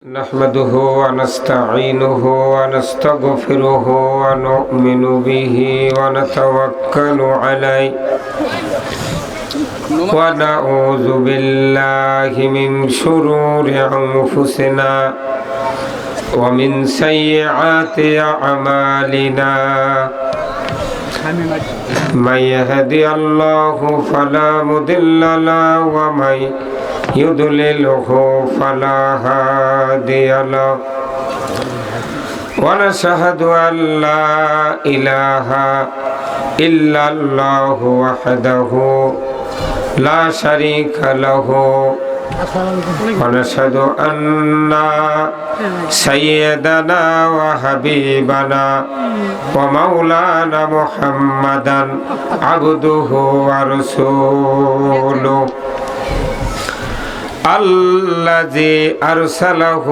نحمده ونستعينه ونستغفره ونؤمن به ونتوكل عليه ونعوذ بالله من شرور أنفسنا ومن سيئات أعمالنا من يهدي الله فلا مضل له ومن يضلله فلا هادي له ونشهد أن لا إله إلا الله وحده لا شريك له ونشهد أن سيدنا وحبيبنا ومولانا محمدا عبده ورسوله الذي أرسله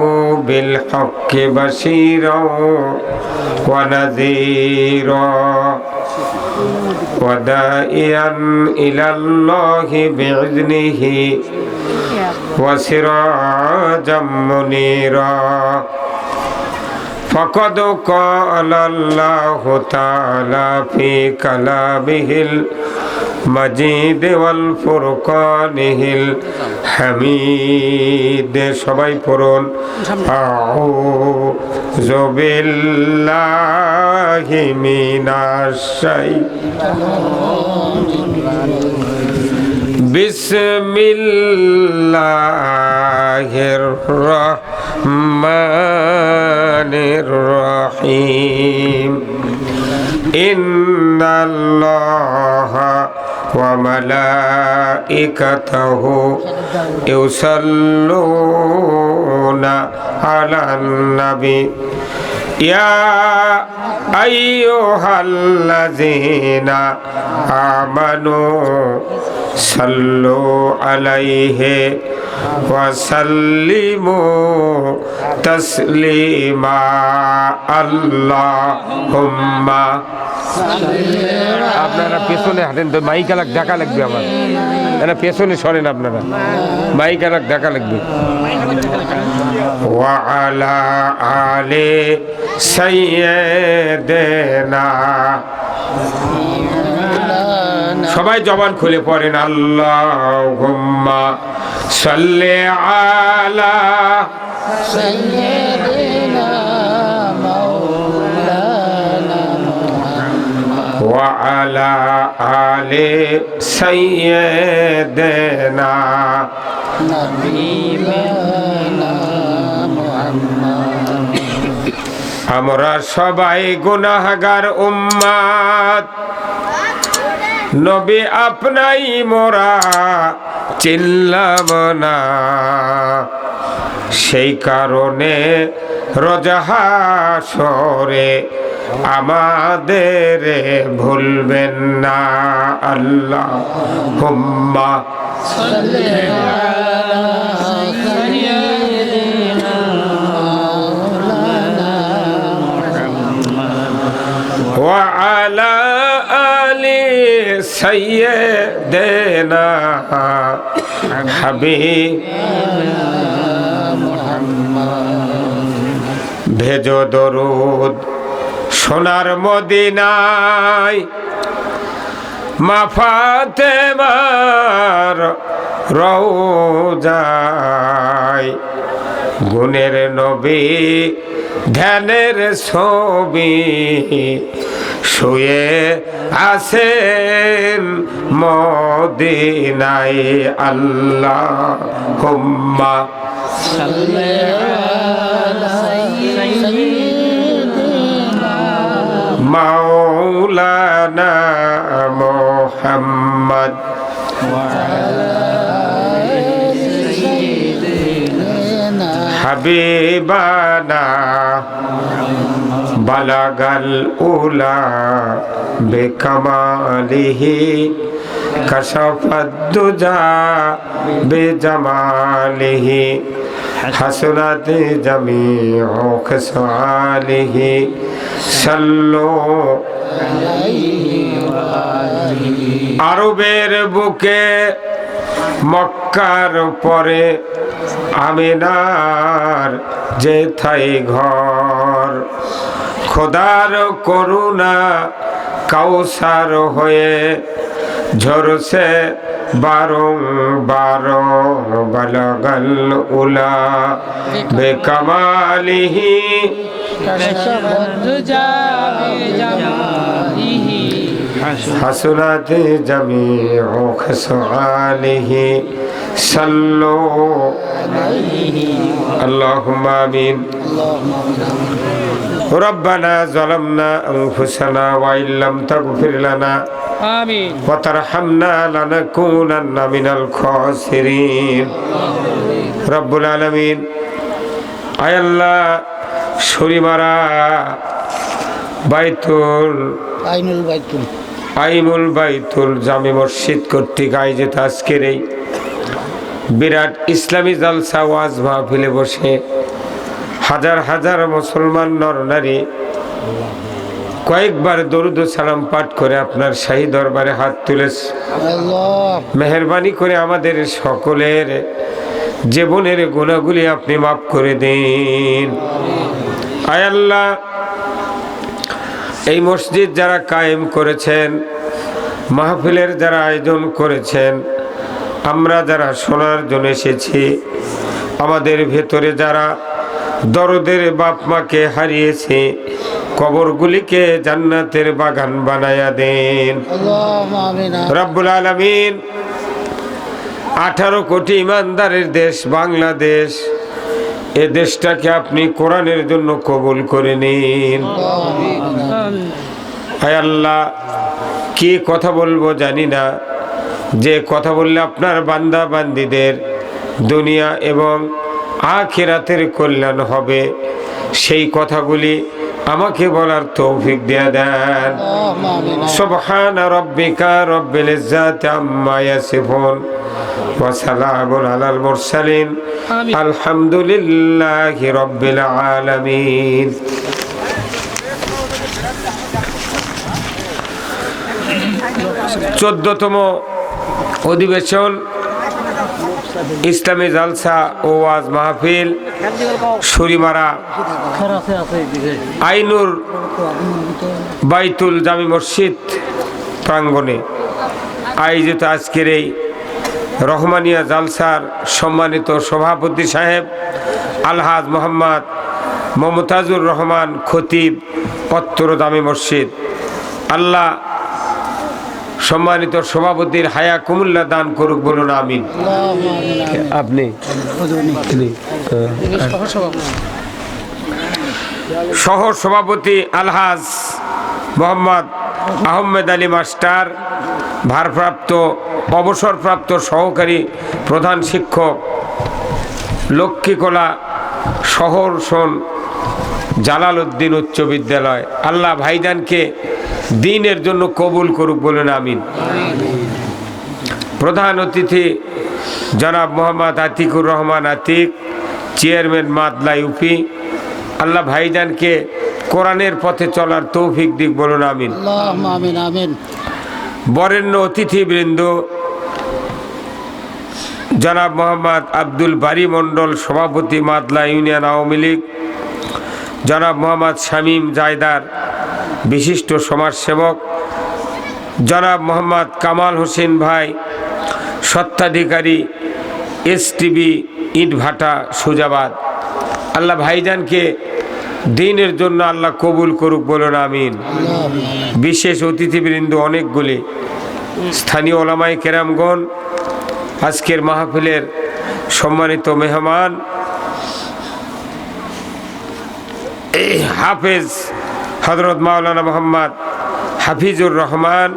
بالحق بشيرا ونذيرا وداعيا إلى الله بإذنه وسراجا منيرا فقد قال الله تعالى في كلامه المجيد والفرقانه الحميد সবাই পড়ুন আউযু বিল্লাহি মিনাশ শাইতানির বিসমিল্লাহির রহমানির রহিম ইন্নাল্লাহা وملائكته يصلون على النبي يا أيها الذين آمنوا صلوا عليه وسلموا تسليما اللهم আপনারা পেছনে হাঁটেন তো মাইক আলাক ঢাকা লাগবে আমার এরা পেছনে সরেন আপনারা মাইক আলাক ঢাকা লাগবে ওয়ালা আলে সাইয়্যিদিনা সবাই জবান খুলে পড়েন আল্লাহুম্মা সাল্লি আলা সাইয়্যিদিনা وعلى آل سيدنا نبينا محمد আমরা সবাই গুনাহগার উম্মত নবী আপনাই মোরা চিনলাম না সেই কারণে রোজা হাসরে আমাদের ভুলবেন না আল্লাহুম্মা সাল্লি আলা সাইয়্যিদিনা মাওলানা মুহাম্মদ ওয়া আলা আলি সাইয়্যিদিনা হাবিবিনা মুহাম্মদ ভেজো দরুদ সোনার মদিনায় মা ফাতেমার রওজায় গুণের নবী ধ্যানের ছবি শুয়ে আছেন মদিনায় আল্লাহুম্মা সাল্লি আলা মাওলানা মুহাম্মদ হাবিবানা বালাগাল উলা বিকামালিহি কাশাফাদ দুজা বিজামালিহি হাসনাত জামিউ খিসালিহি সাল্লু আলাইহি ওয়া আলিহি আরবের বুকে মক্কার পরে আমিনার যেথায় ঘর, খোদার করুণা কাউসার হয়ে ঝরছে বারংবার, বালাগাল উলা বেকামালিহি হাসনাত জামিউ খাসআলিহি সাল্লু আল্লাহুম্মা আমিন। রব্বানা যালামনা আনফুসানা ওয়া ইল্লাম তাগফির লানা আমিন ওয়া তারহামনা লানাকুনান্না মিনাল খাসিরিন। রব্বুল আলামিন, আয় আল্লাহ, শরীমারা আইনুল বাইতুল জামে মসজিদ কর্তৃক আয়োজিত আজকের এই বিরাট ইসলামী জালসা ওয়াজ মাহফিলে বসে হাজার হাজার মুসলমান নর নারী কয়েকবার দরুদ ও সালাম পাঠ করে আপনার শাহী দরবারে হাত তুলেছে। মেহেরবানি করে আমাদের সকলের জীবনের গুনাহগুলি আপনি মাফ করে দিন। আয় আল্লাহ, এই মসজিদ যারা কায়েম করেছেন, মাহফিলের যারা আয়োজন করেছেন, আমরা যারা শোনার জন্য এসেছি, আমাদের ভেতরে যারা দরদের বাপ মাকে হারিয়েছে, কবরগুলিকে জান্নাতের বাগান বানায়া দেন রব্বুল আলামিন। 18 কোটি ইমানদারের দেশ বাংলাদেশ, এ দেশটাকে আপনি কোরআনের জন্য কবুল করে নিন। হায় আল্লাহ, কি কথা বলবো জানি না, যে কথা বললে আপনার বান্দা বান্দীদের দুনিয়া এবং আখিরাতের কল্যাণ হবে, সেই কথাগুলি আমাকে বলার তৌফিক দিয়ে দেন। সুবহানা রাব্বিকা রব্বিল ইজ্জাতি আম্মা ইয়াসিফুন ওয়া সালামুন আলাল মুরসালিন আলহামদুলিল্লাহি রাব্বিল আলামিন। 14তম অধিবেশন ইসলামী জালসা ও ওয়াজ মাহফিল শরীমারা আইনুর বাইতুল জামি মসজিদ প্রাঙ্গণে আয়োজিত আজকের এই রহমানিয়া জালসার সম্মানিত সভাপতি সাহেব আলহাজ মোহাম্মদ মমতাজুর রহমান খতিব অত্তর জামি মসজিদ, আল্লাহ সম্মানিত সভাপতির হায়া কুমুল্লা দান করুক, বলুন আমিন। আপনি সহ সভাপতি আলহাজ মোহাম্মদ আহমেদ আলী মাস্টার, ভারপ্রাপ্ত অবসরপ্রাপ্ত সহকারী প্রধান শিক্ষক, লক্ষ্মীকলা শহর শোন জালাল উদ্দিন উচ্চ বিদ্যালয়, আল্লাহ ভাইজানকে দিনের জন্য কবুল করুক, বলুন আমিন। প্রধান অতিথি জনাব মোহাম্মদ আতিকুর রহমান আতিক, চেয়ারম্যান মাদলা ইউপি, আল্লাহ ভাইজানকে কোরআনের পথে চলার তৌফিক দিক, বলুন আমিন। বরেণ্য অতিথিবৃন্দ জনাব মোহাম্মদ আব্দুল বারী মণ্ডল, সভাপতি মাদলা ইউনিয়ন আওয়ামী লীগ, জনাব মোহাম্মদ শামীম জায়দার, বিশিষ্ট সমাজসেবক, জনাব মোহাম্মদ কামাল হোসেন ভাই, স্বত্বাধিকারী এসটিভি ইটভাটা সুজাবাদ, আল্লাহ ভাইজানকে দিনের জন্য আল্লাহ কবুল করুক, বলুন আমিন। বিশেষ অতিথিবৃন্দ অনেকগুলি, স্থানীয় ওলামায়ে কেরামগণ, আজকের মাহফিলের সম্মানিত মেহমান হাফেজ হযরত মাওলানা মোহাম্মদ হাফিজুর রহমান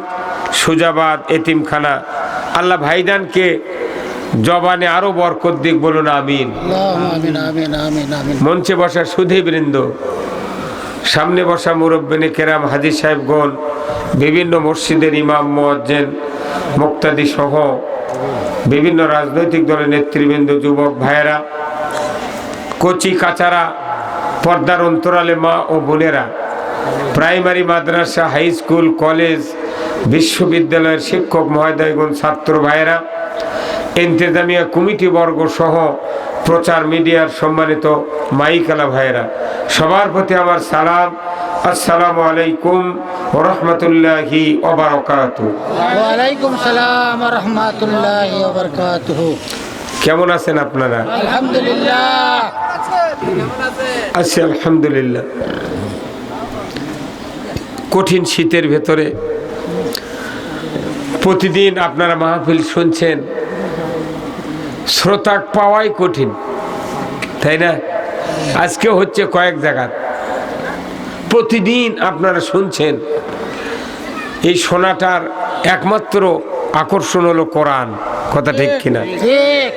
সুজাবাদ এতিমখানা, আল্লাহ ভাইজানকে জবানে আরো বরকত দিক, বলুন আমিন। মঞ্চে বসা সুধীবৃন্দ, সামনে বসা মুরব্বিনে কেরাম, হাজী সাহেবগণ, বিভিন্ন মসজিদের ইমাম মুয়াজ্জিন মুক্তাদি সহ বিভিন্ন রাজনৈতিক দলের নেতৃবৃন্দ, যুবক ভাইয়েরা, কচি কাচারা, পর্দার অন্তরালে মা ও বোনেরা, প্রাইমারি মাদ্রাসা, হাই স্কুল, কলেজ, বিশ্ববিদ্যালয়ের শিক্ষক মহোদয়গণ, ছাত্র ভাইয়েরা, ইন্তেজামিয়া কমিটি বর্গ সহ প্রচার মিডিয়ার সম্মানিত মাইকালা ভাইয়েরা, সবার প্রতি আমার সালাম। আসসালামু আলাইকুম ওয়া রাহমাতুল্লাহি ওয়া বারাকাতুহু। ওয়া আলাইকুম সালাম ওয়া রাহমাতুল্লাহি ওয়া বারাকাতুহু। কেমন আছেন আপনারা? আলহামদুলিল্লাহ। আছি আলহামদুলিল্লাহ। কঠিন শীতের ভেতরে প্রতিদিন আপনারা মাহফিল শুনছেন, শ্রোতা পাওয়াই কঠিন, তাই না? আজকে হচ্ছে কয়েক জায়গা, প্রতিদিন আপনারা শুনছেন। এই শোনাটার একমাত্র আকর্ষণ হলো কোরআন, কথা ঠিক কিনা?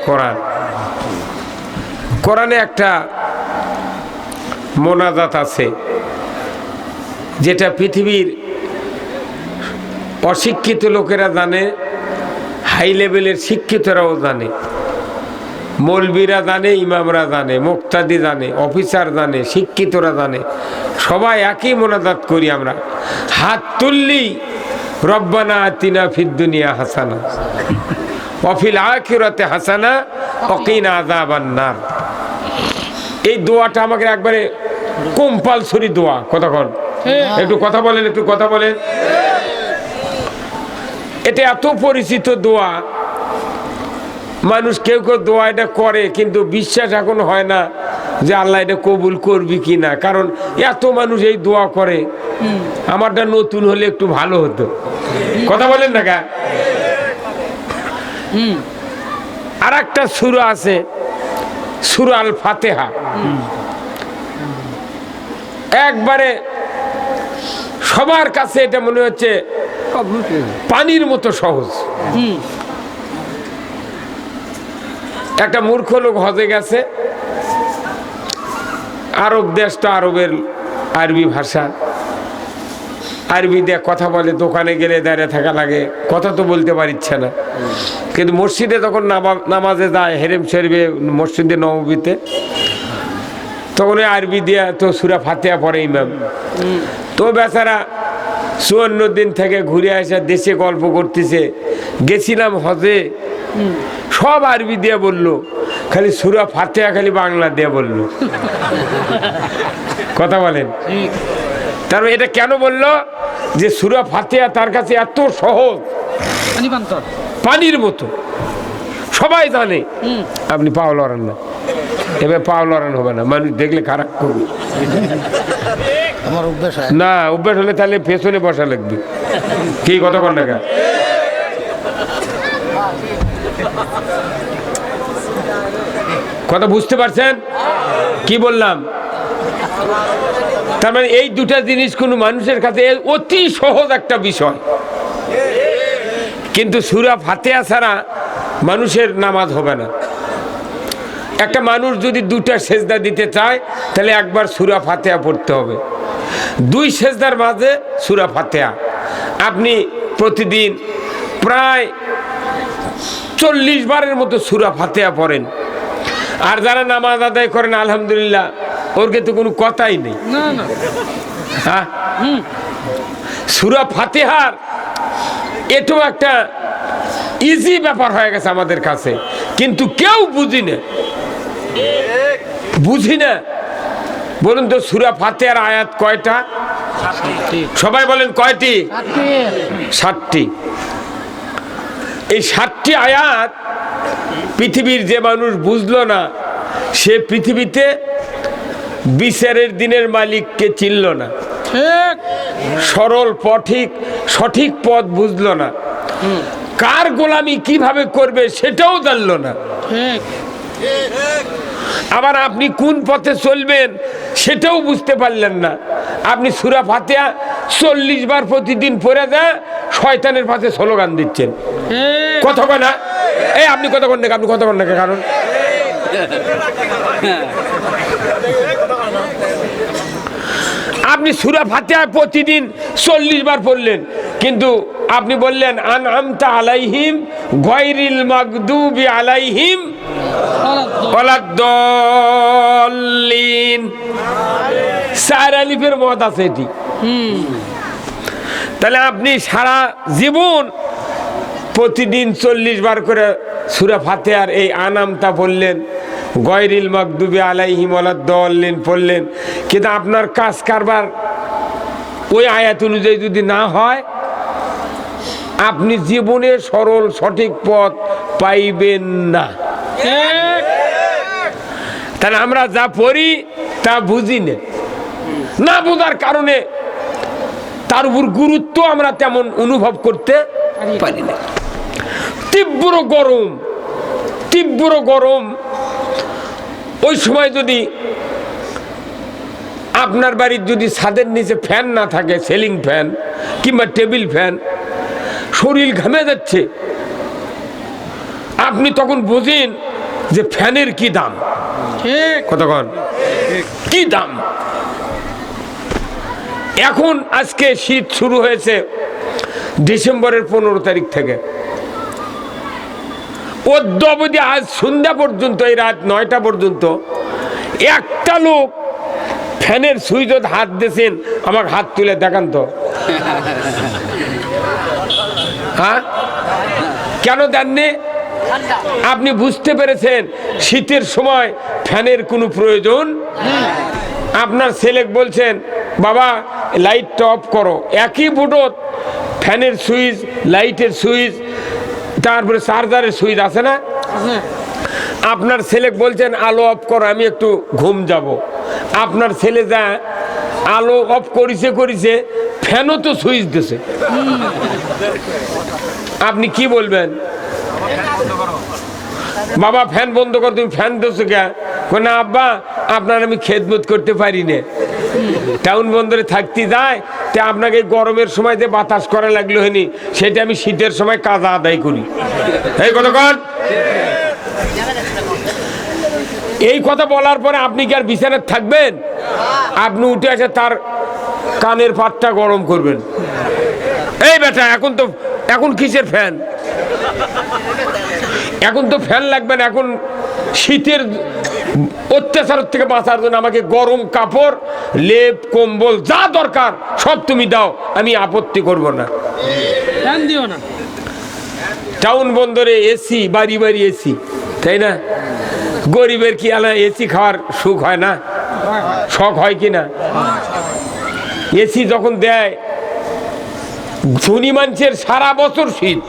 কোরআন, কোরআনে একটা মোনাজাত আছে যেটা পৃথিবীর অশিক্ষিত লোকেরা জানে, হাই লেভেলের শিক্ষিতরাও জানে, মৌলবীরা জানে, ইমামরা জানে, মুক্তাদি জানে, অফিসার জানে, শিক্ষিতরা জানে, সবাই একই মোনাজাত করি আমরা। হাত তুললি রব্বানা আতিনা ফিদ দুনিয়া হাসানা ওয়া ফিল আখিরাতি হাসানা ওয়া কিনা আযাবান নার। এই দোয়াটা আমাকে একবারে কম্পালসরি দোয়া। কতক্ষণ একটু কথা বলেন, একটু কথা বলেন। এটা এত পরিচিত দোয়া, মানুষ কেউ কেউ দোয়া এটা করে, কিন্তু বিশ্বাস এখন হয় না যে আল্লাহ এটা কবুল করবি কি না, কারণ এত মানুষ এই দোয়া করে। আমারটা নতুন হলে একটু ভালো হতো, কথা বলেন না গা। আর একটা সূরা আছে, সূরা আল ফাতিহা, একবারে সবার কাছে এটা মনে হচ্ছে পানির মতো সহজ। একটা মূর্খ লোক হজে গেছে, আরব দেশ তো, আরবের আরবি ভাষা, আরবি দিয়ে কথা বলে, দোকানে গেলে দাঁড়িয়ে থাকা লাগে, কথা তো বলতে পারছে না। কিন্তু মসজিদে তখন নামাজে যায়, হেরেম শরীফে, মসজিদে নববীতে, তখন আরবি দিয়া তো সূরা ফাতিহা পড়ে ইমাম। তো বেচারা 54 দিন থেকে ঘুরে আসা দেশে গল্প করতেছে, গেছিলাম হজে, সব আরবি দিয়ে বললো, খালি সূরা ফাতিহা খালি বাংলা দিয়ে বললো। কথা বলেন। তারপর এটা কেন বললো? যে সূরা ফাতিহা তার কাছে এত সহজ, পানির মতো, সবাই জানে। আপনি পাও লড়ান না, এবার পাও লড়ান হবে না, মানুষ দেখলে খারাপ করবে। না, অভ্যাস হলে তাহলে পেছনে বসা লাগবে। কি কথা কর না? কথা বুঝতে পারছেন কি বললাম? তার মানে এই দুটা জিনিস কোন মানুষের কাছে অতি সহজ একটা বিষয়, কিন্তু সূরা ফাতিহা ছাড়া মানুষের নামাজ হবে না। একটা মানুষ যদি দুটা সেজদা দিতে চায়, তাহলে একবার সূরা ফাতিহা পড়তে হবে। 2 সেজদার মাঝে সূরা ফাতিহা। আপনি প্রতিদিন প্রায় 40 বারের মতো সূরা ফাতিহা পড়েন। আর যারা নামাজ আদায় করেন, আলহামদুলিল্লাহ, ওর তো কোনো কথাই নেই। হ্যাঁ, সূরা ফাতিহার এটাও একটা ইজি ব্যাপার হয়ে গেছে আমাদের কাছে, কিন্তু কেউ বুঝি না। বলুন তো, সূরা ফাতিহার আয়াত কয়টা? সবাই বলেন কয়টি? 7টি। এই 7টি আয়াত পৃথিবীর যে মানুষ বুঝলো না, সে পৃথিবীতে বিচারের দিনের মালিককে চিনল না, সরল সঠিক পথ বুঝলো না, কার গোলামি কিভাবে করবে সেটাও জানলো না। আবার আপনি কোন পথে চলবেন সেটাও বুঝতে পারলেন না। আপনি সূরা ফাতিহা 40 বার প্রতিদিন পড়ে যায়, শয়তানের পাশে স্লোগান দিচ্ছেন। কথা কয় না? এই আপনি কথা কন না, আপনি কথা কন না, কারণ আপনি সূরা ফাতিহা প্রতিদিন 40 বার পড়লেন, কিন্তু আপনি বললেন আনআমতা আলাইহিম গায়রিল মাগদুবি আলাইহিম ওয়ালাদ-দাল্লিন। 4 আলিফের মত আছে এটি। তাহলে আপনি সারা জীবন প্রতিদিন 40 বার করে সূরা ফাতিহার এই আনামতা বললেন, গয়রিল মাগদুবি আলাইহিম ওয়ালাদ-দাল্লিন পড়লেন, কিন্তু আপনার কাজ কারবার ওই আয়াত অনুযায়ী যদি না হয়, আপনি জীবনে সরল সঠিক পথ পাইবেন না। তাহলে আমরা যা পড়ি তা বুঝি না বোঝার কারণে তার উপর গুরুত্ব আমরা তেমন অনুভব করতে পারি না। তীব্র গরম, ওই সময় যদি আপনার বাড়ির যদি ছাদের নিচে ফ্যান না থাকে, সিলিং ফ্যান কিংবা টেবিল ফ্যান, শরীর ঘামে যাচ্ছে, আপনি তখন বুঝেন যে ফ্যানের কি দাম, কতক্ষণ কি দাম। এখন আজকে শীত শুরু হয়েছে ডিসেম্বরের 15 তারিখ থেকে, অদ্যাবধি আজ সন্ধ্যা পর্যন্ত, এই রাত 9টা পর্যন্ত একটা লোক ফ্যানের সুইচত হাত দিয়েছেন, আমাকে হাত তুলে দেখান তো। হ্যাঁ, কেন দেননি? আপনি বুঝতে পেরেছেন শীতের সময় ফ্যানের কোনো প্রয়োজন। আপনার ছেলে বলছেন, বাবা লাইটটা অফ করো, একই বুটত ফ্যানের সুইচ, লাইটের সুইচ, তারপরে চার্জারের সুইচ আছে না? আপনার ছেলে বলছেন আলো অফ করো, আমি একটু ঘুম যাব। আপনার ছেলে যা আলো অফ করিছে, ফ্যানও তো সুইচ দিছে, আপনি কি বলবেন? বাবা ফ্যান বন্ধ কর, তুমি ফ্যান দিছো কে? না আব্বা, আপনার আমি খেদমত করতে পারি না, টাউন বন্দরে থাকতে যায়, তা আপনাকে গরমের সময় যে বাতাস করা লাগলো হয়নি, সেটা আমি শীতের সময় কাজা আদায় করি। এই কতক্ষণ এই কথা বলার পরে আপনি কি আর বিছানায় থাকবেন? আপনি উঠে এসে তার কানের পাতটা গরম করবেন। এই বেটা, এখন কিসের ফ্যান? এখন তো ফ্যান লাগবে না, এখন শীতের অত্যাচার থেকে বাঁচার জন্য আমাকে গরম কাপড়, লেপ, কম্বল যা দরকার সব তুমি দাও, আমি আপত্তি করব না, ফ্যান দিও না। টাউন বন্দরে এসি, বাড়ি বাড়ি এসি, তাই না? গরিবের কি আলা এসি খাওয়ার সুখ হয় না, শখ হয় কি না? এসি যখন দেয়, ধনী মানুষের সারা বছর শীত,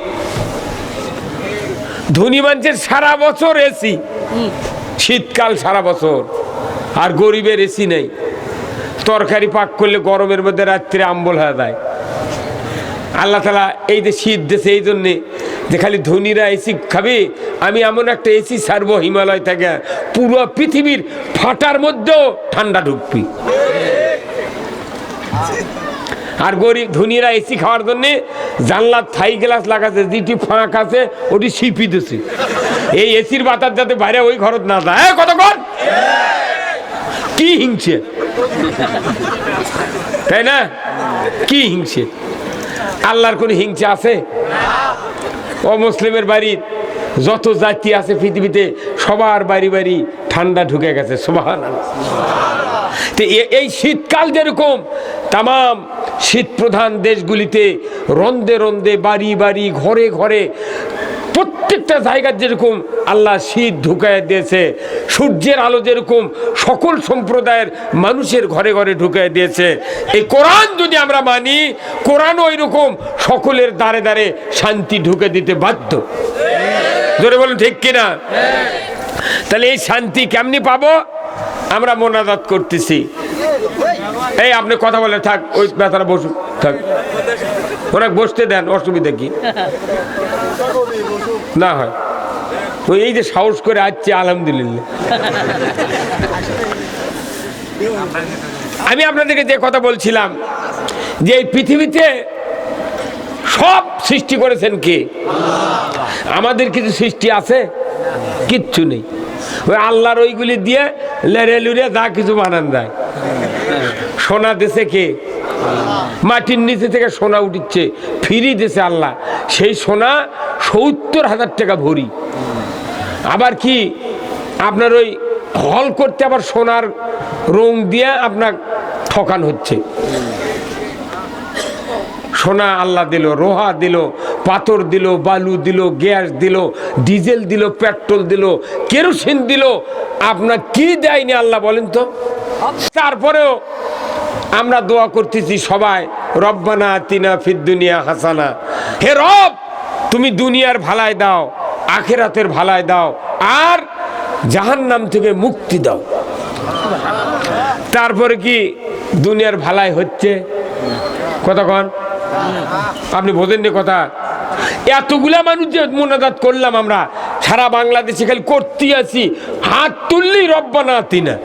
ধনী মানুষের সারা বছর এসি, শীতকাল সারা বছর, আর গরিবের এসি নেই। তরকারি পাক করলে গরমের মধ্যে রাত্রে আম্বল হয়ে যায়। আল্লাহ তাআলা এই যে শীত দেশে এই জন্যে যে খালি ধনীরা এসি খাবে, আমি এমন একটা এসি ছাড়বো হিমালয় থেকে, পুরো পৃথিবীর ফাটার মধ্যেও ঠান্ডা ঢুকবি। আর গরিব ধনীরা এসি খাওয়ার জন্যে জানলার থাই গ্লাস লাগাছে, যেটি ফাঁক আছে ওটি সিপি দিছে, এই এসির বাতাস যাতে বাইরে ওই ঘরত না যায়। কতক্ষণ কি হিংসে, তাই না? কি হিংসে? আল্লাহর কোন হিংসে আছে? অমুসলিমের বাড়ির যত জাতি আছে পৃথিবীতে, সবার বাড়ি বাড়ি ঠান্ডা ঢুকে গেছে। সুবহানাল্লাহ। এই শীতকাল যেরকম তামাম শীত প্রধান দেশগুলিতে রন্দে রন্দে, বাড়ি বাড়ি, ঘরে ঘরে, প্রত্যেকটা জায়গার যেরকম আল্লাহ শীত ঢুকায় দিয়েছে, সূর্যের আলো যেরকম সকল সম্প্রদায়ের মানুষের ঘরে ঘরে ঢুকায় দিয়েছে, এই কোরআন যদি আমরা মানি, কোরআন ওই রকম সকলের দ্বারে দ্বারে শান্তি ঢুকে দিতে বাধ্য। জোরে বলুন ঠিক কিনা? তাহলে এই শান্তি কেমনি পাবো? আমরা মোনাজাত করতেছি। এই আপনি কথা বলে থাক, ওই বেচারা বসুক, থাক, ওরা বসতে দেন, অসুবিধা কি? না হয় ওই এই যে সাহস করে আসছে, আলহামদুলিল্লাহ। আমি আপনাদেরকে যে কথা বলছিলাম যে এই পৃথিবীতে সব সৃষ্টি করেছেন কে? আমাদের কিছু সৃষ্টি আছে? কিচ্ছু নেই। ওই আল্লাহর ওইগুলি দিয়ে লেরে লুড়ে যা কিছু বানান যায়। সোনা দেশে কে? মাটির নিচে থেকে সোনা উঠিচ্ছে, ফিরি দেশে আল্লাহ। সেই সোনা 70,000 টাকা ভরি। আবার কি আপনার ওই হল করতে আবার সোনার রং দিয়ে আপনার ঠকান হচ্ছে। সোনা আল্লাহ দিল, রোহা দিল, পাথর দিল, বালু দিল, গ্যাস দিল, ডিজেল দিল, পেট্রোল দিল, কেরোসিন দিল, আপনার কি দেয়নি আল্লাহ বলেন তো? তারপরেও আমরা দোয়া করতেছি সবাই, রব্বানা আতিনা ফিদ দুনিয়া হাসানা, হে রব তুমি দুনিয়ার ভালাই দাও, আখিরাতের ভালাই দাও, আর জাহান্নাম থেকে মুক্তি দাও। তারপরে কি দুনিয়ার ভালাই হচ্ছে? কতক্ষণ আপনি বোঝেননি কথা? এতগুলা মানুষ যে মোনাজাত করলাম আমরা সারা বাংলাদেশে, খালি করতে আছি, হাত তুললেই রব্বানা আতিনা,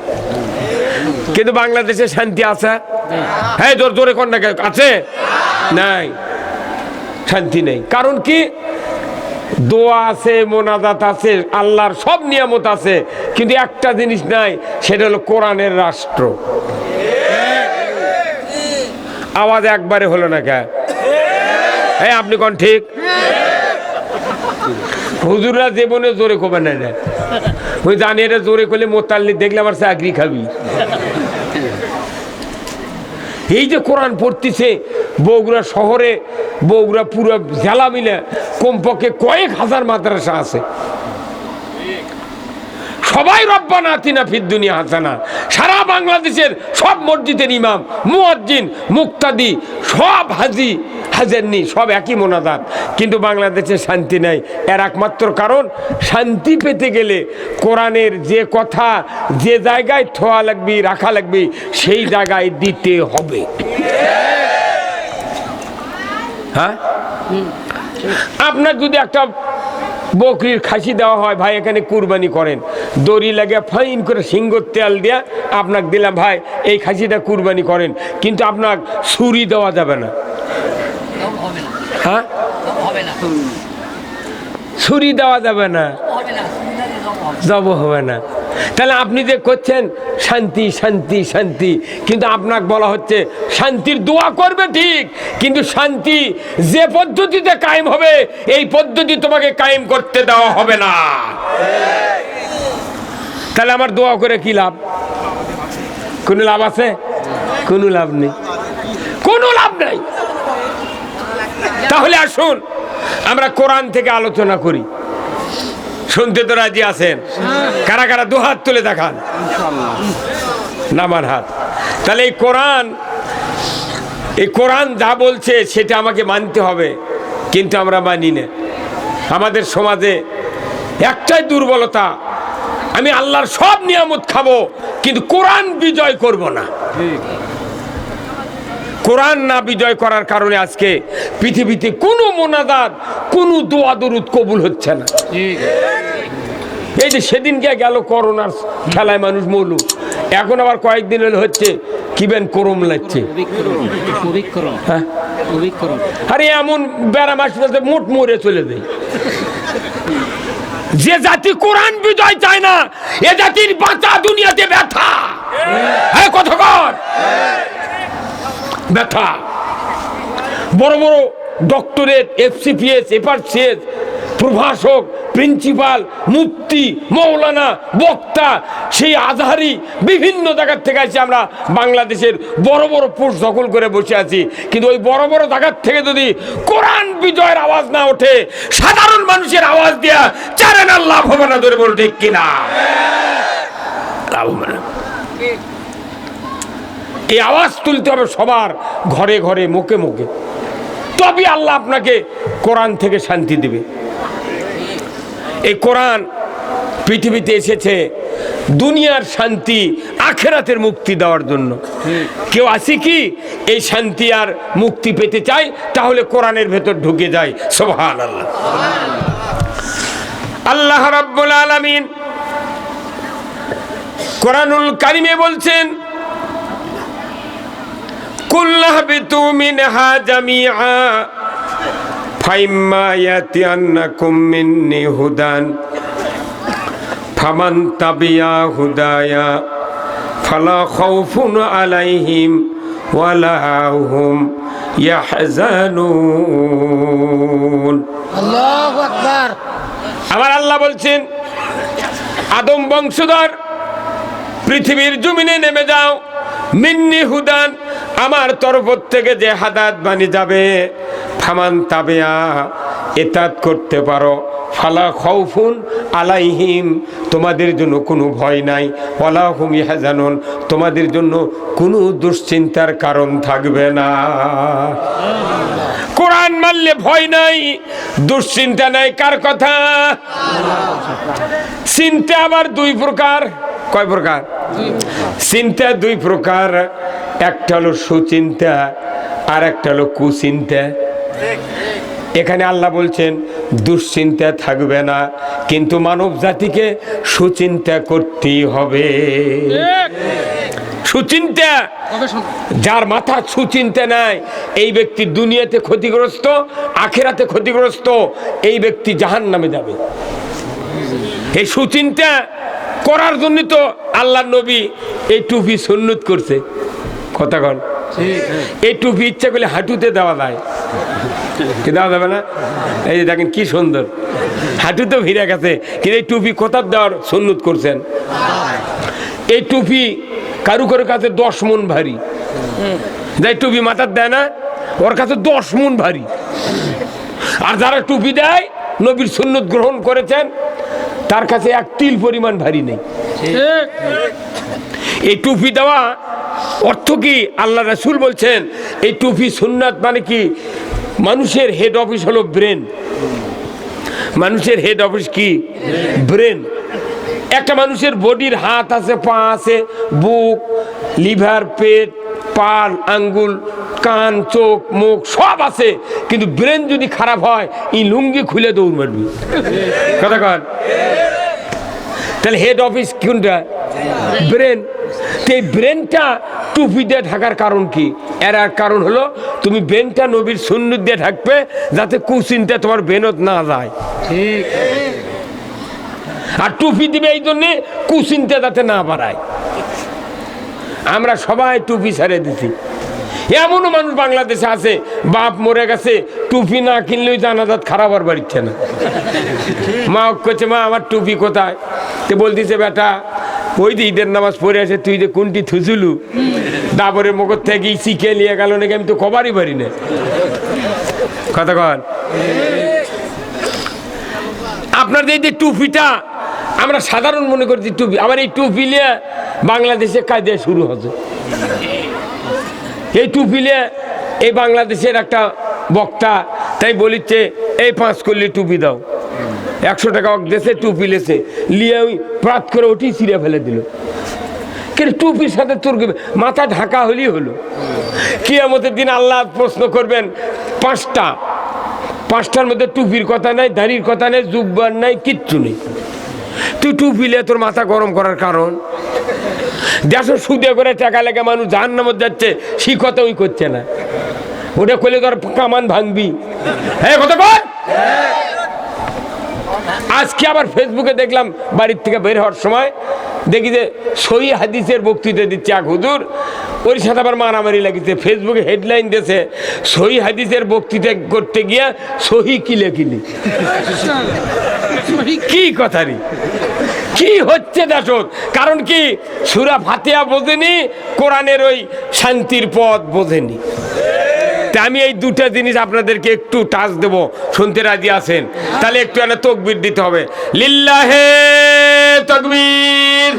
কিন্তু বাংলাদেশে শান্তি আছে? হ্যাঁ জোর জোরে কর না, আছে? নাই, শান্তি নেই। কারণ কি? দোয়া আছে, মোনাজাত আছে, আল্লাহর সব নিয়ামত আছে, কিন্তু একটা জিনিস নাই, সেটা হলো কোরআনের রাষ্ট্র। আওয়াজ একবারে হলো না কে? হ্যাঁ আপনি কোন ঠিক? হুজুররা জীবনে জোরে কবে না, ওই জানি এটা জোরে করলে মোতাল্লি দেখলে আমার চাকরি খাবি। এই যে কোরআন পড়তেছে বগুড়া শহরে, বগুড়া পুরো জেলা মিলে কমপক্ষে কয়েক হাজার মাদ্রাসা আছে, সবাই রব্বানা আতিনা ফিদ দুনিয়া হাসানা। সারা বাংলাদেশের সব মসজিদের ইমাম, মুয়াজ্জিন, মুক্তাদি, সব হাজি হাজারনি, সব একই মোনাজাত, কিন্তু বাংলাদেশে শান্তি নাই। এর একমাত্র কারণ, শান্তি পেতে গেলে কোরআনের যে কথা যে জায়গায় থোয়া লাগবে, রাখা লাগবে, সেই জায়গায় দিতে হবে। হ্যাঁ, আপনার যদি একটা বকরির খাসি দেওয়া হয়, ভাই এখানে কুরবানি করেন, দড়ি লাগে ফাইন করে সিঙ্গর তেল দিয়া আপনাকে দিলাম, ভাই এই খাসিটা কুরবানি করেন, কিন্তু আপনার ছুরি দেওয়া যাবে না। হ্যাঁ, ছুরি দেওয়া যাবে না, জব হবে না। তাহলে আপনি যে করছেন শান্তি শান্তি শান্তি, কিন্তু আপনাকে বলা হচ্ছে শান্তির দোয়া করবে ঠিক, কিন্তু শান্তি যে পদ্ধতিতে কায়েম হবে, এই পদ্ধতি তোমাকে কায়েম করতে দেওয়া হবে না। তাহলে আমার দোয়া করে কি লাভ? কোনো লাভ আছে? কোনো লাভ নেই, কোনো লাভ নাই। তাহলে আসুন আমরা কোরআন থেকে আলোচনা করি। শুনতে তো রাজি আছেন? কারা কারা দু হাত তুলে দেখান, নামান হাত। তাহলে এই কোরআন যা বলছে সেটা আমাকে মানতে হবে, কিন্তু আমরা মানি না। আমাদের সমাজে একটাই দুর্বলতা, আমি আল্লাহর সব নিয়ামত খাবো, কিন্তু কোরআন বিজয় করব না। কোরআন না বিজয় করার কারণে আজকে পৃথিবীতে কোনো মোনাজাত, কোনো দোয়া দরুদ কবুল হচ্ছে না। এই যে সেদিনকে গেল করোনার খেলায় মানুষ মরল, এখন আবার কয়েকদিন হলে হচ্ছে কি বেন করম লাগছে। আরে এমন ব্যারাম আসতে মোট মরে চলে দেয়। যে জাতি কোরআন বিজয় চায় না, এ জাতির বাঁচা দুনিয়াতে ব্যথা। হ্যাঁ কতক্ষণ ব্যথা। বড় বড় ডক্টরেট, FCPS, FRCS, প্রভাষক, প্রিন্সিপাল, মুফতি, মৌলানা, বক্তা, সেই আজহারি বিভিন্ন জায়গার থেকে আসি আমরা বাংলাদেশের বড় বড় পোস্ট দখল করে বসে আছি, কিন্তু ওই বড় বড় জায়গার থেকে যদি কোরআন বিজয়ের আওয়াজ না ওঠে, সাধারণ মানুষের আওয়াজ দেয়া চ্যানেল লাভ হবে না। ধরে বল ঠিক কিনা? লাভ হবে না। এই আওয়াজ তুলতে হবে সবার ঘরে ঘরে, মুখে মুখে, তবে আল্লাহ আপনাকে কোরআন থেকে শান্তি দেবে। এই কোরআন পৃথিবীতে এসেছে দুনিয়ার শান্তি, আখিরাতের মুক্তি দেওয়ার জন্য। কেউ আছে কি এই শান্তি আর মুক্তি পেতে চায়? তাহলে কোরআনের ভেতর ঢুকে যায়। সুবহানাল্লাহ। আল্লাহ রাব্বুল আলামিন কোরআনুল কারিমে বলছেন, কুল্লাহবিতু মিনহা জামিআ ফাইম্মা ইয়াতিয়ান্নাকুম মিন্নি হুদান ফামান তাবিয়া হুদায়া ফালা খাউফুন আলাইহিম ওয়ালা হুম ইয়াহজানুন। আল্লাহু আকবার। আমার আল্লাহ বলছেন, আদম বংশধর পৃথিবীর জমিনে নেমে যাও, মিন্নি হুদান, আমার তরফ থেকে যে হাদাত বাণী যাবে, ফামান তাবেয়া এতাত করতে পারো, ফালা খাউফুন আলাইহিম, তোমাদের জন্য কোনো ভয় নাই, ওয়ালা হুম ইয়াহজানুন, তোমাদের জন্য কোনো দুশ্চিন্তার কারণ থাকবে না। কোরআন মানলে ভয় নাই, দুশ্চিন্তা নাই। কার কথা? চিন্তা আবার দুই প্রকার। কয় প্রকার? চিন্তা দুই প্রকার। একটা হলো সুচিন্তা, আর একটা হলো কুচিন্তা। এখানে আল্লাহ বলছেন দুশ্চিন্তা থাকবে না, কিন্তু মানব জাতিকে সুচিন্তা করতেই হবে। সুচিন্তা, যার মাথা সুচিন্তা নাই, এই ব্যক্তি দুনিয়াতে ক্ষতিগ্রস্ত, আখিরাতে ক্ষতিগ্রস্ত, এই ব্যক্তি জাহান্নামে যাবে। এই সুচিন্তা করার জন্য তো আল্লাহর নবী এই টুপি সুন্নত করছে। কথা কন, এই টুপি ইচ্ছা করলে হাঁটুতে দেওয়া যায়, কি দেওয়া যাবে না? এই যে দেখেন কি সুন্দর, হাঁটুতে ভিড়ে গেছে, কিন্তু এই টুপি কোথার দেওয়ার সুন্নত করছেন? এই টুপি কারু কারো কাছে 10 মণ ভারী, যাই টুপি মাথার দেয় না, ওর কাছে 10 মণ ভারী। আর যারা টুপি দেয়, নবীর সুন্নত গ্রহণ করেছেন, তার কাছে 1 তিল পরিমাণ ভারী নেই। এই টুপি দেওয়া অর্থ কি? আল্লাহ রাসূল বলছেন এই টুপি সুন্নাত মানে কি? মানুষের হেড অফিস হলো ব্রেন। মানুষের হেড অফিস কি? ব্রেন। একটা মানুষের বডির হাত আছে, পা আছে, বুক, লিভার, পেট, পাল, আঙ্গুল, কান, চোখ, মুখ সব আছে, কিন্তু ব্রেন যদি খারাপ হয়, এই লুঙ্গি খুলে দৌড় মারবি। কথা কন, তাহলে হেড অফিস কোনটা? ব্রেন। এই ব্রেনটা টুপি দিয়ে ঢাকার কারণ কি? এর কারণ হলো তুমি ব্রেনটা নবীর সুন্নত দিয়ে ঢাকবে, যাতে কুচিন্তা তোমার ব্রেনত না যায়। ঠিক। আর টুপি দিবে এই জন্যে কুচিন্তা যাতে না বাড়ায়। আমরা সবাই টুপি ছেড়ে দিছি। এমনও মানুষ বাংলাদেশে আছে, বাপ মরে গেছে, টুপি না কিনলেই জানাজাত খারাপ আর বাড়িচ্ছে না। মা কচ্ছে, মা আমার টুপি কোথায়? তো বলতেছে, বেটা ওই যে ঈদের নামাজ পড়ে আসে, তুই যে কোনটি থুচুলু দাবরের মুখ থেকে শিখে নিয়ে গেল নাকি, আমি তো কবারই পারি না। কথা কন, আপনার এই যে টুপিটা আমরা সাধারণ মনে করছি টুপি, আবার এই টুপি নিয়ে বাংলাদেশে কায়দা শুরু হচ্ছে। এই টুপি নিয়ে এই বাংলাদেশের একটা বক্তা তাই বলিচ্ছে, এই 5 কলি টুপি দাও। 100 টাকা দেশে টুপি লেছে, লিয়ে ওই প্রাত করে ওটি ছিঁড়ে ফেলে দিল। কিন্তু টুপির সাথে তোর মাথা ঢাকা হলেই হলো। কিয়ামতের দিন আল্লাহ প্রশ্ন করবেন 5টার মধ্যে টুপির কথা নাই, দাড়ির কথা নেই, জুব্বার নাই, কিচ্ছু নেই। তুই টুপি লিয়ে তোর মাথা গরম করার কারণ? দেশের সুদে করে টাকা লেগে মানুষ জাহান্নামে যাচ্ছে, সেই কথা ওই করছে না। ওটা করলে তোর কামান ভাঙবি। হ্যাঁ, কথা বল। আজকে আবার ফেসবুকে দেখলাম, বাড়ির থেকে বের হওয়ার সময় দেখি যে সহি হাদিসের বক্তৃতা দিচ্ছে এক হুজুর, ওর সাথে আবার মারামারি লাগিছে। ফেসবুকে হেডলাইন দিয়েছে, সহি হাদিসের বক্তৃতা করতে গিয়া সহি কিলে কিলি। কি কথা রে, কি হচ্ছে দেশত? কারণ কি? সূরা ফাতিহা বোঝেনি, কোরআনের ওই শান্তির পথ বোঝেনি। আমি এই দুটা জিনিস আপনাদেরকে একটু টাচ দেব, শুনতে রাজি আছেন? তাহলে একটু এনে তাকবীর দিতে হবে। লিল্লাহে তাকবীর।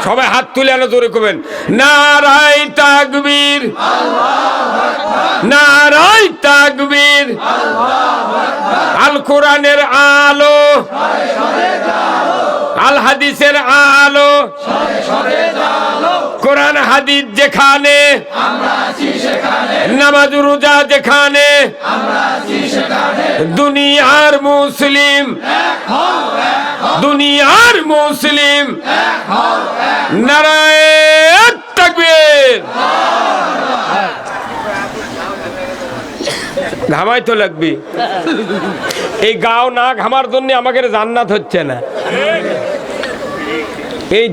সবাই হাত তুলে এনে জোরে করবেন, নারায়ে তাকবীর, নারায়ে তাকবীর। আল কোরআনের আলো, আল হাদিসের আলো, কোরআন হাদিস যেখানে, নামাজ রোজা যেখানে, দুনিয়ার মুসলিম, দুনিয়ার মুসলিম, নারায়ে তাকবীর। ঘামাই তো লাগবে। এই গাও না ঘামার জন্য আমাকে জান্নাত হচ্ছে না। এই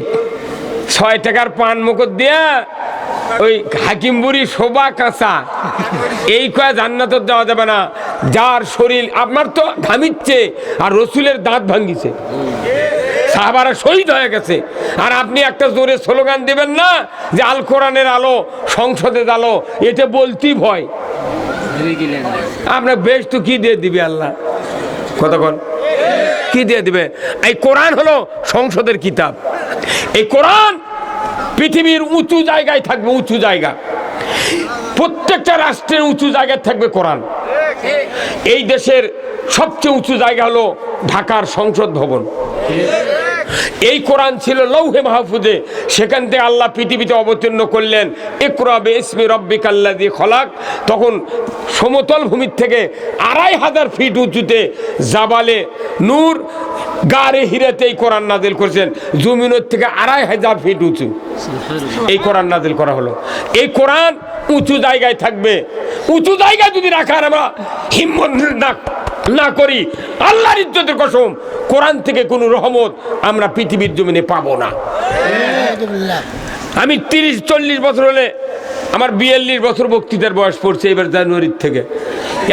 6 টাকার পান মুকুট দিয়া ওই হাকিম বুড়ি শোভা কাঁচা, এই কয়া জান্নাত দেওয়া যাবে না। যার শরীর আপনার তো ঘামিচ্ছে, আর রসুলের দাঁত ভাঙ্গিছে, সাহাবারা শহীদ হয়ে গেছে, আর আপনি একটা জোরে স্লোগান দেবেন না যে আল কোরআনের আলো, সংসদের আলো, এটা বলতেই ভয়। আপনার বেশ তো কি দিয়ে দিবে আল্লাহ? কতক্ষণ কি দিয়ে দিবে? এই কোরআন হলো সংসদের কিতাব। এই কোরআন পৃথিবীর উঁচু জায়গায় থাকবে, উঁচু জায়গা, প্রত্যেকটা রাষ্ট্রের উঁচু জায়গায় থাকবে কোরআন। এই দেশের সবচেয়ে উঁচু জায়গা হলো ঢাকার সংসদ ভবন। এই কোরআন ছিল লৌহে মাহফুজে, সেখান থেকে আল্লাহ পৃথিবীতে অবতীর্ণ করলেন ইকরা বিইসমি রাব্বিকাল্লাযী খলাক। তখন সমতল ভূমির থেকে ২৫০০ ফিট উঁচুতে জাবালে নূর গারে হিরাতে এই কোরআন নাজিল করেছেন। জমিনের থেকে ২৫০০ ফিট উঁচু এই কোরআন নাজিল করা হলো। এই কোরআন উঁচু জায়গায় থাকবে। উঁচু জায়গায় যদি রাখার আমরা হিম্মত না করি, আল্লাহর ইজ্জতের কসম, কোরআন থেকে কোনো রহমত আমরা পৃথিবীর জমিনে পাবো না। আমি ৩০-৪০ বছর হলে আমার ৪২ বছর বক্তৃতার বয়স পড়ছে এবার জানুয়ারির থেকে।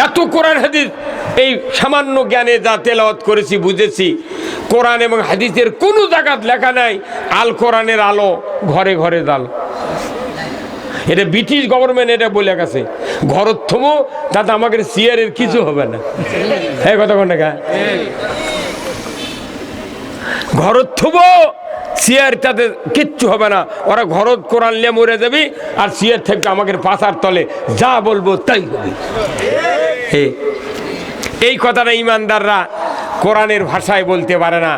এত কোরআন হাদিস এই সামান্য জ্ঞানে যা তেলাওয়াত করেছি, বুঝেছি, কোরআন এবং হাদিসের কোনো জায়গায় লেখা নাই আল কোরআনের আলো ঘরে ঘরে জাল। এটা ব্রিটিশ গভর্নমেন্ট এটা বলে গেছে, ঘরত থমো তাতে আমাকে চেয়ারের কিছু হবে না। হ্যাঁ, কথা কোন টাকা ঘরত থমো চেয়ার তাতে কিচ্ছু হবে না, ওরা ঘরত কোরআন নিয়ে মরে যাবি আর চেয়ার থেকে আমাকে পাশার তলে যা বলবো তাই হবে। এই কথাটা ইমানদাররা কোরআনের ভাষায় বলতে পারে না।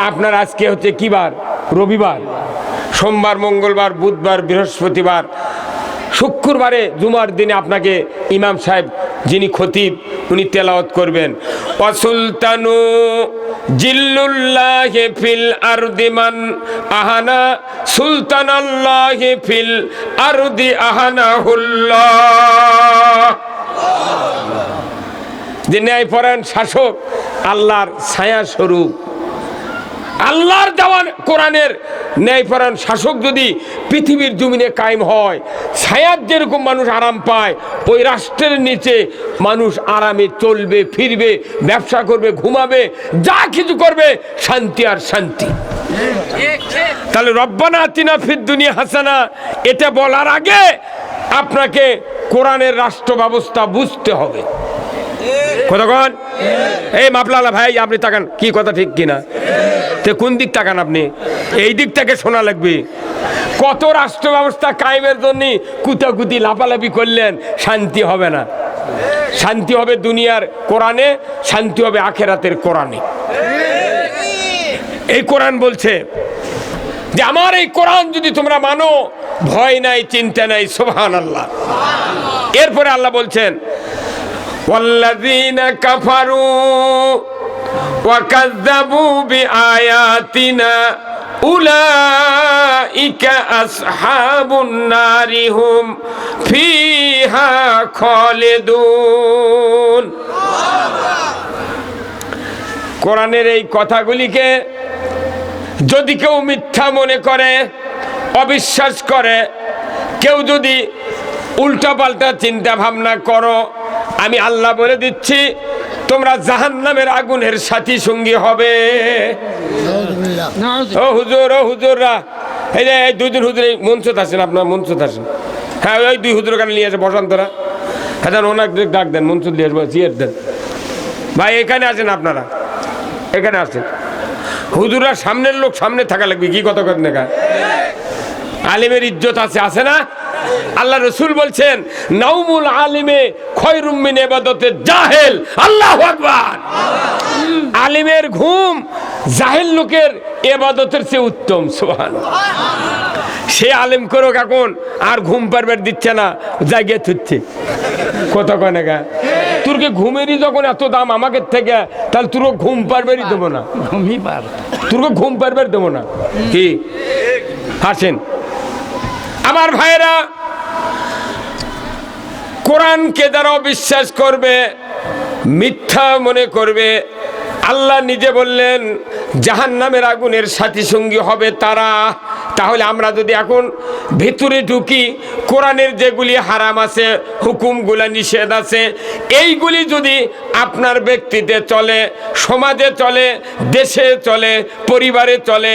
আপনার আজকে হচ্ছে কি বার? রবিবার, সোমবার, মঙ্গলবার, বুধবার, বৃহস্পতিবার, শুক্রবারে জুমার দিনে আপনাকে ইমাম সাহেব যিনি খতিব উনি তেলাওয়াত করবেন ওয়াসুলতানু জিল্লুল্লাহি ফিল আরদি মান আহানা সুলতানাল্লাহি ফিল আরদি আহানাহুল্লাহ। যে ন্যায়পরায়ণ শাসক আল্লাহর ছায়া স্বরূপ, আল্লাহর দেওয়া কোরআনের ন্যায়পরায়ণ শাসক যদি পৃথিবীর জমিনে কায়েম হয়, ছায়ার যেরকম মানুষ আরাম পায়, ওই রাষ্ট্রের নিচে মানুষ আরামে চলবে, ফিরবে, ব্যবসা করবে, ঘুমাবে, যা কিছু করবে, শান্তি আর শান্তি। তাহলে রব্বানা আতিনা ফিদ দুনিয়া হাসানা এটা বলার আগে আপনাকে কোরআনের রাষ্ট্র ব্যবস্থা বুঝতে হবে। কতক্ষণ এই মাপলালা ভাই আপনি তাকান, কি কথা ঠিক কিনা? কোন দিক তাকান আপনি? এই দিক থেকে শোনা লাগবে। কত রাষ্ট্র ব্যবস্থা কায়েমের জন্য কুতাকুতি লাফালাফি করলেন, শান্তি হবে না। শান্তি হবে দুনিয়ার কোরআনে, শান্তি হবে আখেরাতের কোরআনে। এই কোরআন বলছে যে আমার এই কোরআন যদি তোমরা মানো, ভয় নাই, চিন্তা নাই। সুবহানাল্লাহ। এরপরে আল্লাহ বলছেন ওয়াল্লাযীনা কাফারু ওয়া কাযযাবু বিআয়াতিনা উলাইকা আসহাবুন নারি হুম ফিহা খালিদুন। কোরআনের এই কথাগুলিকে যদি কেউ মিথ্যা মনে করে, অবিশ্বাস করে, কেউ যদি উল্টাপাল্টা চিন্তা ভাবনা করো, আমি আল্লাহ বলে দিচ্ছি তোমরা জাহান্নামের আগুনের সাথী সঙ্গী হবে। ও হুজুর, ও হুজুররা, এই যে এই দুজন হুজুর মঞ্চত আসেন, আপনার মঞ্চত আসেন। হ্যাঁ, ওই দুই হুজুর কানে নিয়ে আসে বসন্তরা। হ্যাঁ, ওনার ডাক দেন, মঞ্চ দিয়ে আসবো, চেয়ার দেন। ভাই এখানে আসেন, আপনারা এখানে আসেন। হুজুরা সামনের লোক সামনে থাকা লাগবে। কি কথা কথা দেখা আলিমের ইজ্জত আছে, আছে না? আল্লাহ রসুল বলছেন নাউমুল আলিমে খয়রুম মিন ইবাদতে জাহেল। আল্লাহু আকবার। আলিমের ঘুম জাহেল লোকের ইবাদতের চেয়ে উত্তম। সুবহানাল্লাহ। সে আলিম করুক এখন আর ঘুম পারবার দিচ্ছে না, জায়গা থুচ্ছে। কথা কয় না গা? তোরকে ঘুমেরই যখন এত দাম আমাকে থেকে, তাহলে তোর ঘুম পারবারই দেবো না। তোর ঘুম পারবার দেবো না। কি হাসেন আমার ভাইরা? কোরআনকে যারা বিশ্বাস করবে, মিথ্যা মনে করবে, আল্লাহ নিজে বললেন জাহান্নামের আগুনের সাথী সঙ্গী হবে তারা। তাহলে আমরা যদি এখন ভেতরে ঢুকি, কোরআনের যেগুলি হারাম আছে, হুকুমগুলা নিষেধ আছে, এইগুলি যদি আপনার ব্যক্তিতে চলে, সমাজে চলে, দেশে চলে, পরিবারে চলে,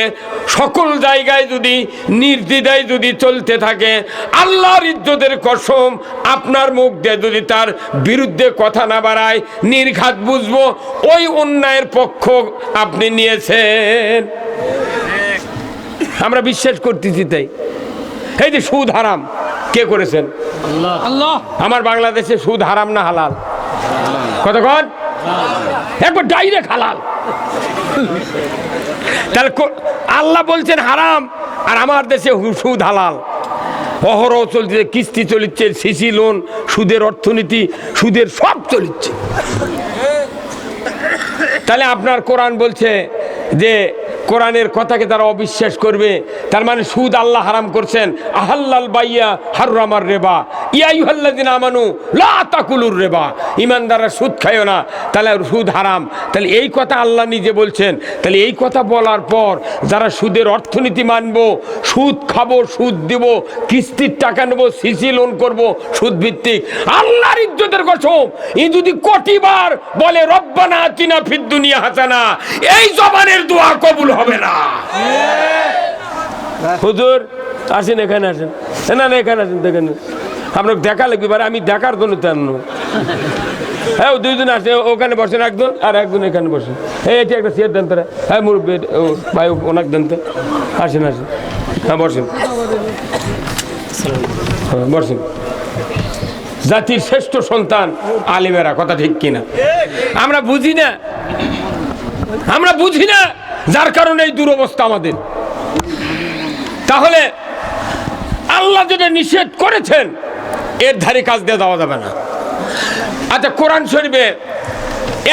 সকল জায়গায় যদি নির্দ্বিধায় যদি চলতে থাকে, আল্লাহর ইজ্জতের কসম আপনার মুখ দিয়ে যদি তার বিরুদ্ধে কথা না বাড়ায়, নির্ঘাত বুঝবো ওই অন্যায়ের পক্ষ আপনি নিয়েছেন। আমরা বিশ্বাস করতেছি তাই। এই যে সুদ হারাম, কে করেছেন? আল্লাহ। আমার বাংলাদেশে সুদ হারাম না হালাল? কতক্ষণ একবার ডাইরেক্ট হালাল। তাহলে আল্লাহ বলছেন হারাম, আর আমার দেশে সুদ হালাল। অহরহ চলছে, কিস্তি চলিচ্ছে, সিসি লোন, সুদের অর্থনীতি, সুদের সব চলিচ্ছে। তাহলে আপনার কোরআন বলছে যে কোরআনের কথাকে তারা অবিশ্বাস করবে, তার মানে সুদ আল্লাহ হারাম করছেন। আহাল্লাল বাইয়া হাররামার রেবা ইয়া আইয়ুহাল্লাযিনা আমানু লা তাকুলুর রেবা, ঈমানদাররা সুদ খায়ও না, তাহলে সুদ হারাম। তাহলে এই কথা আল্লাহ নিজে বলছেন। তাহলে এই কথা বলার পর যারা সুদের অর্থনীতি মানবো, সুদ খাবো, সুদ দিব, কিস্তির টাকা নেবো, সিসি লোন করবো সুদ ভিত্তিক, আল্লাহর ইজ্জতের কসম ই যদি কোটিবার বলে রব্বানা আতিনা ফিদ দুনিয়া হাসানা, এই জবানের দোয়া কবুল হবে না। হুজুর আসেন, এখানে আসেন। না না, এখানে আসেন, দেখেন আপনাকে দেখা লাগবে। এবার আমি দেখার জন্য তেমন হ্যাঁ, দুইজন আসে, ওখানে বসেন একজন, আর একজন এখানে বসেন। এটি একটা চেয়ার দেন তারা। হ্যাঁ মুরব্বী, ও ভাই ওনাকে দেন তো। আসেন আসেন, হ্যাঁ বসেন, হ্যাঁ বসেন। জাতির শ্রেষ্ঠ সন্তান আলিমেরা, কথা ঠিক কিনা? আমরা বুঝি না, আমরা বুঝি না, যার কারণে এই দুরবস্থা আমাদের। তাহলে আল্লাহ যেটা নিষেধ করেছেন এর ধারে কাজ দিয়ে দেওয়া যাবে না। আচ্ছা, কোরআন শরীফে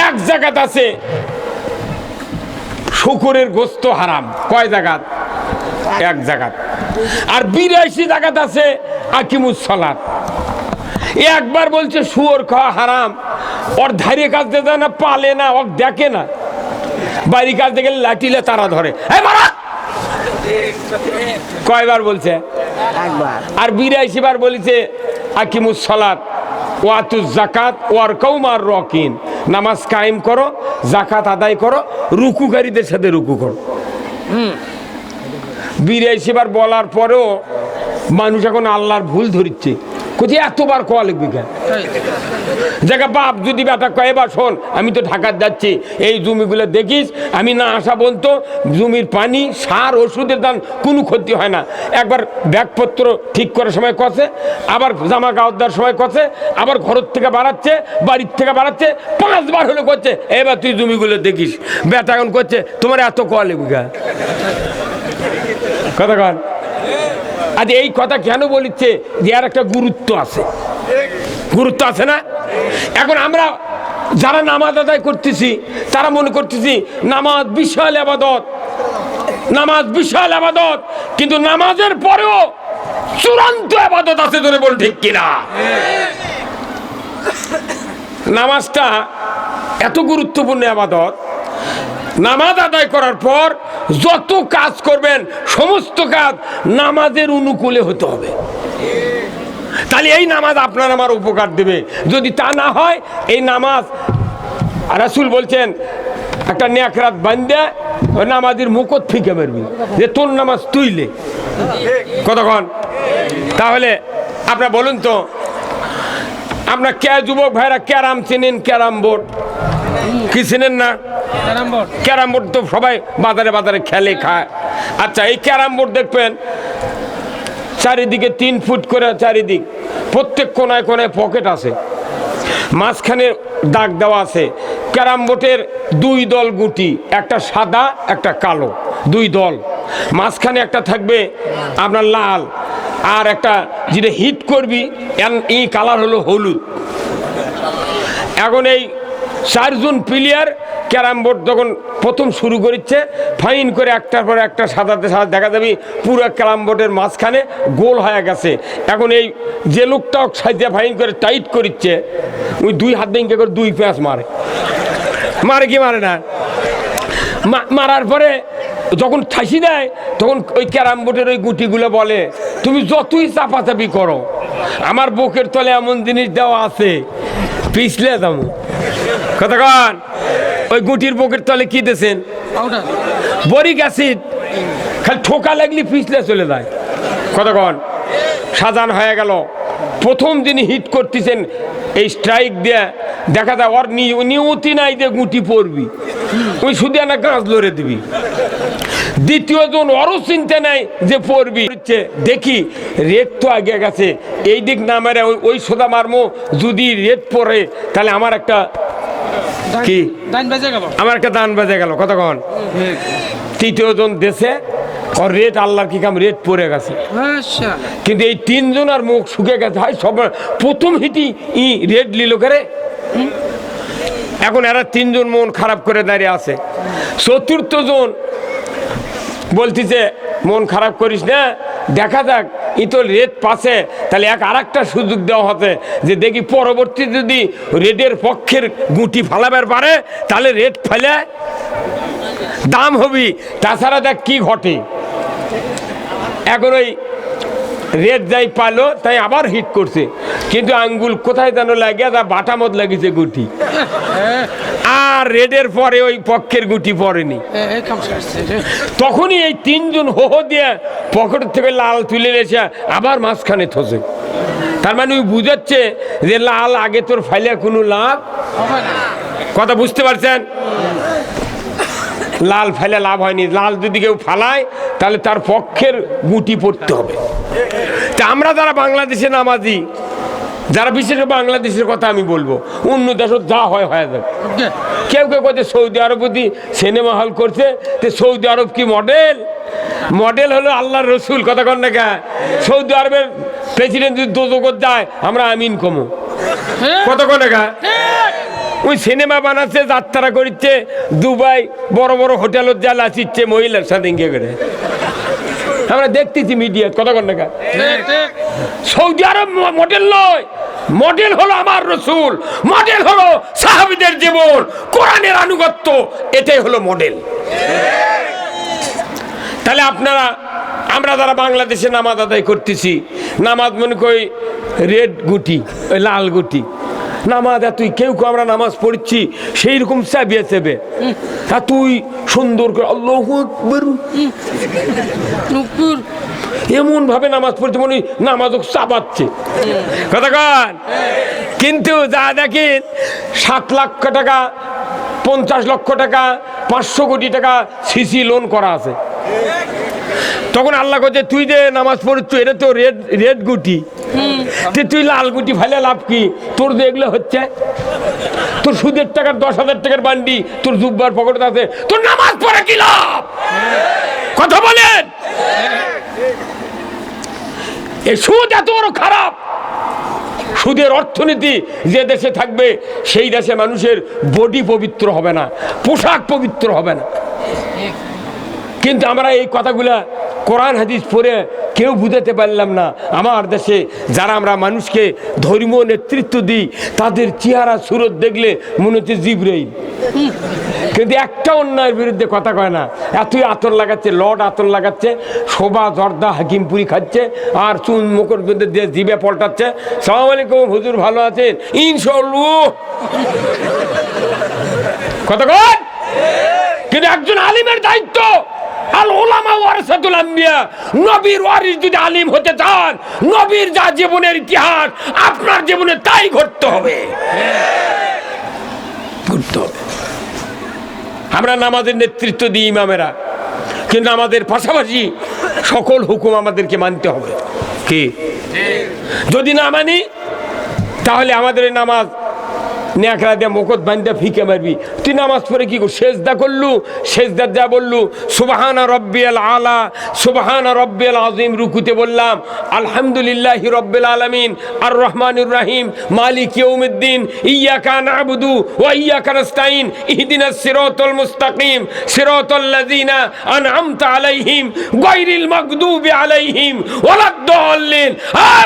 এক জায়গাত আছে শুকুরের গোস্ত হারাম। কয় জায়গাত? এক জায়গাত। আর 82 জায়গাত আছে আকিমুস সালাত। একবার বলছে শুয়োর খাওয়া হারাম, ওর ধারে কাজ দিয়ে দেয় না, পালে না, ও দেখে না, বাড়ি কাজ দিয়ে গেলে লাঠিলে তারা ধরে। কয়বার বলছে? একবার। আর 82 বার বলেছে আকিমুস সালাত ওয়াতুজ যাকাত ওয়ার কওমার রাকিন, নামাজ কায়েম করো, যাকাত আদায় করো, রুকুকারীদের সাথে রুকু করো। 82 বার বলার পরেও মানুষ এখন আল্লাহর ভুল ধরিচ্ছে। কোথায় এতবার কোয়া লিখবি কেন? জায়গা বাপ যদি বেটা কয়, এবার শোন, আমি তো ঢাকার যাচ্ছি, এই জমিগুলো দেখিস, আমি না আসা বলতো জমির পানি, সার, ওষুধের দাম কোনো ক্ষতি হয় না। একবার ব্যাগপত্র ঠিক করার সময় কষে, আবার জামা কাপড় দেওয়ার সময় কষে, আবার ঘরের থেকে বাড়াচ্ছে, বাড়ির থেকে বাড়াচ্ছে, 5 বার হলে করছে, এবার তুই জমিগুলো দেখিস। বেটা এখন করছে তোমার এত কোয়া লিখবি কেন? কথা কন। আজ এই কথা কেন বলিচ্ছে? যে আর একটা গুরুত্ব আছে, গুরুত্ব আছে না? এখন আমরা যারা নামাজ আদায় করতেছি তারা মনে করতেছি নামাজ বিশাল ইবাদত, নামাজ বিশাল ইবাদত, কিন্তু নামাজের পরেও চূড়ান্ত ইবাদত আছে, ধরে বল ঠিক কিনা? নামাজটা এত গুরুত্বপূর্ণ ইবাদত, নামাজ আদায় করার পর যত কাজ করবেন সমস্ত কাজ নামাজের অনুকূলে হতে হবে। তাহলে এই নামাজ আপনার আমার উপকার দেবে। যদি তা না হয়, এই নামাজ, রাসূল বলছেন একটা নেকরাত বান্দা ওই নামাজের মুখত ফিকে মারবি যে তোর নামাজ তুইলে। কতক্ষণ? তাহলে আপনারা বলুন তো, আপনার কে যুবক ভাইরা ক্যারাম চেনেন? ক্যারাম বোর্ড কি চেনেন না? ক্যারাম বোর্ড তো সবাই বাজারে বাজারে খেলে, খায়। আচ্ছা, এই ক্যারাম বোর্ড দেখবেন চারিদিকে 3 ফুট করে চারিদিক, প্রত্যেক কোনায় কোনায় পকেট আছে, মাঝখানে দাগ দেওয়া আছে। ক্যারাম বোর্ডের 2 দল গুটি, একটা সাদা একটা কালো, 2 দল। মাঝখানে একটা থাকবে আপনার লাল, আর একটা যেটা হিট করবি এই কালার হলো হলুদ। এখন এই 4 জন প্লেয়ার ক্যারাম বোর্ড যখন প্রথম শুরু করেছে, ফাইন করে একটার পর একটা সাদাতে সাদা দেখা যাবে পুরো ক্যারাম বোর্ডের মাঝখানে গোল হয়ে গেছে। এখন এই যে লোকটা সাইজে ফাইন করে টাইট করিচ্ছে, ওই 2 হাত ভেঙে করে 2 প্যাঁচ মারে। মারে কি মারে না? মারার পরে যখন ঠাসি দেয়, তখন ওই ক্যারাম বোর্ডের ওই গুটিগুলো বলে তুমি যতই চাপাচাপি করো আমার বুকের তলে এমন জিনিস দেওয়া আছে পিছলে দাম কতক্ষণ ওই গুটির বুকের তলে কি দিয়েছেন বরিক অ্যাসিড খালি ঠোকা লাগলি পিছলে চলে যায় কতক্ষণ সাজান হয়ে গেল প্রথম দিনই হিট করতেছেন এই স্ট্রাইক দিয়ে দেখা যায় ওর নিয়তি নাই যে গুটি পড়বি ওই শুধু একটা গাছ লড়ে দিবি দ্বিতীয় জন ওরও চিন্তা নাই যে পড়বি দেখি রেড তো আগে গেছে এই দিক না মেরে ওই সোদা মারমো যদি রেড পড়ে তাহলে আমার একটা কি আমার একটা দান বেজে গেল কতক্ষণ তৃতীয় জন দেশে ওর রেট আল্লাহর কি কাম রেট পড়ে গেছে কিন্তু এই তিনজন আর মুখ শুকে গেছে হয় সব প্রথম হিটি ই রেড লিল করে এখন এরা তিনজন মন খারাপ করে দাঁড়িয়ে আছে চতুর্থ জন বলতেছে মন খারাপ করিস না দেখা যাক ই তো রেড পাশে তাহলে আর একটা সুযোগ দেওয়া হতে যে দেখি পরবর্তী যদি রেডের পক্ষের গুটি ফালাবার পারে তাহলে রেড ফেলে দাম হবি তাছাড়া দেখ কি ঘটে এখন ওই রেড যাই পালো তাই আবার হিট করছে কিন্তু আঙ্গুল কোথায় যেন লাগিয়ে তা বাটা মত লাগিয়েছে গুটি আর রেডের পরে ওই পক্ষের গুটি পড়েনি তখনই এই তিনজন হো হো দিয়ে পকেট থেকে লাল তুলে এসে আবার মাঝখানে থসে তার মানে ওই বুঝাচ্ছে যে লাল আগে তোর ফাইলে কোনো লাভ কথা বুঝতে পারছেন লাল ফেলে লাভ হয়নি লাল যদি কেউ ফালায় তাহলে তার পক্ষের গুটি পড়তে হবে তা আমরা যারা বাংলাদেশে নামাজি যারা বিশেষ বাংলাদেশের কথা আমি বলবো অন্য দেশত যা হয় হয়ে যাবে কেউ কেউ কথা সৌদি আরব যদি সিনেমা হল করছে তো সৌদি আরব কি মডেল মডেল হলো আল্লাহর রসুল কথা কন না কে সৌদি আরবের প্রেসিডেন্ট যদি দোজগত যায় আমরা আমিন কমো কত কন না ওই সিনেমা বানাচ্ছে যাত্রা করছে দুবাই বড় বড় হোটেলত যা লাচিচ্ছে মহিলার সাথে ইঙ্গে করে আমরা দেখতেছি মিডিয়া কথা কন না সৌদি আরব মডেল নয় মডেল হলো আমার রসুল মডেল হলো সাহাবীদের জীবন কোরআনের আনুগত্য এটাই হলো মডেল তাহলে আপনারা আমরা যারা বাংলাদেশে নামাজ আদায় করতেছি নামাজ মনে করি রেড গুটি ওই লাল গুটি নামাজ তুই কেউ আমরা নামাজ পড়ছি সেই রকম চাবিয়ে চেবে তা তুই সুন্দর করে আল্লাহু আকবার এমন ভাবে নামাজ পড়ছে মনে নামাজ চাবাচ্ছে কথা কন কিন্তু যা দেখেন 7 লাখ টাকা 50 লক্ষ টাকা 500 কোটি টাকা সিসি লোন করা আছে তখন আল্লাহ বলছে তুই যে নামাজ পড়ছ এটা তো রেড রেড গুটি তুই লাল গুটি ফেলে লাভ কি তোর যে এগুলো হচ্ছে তোর সুদের টাকার 10,000 টাকার বান্ডি তোর জুব্বার পকেটে আছে তোর নামাজ পড়ে কি লাভ কথা বলেন এই সুদ এত বড় খারাপ সুদের অর্থনীতি যে দেশে থাকবে সেই দেশে মানুষের বডি পবিত্র হবে না পোশাক পবিত্র হবে না কিন্তু আমরা এই কথাগুলা কোরআন হাদিস পড়ে কেউ বুঝাতে পারলাম না আমার দেশে যারা আমরা মানুষকে ধর্মীয় নেতৃত্ব দিই তাদের চেহারা সুরত দেখলে মনে হচ্ছে জিবরাইল কিন্তু একটা অন্যায়ের বিরুদ্ধে কথা কয় না এতই আতর লাগাচ্ছে লড আতর লাগাচ্ছে শোভা জর্দা হাকিমপুরি খাচ্ছে আর চুন মুখের মধ্যে দিয়ে জিভে পল্টাচ্ছে সালাম আলাইকুম হুজুর ভালো আছেন ইনশাআল্লাহ কথা কয় কিন্তু একজন আলিমের দায়িত্ব আল উলামা ওয়ারাসাতুল আম্বিয়া নবীর ওয়ারিস যদি আলিম হতে চান নবীর যা জীবনের ইতিহাস আপনার জীবনে তাই ঘটতে হবে আমরা নামাজের নেতৃত্ব দিই ইমামেরা কিন্তু আমাদের পাশাপাশি সকল হুকুম আমাদেরকে মানতে হবে কি যদি না মানি তাহলে আমাদের নামাজ নেকড়া দিয়ে মুখত বান্ধা ফিকে মারবি তুই নামাজ পড়ে কি সেজদা করলু সেজদা যা বললু সুবহানা রব্বিয়াল আলা সুবহানা রব্বিয়াল আযীম রুকুতে বললাম আলহামদুলিল্লাহি রব্বিল আলামিন আর রহমানির রহিম মালিক ইয়াউমিদ্দিন ইয়্যাকা না'বুদু ওয়া ইয়্যাকা নাস্তাঈন ইহদিনাস সিরাতাল মুস্তাকিম সিরাতাল লাযিনা আন'আমতা আলাইহিম গায়রিল মাগদুবি আলাইহিম ওয়ালাদ-দাল্লিন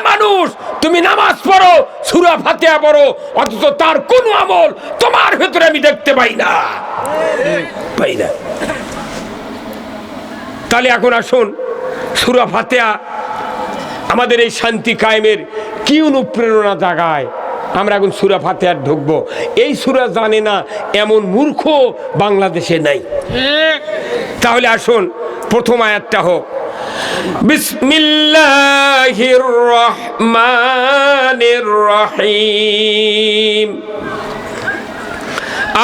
মানুষ তুমি নামাজ পড়ো সূরা ফাতিহা পড়ো অথচ তার কোন আমল তোমার ভিতরে আমি দেখতে পাই না তাহলে এখন আসুন সূরা ফাতিহা আমাদের এই শান্তি কায়েমের কি অনুপ্রেরণা জাগায়। আমরা এখন সূরা ফাতিহায় ঢুকবো। এই সূরা জানে না এমন মূর্খ বাংলাদেশে নাই। তাহলে আসুন প্রথম আয়াতটা হোক, বিসমিল্লাহির রহমানির রহিম,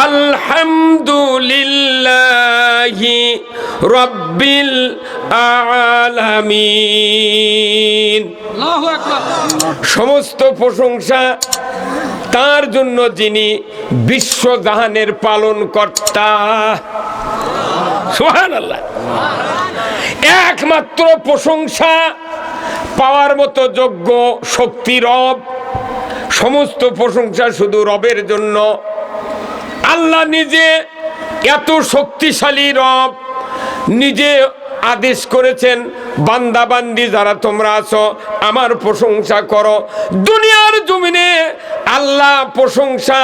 আলহামদুলিল্লাহি রাব্বিল আলামিন। সমস্ত প্রশংসা তার জন্য যিনি বিশ্বজাহানের পালন কর্তা। সুবহানাল্লাহ। একমাত্র প্রশংসা পাওয়ার মতো যোগ্য শক্তি রব। সমস্ত প্রশংসা শুধু রবের জন্য। আল্লাহ নিজে এত শক্তিশালী রব, নিজে আদেশ করেছেন বান্দা বান্দি যারা তোমরা আছো আমার প্রশংসা করো। দুনিয়ার জমিনে আল্লাহ প্রশংসা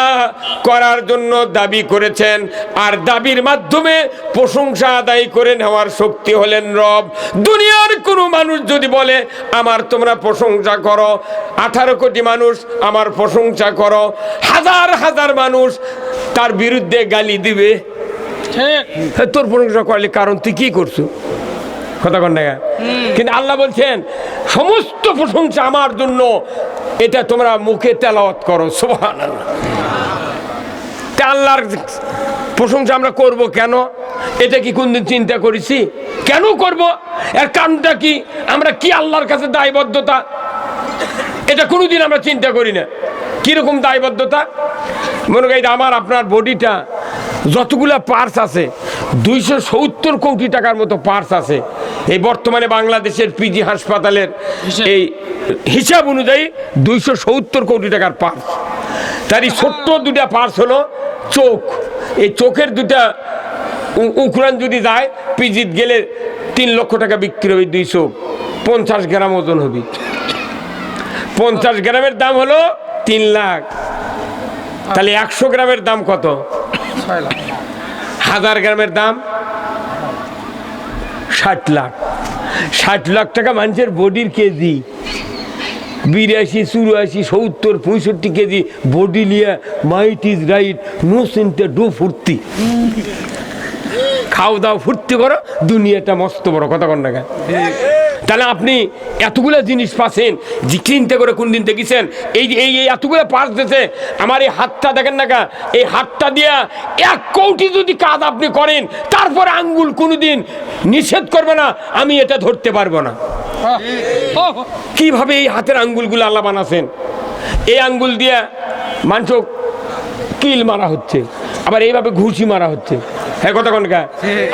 করার জন্য দাবি করেছেন, আর দাবির মাধ্যমে প্রশংসা আদায় করে নেওয়ার শক্তি হলেন রব। দুনিয়ার কোনো মানুষ যদি বলে আমার তোমরা প্রশংসা করো, 18 কোটি মানুষ আমার প্রশংসা করো, হাজার হাজার মানুষ তার বিরুদ্ধে গালি দিবে। তোর প্রশংসা করলে কারণ তুই কি করছো, কথা কন না। কিন্তু আল্লাহ বলছেন সমস্ত প্রশংসা আমার জন্য, এটা তোমরা মুখে তেলাওয়াত করো। সুবহানাল্লাহ। তা আল্লাহর প্রশংসা আমরা করব কেন? এটা কি কোনদিন চিন্তা করেছি? কেন করব? এর কারণটা কি? আমরা কি আল্লাহর কাছে দায়বদ্ধতা, এটা কোনোদিন আমরা চিন্তা করি না। কিরকম দায়বদ্ধতা? মনে করি আমার আপনার বডিটা যতগুলা পার্টস আছে, 270 কোটি টাকার মতো পার্টস আছে। এই বর্তমানে বাংলাদেশের পিজি হাসপাতালের এই হিসাব অনুযায়ী 270 কোটি টাকার পার্টস। তারই ছোট্ট দুটা পার্টস হলো চোখ। এই চোখের দুটা উকরান যদি যায়, পিজিত গেলে 3 লক্ষ টাকা বিক্রি হবে। 2 চোখ 50 গ্রাম ওজন হবে। 50 গ্রামের দাম হলো 3 লাখ। তাহলে 100 গ্রামের দাম কত? 6 লাখ। 1000 গ্রামের দাম 60 লাখ। 60 লাখ টাকা মানুষের বডির কেজি। 82, 84, 70, 65 কেজি বডি নিয়ে মাইট ইজ রাইট, নো চিন্তা, ডো ফুর্তি, খাও দাও ফুর্তি করো, দুনিয়াটা মস্ত বড়, কথা কন না। তাহলে আপনি এতগুলো জিনিস পাচ্ছেন, যে চিন্তা করে কোন দিন দেখেছেন এই এই এতগুলো পাস দিয়েছে। আমার এই হাতটা দেখেন না, এই হাতটা দিয়া 1 কোটি যদি কাজ আপনি করেন, তারপরে আঙ্গুল কোনোদিন নিষেধ করবে না আমি এটা ধরতে পারবো না। কিভাবে এই হাতের আঙ্গুলগুলো আল্লাহ বানাছেন? এই আঙ্গুল দিয়া মানুষ কিল মারা হচ্ছে, আবার এইভাবে ঘুষি মারা হচ্ছে, হ্যাঁ কথা কোনকা,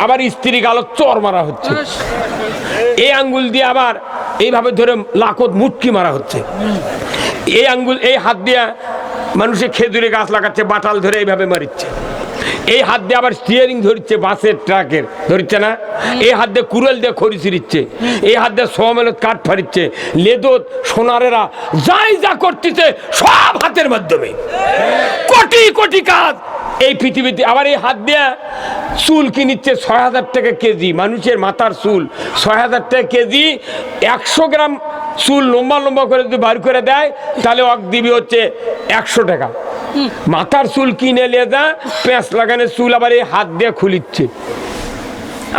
আবার স্ত্রী গালত চর মারা হচ্ছে। এই আঙ্গুল দিয়ে আবার এইভাবে ধরে লাকত মুটকি মারা হচ্ছে। এই আঙ্গুল, এই হাত দিয়া মানুষে খেজুরে গাছ লাগাচ্ছে, বাটাল ধরে এইভাবে মারিচ্ছে। এই হাত দিয়ে আবার স্টিয়ারিং ধরছে, বাসের ট্রাকের ধরছে না। এই হাত দিয়ে কুড়াল দিয়ে খড়ি ছিঁড়ছে। এই হাত দিয়ে সোয়ামেলত কাঠ ফাড়িচ্ছে। লেদত সোনারেরা যাই যা করতেছে সব হাতের মাধ্যমে, কোটি কোটি কাজ এই পৃথিবীতে। আবার এই হাত দিয়ে চুল কিনিচ্ছে 6000 টাকা কেজি। মানুষের মাথার চুল 6000 টাকা কেজি। 100 গ্রাম চুল লম্বা লম্বা করে যদি বার করে দেয়, তাহলে অক দিবি হচ্ছে 100 টাকা। মাথার চুল কিনে নিয়ে যা, পেঁচ লাগানোর চুল আবার এই হাত দিয়ে খুলিচ্ছে।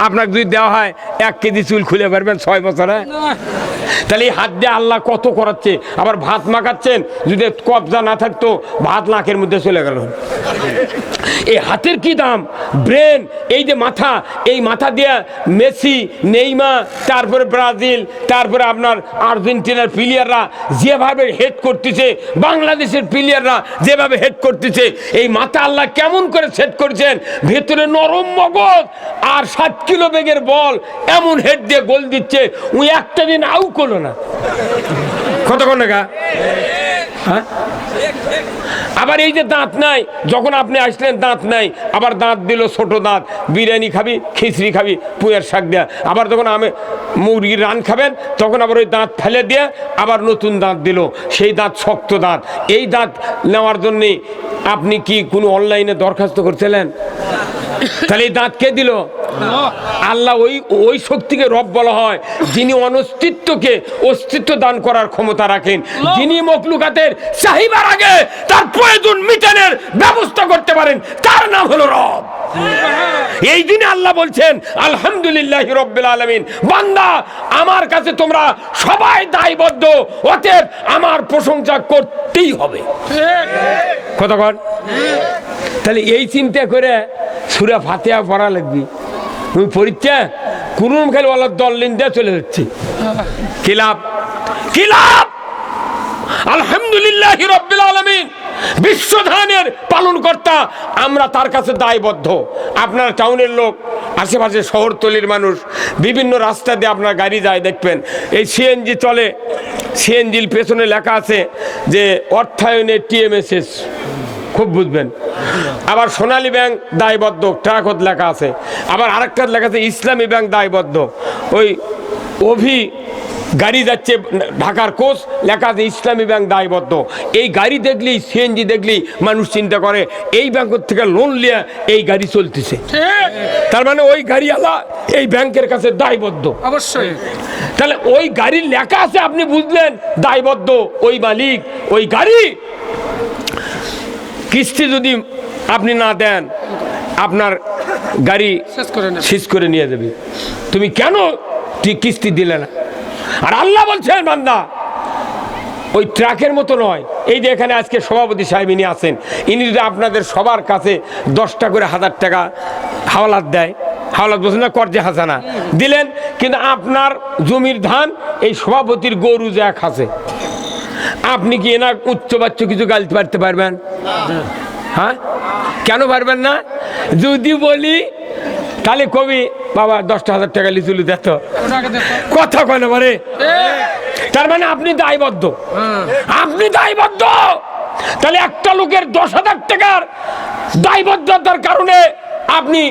আপনাকে যদি দেওয়া হয় 1 কেজি চুল খুলে পারবেন 6 বছরে? তাহলে এই হাত দিয়ে আল্লাহ কত করাচ্ছে। আবার ভাত মাখাচ্ছেন, যদি কবজা না থাকতো ভাত নাকের মধ্যে চলে গেল। এই হাতের কি দাম! ব্রেন, এই যে মাথা, এই মাথা দিয়ে মেসি, নেইমার, তারপরে ব্রাজিল, তারপরে আপনার আর্জেন্টিনার প্লেয়াররা যেভাবে হেড করতেছে, বাংলাদেশের প্লেয়াররা যেভাবে হেড করতেছে, এই মাথা আল্লাহ কেমন করে সেট করেছেন। ভেতরে নরম মগজ আর 7 কিলো বেগের বল, এমন হেড দিয়ে গোল দিচ্ছে, ওই একটা দিন আউ করলো না। কতক্ষণ না? হ্যাঁ। আবার এই যে দাঁত নাই, যখন আপনি আসলেন দাঁত নাই, আবার দাঁত দিল ছোট দাঁত। বিরিয়ানি খাবি, খিচড়ি খাবি, পুঁয়ের শাক দেয়া। আবার যখন আমি মুরগির রান খাবেন, তখন আবার ওই দাঁত ফেলে দিয়ে আবার নতুন দাঁত দিল। সেই দাঁত শক্ত দাঁত। এই দাঁত নেওয়ার জন্যে আপনি কি কোনো অনলাইনে দরখাস্ত করছিলেন? তাহলে এই দাঁত কে দিল? আল্লাহ। ওই ওই শক্তিকে রব বলা হয় যিনি অনস্তিত্বকে অস্তিত্ব দান করার ক্ষমতা রাখেন, যিনি মখলুকাতের চাহিদার আগে তার প্রয়োজন মিটানোর ব্যবস্থা করতে পারেন, তার নাম হলো রব। এই দিনে আল্লাহ বলছেন আলহামদুলিল্লাহি রাব্বিল আলামিন, বান্দা আমার কাছে তোমরা সবাই দায়বদ্ধ, অতএব আমার প্রশংসা করতেই হবে। কথা কর। তাহলে এই চিন্তা করে সূরা ফাতিহা পড়া লাগবে। তুমি পড়িচ্ছা কুরুম খেলে আল্লাহ দল্লিন দিয়ে চলে যাচ্ছে, কি লাভ? কি লাভ? আলহামদুলিল্লাহি রাব্বিল আলামিন, বিশ্বধানের পালনকর্তা, আমরা তার কাছে দায়বদ্ধ। আপনার টাউনের লোক, আশেপাশে শহরতলির মানুষ, বিভিন্ন রাস্তা দিয়ে আপনার গাড়ি যায়, দেখবেন এই সিএনজি চলে, সিএনজির পেছনে লেখা আছে যে অর্থায়নে টিএমএসএস, খুব বুঝবেন। আবার সোনালী ব্যাংক দায়বদ্ধ, ট্রাকত লেখা আছে। আবার আরেকটা লেখা আছে ইসলামী ব্যাংক দায়বদ্ধ। ওই অভি গাড়ি যাচ্ছে ঢাকার কোচ, লেখা আছে ইসলামী ব্যাংক দায়বদ্ধ। এই গাড়ি দেখলেই, সিএনজি দেখলেই মানুষ চিন্তা করে এই ব্যাংকের থেকে লোন নিয়ে এই গাড়ি চলতেছে, তার মানে ওই গাড়িওয়ালা এই ব্যাংকের কাছে দায়বদ্ধ। অবশ্যই। তাহলে ওই গাড়ির লেখা আছে, আপনি বুঝলেন দায়বদ্ধ ওই মালিক, ওই গাড়ি। কিস্তি যদি আপনি না দেন, আপনার গাড়ি শেষ করে নিয়ে যাবে। তুমি কেন কিস্তি দিলে না? আর আল্লাহ বলছেন বান্দা ওই ট্রাকের মতো নয়। এই যে এখানে আজকে সভাপতি সাহেব ইনি আছেন, ইনি যদি আপনাদের সবার কাছে 10টা করে 1000 টাকা হাওলাত দেয়, হাওলাত বলছেন না, কর্জে হাসানা দিলেন, কিন্তু আপনার জমির ধান এই সভাপতির গরু যা খাসে, আপনি কি এনার উচ্চ বাচ্চ কিছু গালতে পারতে পারবেন? হ্যাঁ, কেন পারবেন না? যদি বলি তাহলে কবি বাবা 10,000 টাকা লিচুলি দেত, কথা কয় না পারে। তার মানে আপনি দায়বদ্ধ, আপনি দায়বদ্ধ। তাহলে একটা লোকের 10,000 টাকার দায়বদ্ধতার কারণে আপনি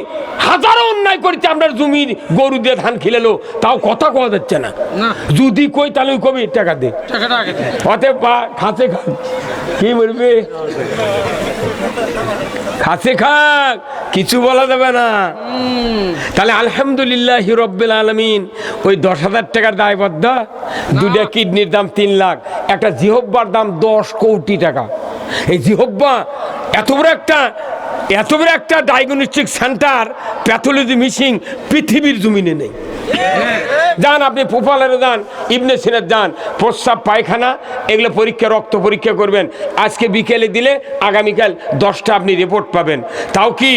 হাজারো অন্যায় করছে, আপনার জমির গরু দিয়ে ধান খিলেলো, তাও কথা কোয়া যাচ্ছে না। যদি কই তাহলে কবি টাকা দে, অতএব বা খাতে খান, কি বলবে খাসে খাক, কিছু বলা যাবে না। তাহলে আলহামদুলিল্লাহি রাব্বিল আলামিন, ওই 10,000 টাকার দায়বদ্ধ। দুটা কিডনির দাম 3 লাখ, একটা জিহব্বার দাম 10 কোটি টাকা। এই জিহব্বা এত বড় একটা ডায়াগনস্টিক সেন্টার, প্যাথোলজি মেশিন পৃথিবীর জমিনে নেই। যান আপনি পোপালের যান, ইবনে সিনার যান, প্রস্রাব পায়খানা এগুলো পরীক্ষা, রক্ত পরীক্ষা করবেন। আজকে বিকেলে দিলে আগামীকাল 10টা আপনি রিপোর্ট পাবেন। তাও কি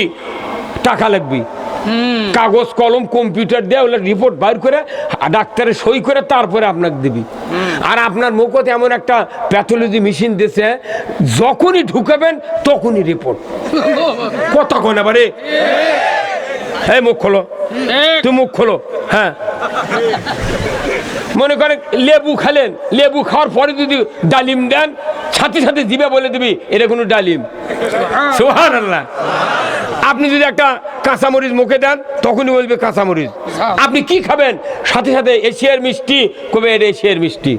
টাকা লাগবে? কাগজ কলম কম্পিউটার দিয়ে ওগুলো রিপোর্ট বাইর করে ডাক্তারের সই করে তারপরে আপনাকে দিবি। আর আপনার মুখতে এমন একটা প্যাথোলজি মেশিন দিয়েছে, যখনই ঢুকাবেন তখনই রিপোর্ট। কথা কয় না বারে, এই মুখ খোলো, তুই মুখ খোলো। হ্যাঁ, মনে করেন লেবু খেলেন, লেবু খাওয়ার পরে যদি ডালিম দেন, সাথে সাথে দিবে বলে দিবি এটা কোনো ডালিম। সুবহানাল্লাহ। আপনি যদি একটা কাঁচামরিচ মুখে দেন, তখনই বলবে কাঁচামরিচ। আপনি কি খাবেন, সাথে সাথে এশিয়ার মিষ্টি কবে, এটা এশিয়ার মিষ্টি।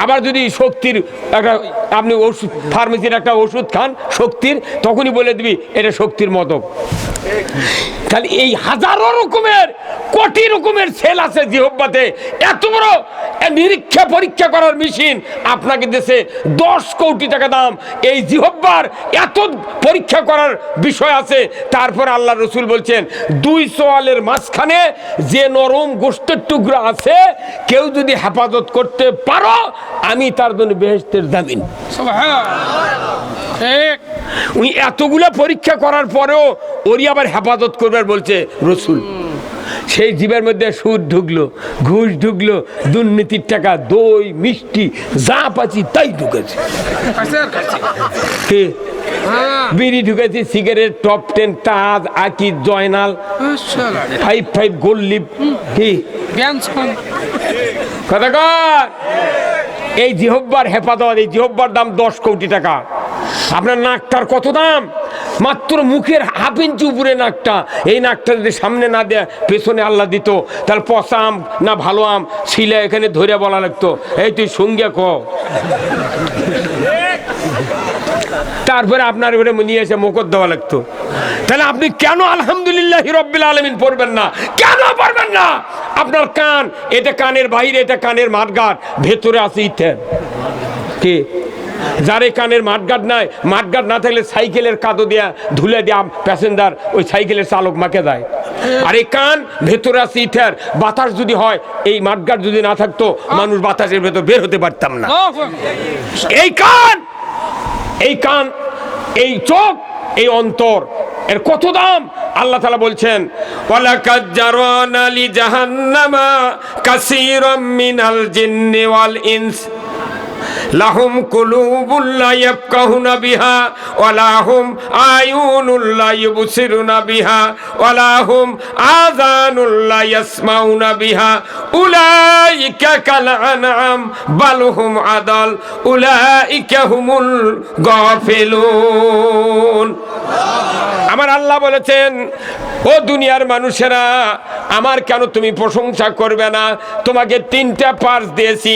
আবার যদি শক্তির একটা আপনি ওষুধ, ফার্মেসির একটা ওষুধ খান শক্তির, তখনই বলে দিবি এটা শক্তির মদক। তাহলে এই হাজারো রকমের, কোটি রকমের সেল আছে জিহব্বাতে। এত বড় নিরীক্ষা পরীক্ষা করার মেশিন আপনাকে দেশে 10 কোটি টাকা দাম। এই জিহব্বার এত পরীক্ষা করার বিষয় আছে। তারপর আল্লাহ রসুল বলছেন, 2 সোয়ালের মাঝখানে যে নরম গোশতের টুকরা আছে, কেউ যদি হেফাজত করতে পারো, আমি তার জন্য বেহেশতের জামিন। উনি এতগুলো পরীক্ষা করার পরেও ওরই আবার হেফাজত করবার বলছে রসুল। সেই জীবের মধ্যে সুদ ঢুকলো, ঘুষ ঢুকলো, দুর্নীতির টাকা, দই মিষ্টি যা পাচ্ছি তাই ঢুকেছে। বিড়ি ঢুকেছে, সিগারেট, টপ 10, তাজ, আকিদ, জয়নাল, 5 গোল্ড, কি কথা কর। এই জিহব্বার হেফাজত, এই জিহব্বার দাম 10 কোটি টাকা। আপনার নাকটার কত দাম? মাত্র মুখের 1/2 ইঞ্চি উপরে নাকটা। এই নাকটা যদি সামনে না দেয়, পেছনে আল্লাহ দিত, তাহলে পচা আম না ভালো আম ছিলে এখানে ধরে বলা লাগতো, এই তুই সঙ্গে ক। তা তারপরে আপনার ঘরে নিয়ে এসে মুখর দেওয়া লাগতো। তাহলে আপনি কেন আলহামদুলিল্লাহ রাব্বিল আলামিন পড়বেন না? কেন পড়বেন না? আপনার কান, এটা কানের বাইরে, এটা কানের মাঠগাট, ভেতরে আছে ইথেন। কি যারে কানের মাঠগাট নাই, মাঠগাট না থাকলে সাইকেলের কাদো দিয়া ধুলে দিয়া প্যাসেঞ্জার ওই সাইকেলের চালক মাকে দেয়। আর এই কান ভেতরে আছে ইথের, বাতাস যদি হয়, এই মাঠগাট যদি না থাকতো মানুষ বাতাসের ভেতর বের হতে পারতাম না। এই কান, এই কান, এই চোখ, এই অন্তর, এর কত দাম! আল্লাহ তাআলা বলছেন ওয়ালাকাদ জারানা লি জাহান্নামা কাসীরাম মিনাল জিন্নি ওয়াল ইনস লাহুম কুলুবুল লা ইয়াফকাহুনা বিহা ওয়া লাহুম আয়ুনুল লা ইউবসিরুনা বিহা ওয়া লাহুম আযানুল লা ইয়াসমাউনা বিহা উলাইকা কাল আনআম বাল হুম আদাল উলাইকা হুমুল গাফিলুন। আমার আল্লাহ বলেছেন, ও দুনিয়ার মানুষেরা, আমার কেন তুমি প্রশংসা করবে না? তোমাকে 3টা পার্স দিয়েছি,